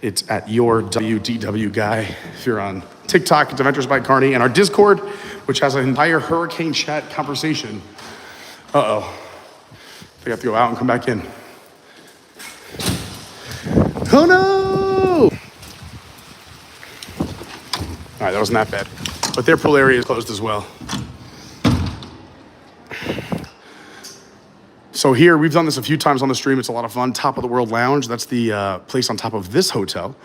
it's @yourwdw guy. If you're on TikTok, it's Adventures by Carney. And our Discord, which has an entire hurricane chat conversation. I have to go out and come back in. Oh no! All right, that wasn't that bad. But their pool area is closed as well. So here, we've done this a few times on the stream. It's a lot of fun. Top of the World Lounge. That's the place on top of this hotel.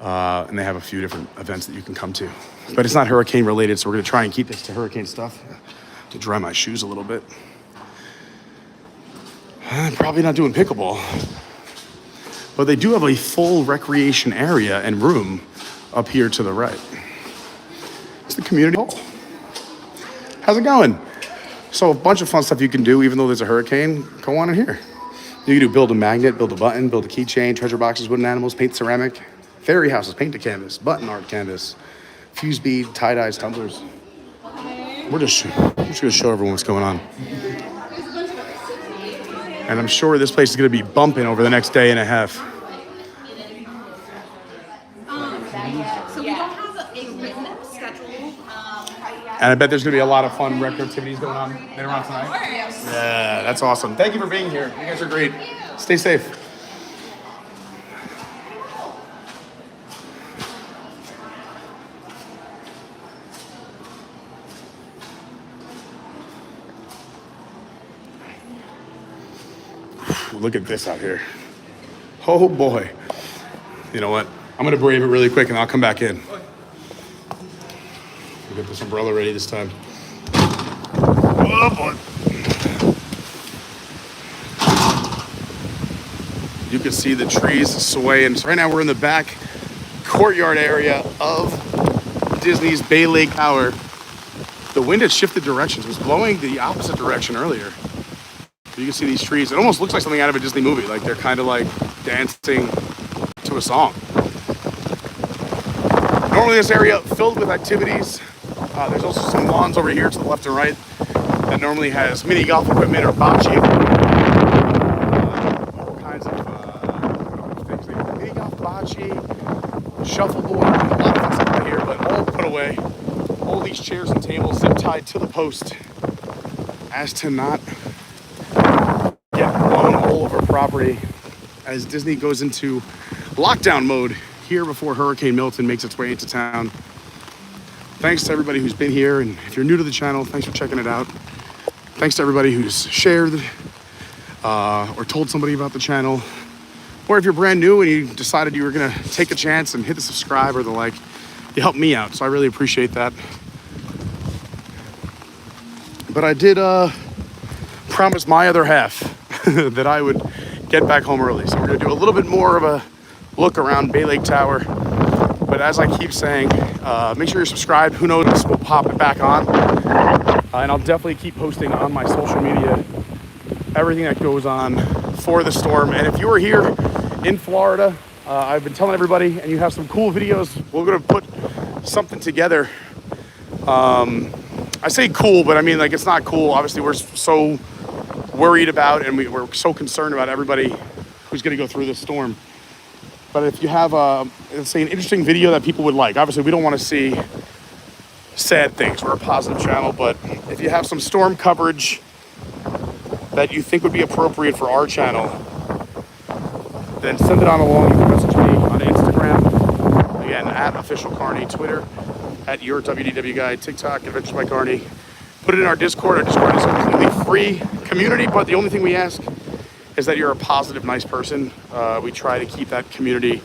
And they have a few different events that you can come to. But it's not hurricane related, so we're gonna try and keep this to hurricane stuff. To dry my shoes a little bit. I'm probably not doing pickleball. But they do have a full recreation area and room up here to the right. It's the community hall. How's it going? So a bunch of fun stuff you can do, even though there's a hurricane. Go on in here. You can do build a magnet, build a button, build a keychain, treasure boxes, wooden animals, paint ceramic, fairy houses, paint to canvas, button art canvas, fuse bead, tie-dyes, tumblers. We're just gonna show everyone what's going on. And I'm sure this place is gonna be bumping over the next day and a half. So we don't have a written schedule. And I bet there's gonna be a lot of fun rec activities going on later on tonight. Yeah, that's awesome. Thank you for being here. You guys are great. Stay safe. Look at this out here. Oh boy. You know what? I'm gonna brave it really quick and I'll come back in. We'll get this umbrella ready this time. Oh boy. You can see the trees swaying. So right now we're in the back courtyard area of Disney's Bay Lake Tower. The wind has shifted directions. It was blowing the opposite direction earlier. You can see these trees. It almost looks like something out of a Disney movie. Like they're kind of like dancing to a song. Normally this area filled with activities. There's also some lawns over here to the left and right that normally has mini golf equipment or bocce. All kinds of things. Like mini golf, bocce, shuffleboard, a lot of fun stuff right here, but all put away. All these chairs and tables zip tied to the post as to not get blown all over property as Disney goes into lockdown mode here before Hurricane Milton makes its way into town. Thanks to everybody who's been here, and if you're new to the channel, thanks for checking it out. Thanks to everybody who's shared or told somebody about the channel. Or if you're brand new and you decided you were gonna take a chance and hit the subscribe or the like, you helped me out, so I really appreciate that. But I did promise my other half that I would get back home early. So we're gonna do a little bit more of a look around Bay Lake Tower. But as I keep saying, make sure you're subscribed. Who knows, we'll pop it back on. And I'll definitely keep posting on my social media everything that goes on for the storm. And if you are here in Florida, I've been telling everybody, and you have some cool videos, we're gonna put something together. I say cool, but I mean, like, it's not cool. Obviously, we're so worried about and we're so concerned about everybody who's gonna go through this storm. But if you have, let's say, an interesting video that people would like, obviously we don't want to see sad things. We're a positive channel, but if you have some storm coverage that you think would be appropriate for our channel, then send it on along. You can message me on Instagram, again, at Official Carney, Twitter, at Your WDW Guy, TikTok, Adventures by Carney. Put it in our Discord. Our Discord is a completely free community, but the only thing we ask is that you're a positive, nice person. We try to keep that community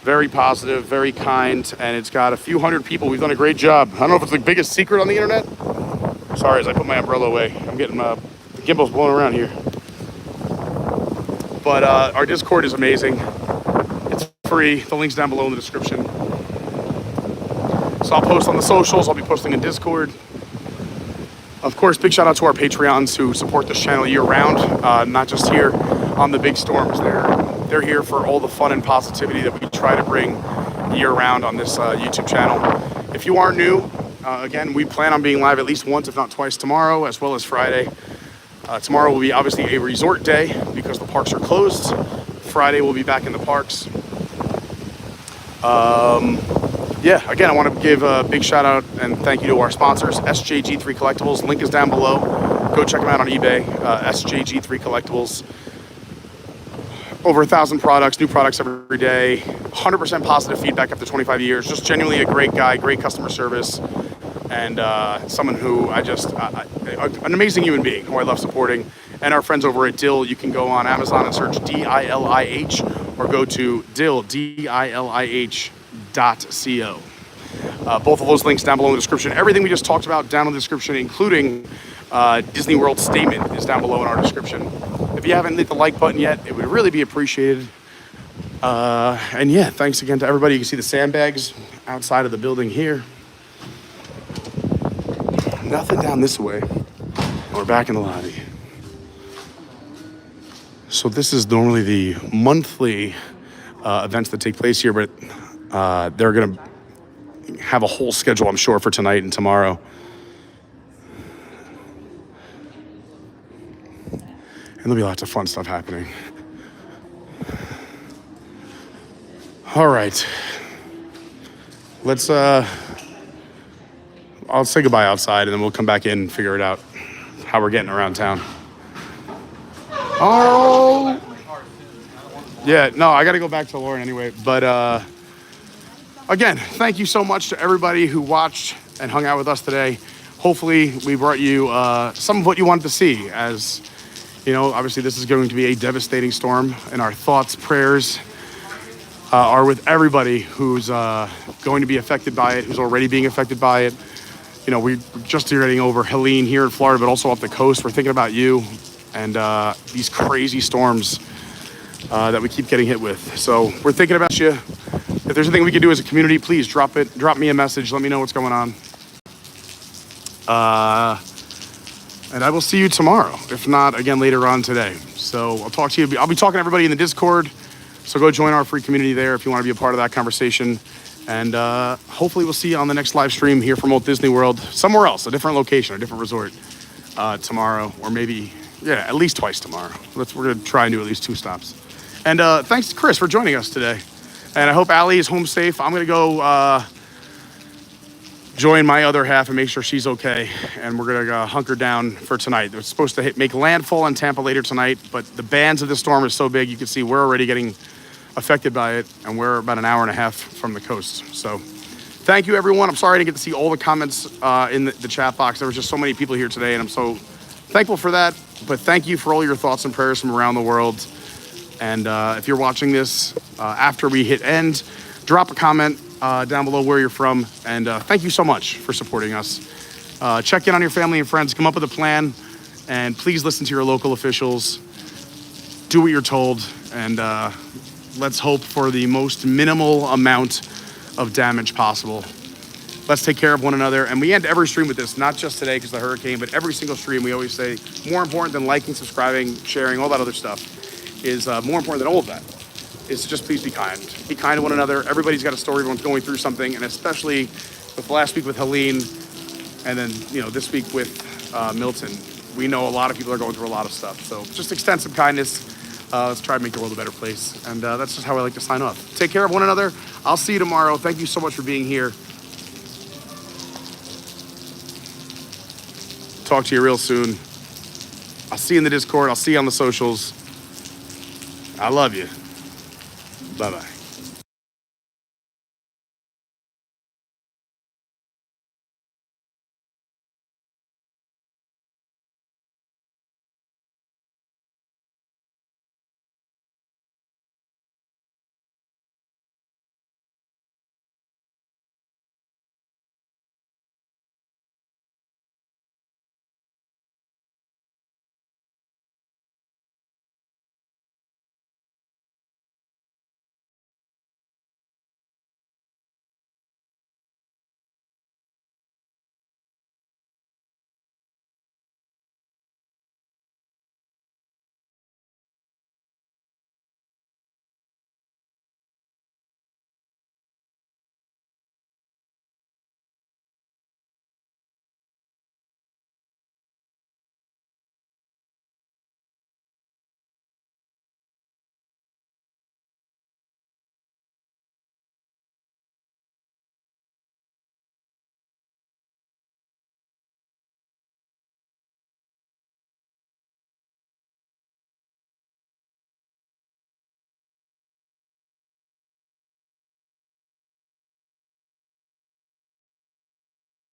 very positive, very kind, and it's got a few hundred people. We've done a great job. I don't know if it's the biggest secret on the internet. Sorry, as I put my umbrella away. I'm getting the gimbal's blowing around here. But our Discord is amazing. It's free. The link's down below in the description. So I'll post on the socials. I'll be posting in Discord. Of course, big shout out to our Patreons who support this channel year round, not just here on the big storms. They're here for all the fun and positivity that we try to bring year round on this YouTube channel. If you are new, again, we plan on being live at least once, if not twice tomorrow, as well as Friday. Tomorrow will be obviously a resort day because the parks are closed. Friday we'll be back in the parks. Yeah, again, I want to give a big shout out and thank you to our sponsors, SJG3 Collectibles. Link is down below. Go check them out on eBay. SJG3 Collectibles. Over 1,000 products, new products every day. 100% positive feedback after 25 years. Just genuinely a great guy, great customer service, and someone who an amazing human being who I love supporting. And our friends over at Dill, you can go on Amazon and search DILIH or go to Dill, DILIH.co. Both of those links down below in the description. Everything we just talked about down in the description, including Disney World statement, is down below in our description. If you haven't hit the like button yet, it would really be appreciated. And yeah, thanks again to everybody. You can see the sandbags outside of the building here. Nothing down this way. We're back in the lobby. So this is normally the monthly events that take place here, but they're gonna have a whole schedule, I'm sure, for tonight and tomorrow. And there'll be lots of fun stuff happening. All right. Let's, I'll say goodbye outside and then we'll come back in and figure it out how we're getting around town. Oh! Yeah, no, I gotta go back to Lauren anyway, but again, thank you so much to everybody who watched and hung out with us today. Hopefully we brought you some of what you wanted to see. As you know, obviously this is going to be a devastating storm, and our thoughts, prayers are with everybody who's going to be affected by it, who's already being affected by it. You know, we're just getting over Helene here in Florida, but also off the coast. We're thinking about you and these crazy storms that we keep getting hit with. So we're thinking about you. If there's anything we can do as a community, please drop me a message. Let me know what's going on. And I will see you tomorrow, if not, again, later on today. So I'll talk to you. I'll be talking to everybody in the Discord. So go join our free community there if you want to be a part of that conversation. And hopefully we'll see you on the next live stream here from Walt Disney World, somewhere else, a different location, a different resort tomorrow, or maybe, yeah, at least twice tomorrow. We're going to try and do at least 2 stops. And thanks to Chris for joining us today. And I hope Allie is home safe. I'm going to go join my other half and make sure she's okay. And we're going to hunker down for tonight. They're supposed to make landfall in Tampa later tonight, but the bands of the storm is so big, you can see we're already getting affected by it, and we're about an hour and a half from the coast. So thank you, everyone. I'm sorry I didn't get to see all the comments in the chat box. There was just so many people here today, and I'm so thankful for that. But thank you for all your thoughts and prayers from around the world. And if you're watching this after we hit end, drop a comment down below where you're from. And thank you so much for supporting us. Check in on your family and friends. Come up with a plan. And please listen to your local officials. Do what you're told. And let's hope for the most minimal amount of damage possible. Let's take care of one another. And we end every stream with this, not just today because of the hurricane, but every single stream we always say, more important than liking, subscribing, sharing, all that other stuff, is more important than all of that, is to just please be kind. Be kind to one another. Everybody's got a story. Everyone's going through something. And especially with last week with Helene, and then, you know, this week with Milton, we know a lot of people are going through a lot of stuff. So just extend some kindness. Let's try and make the world a better place. And that's just how I like to sign off. Take care of one another. I'll see you tomorrow. Thank you so much for being here. Talk to you real soon. I'll see you in the Discord. I'll see you on the socials. I love you. Bye-bye.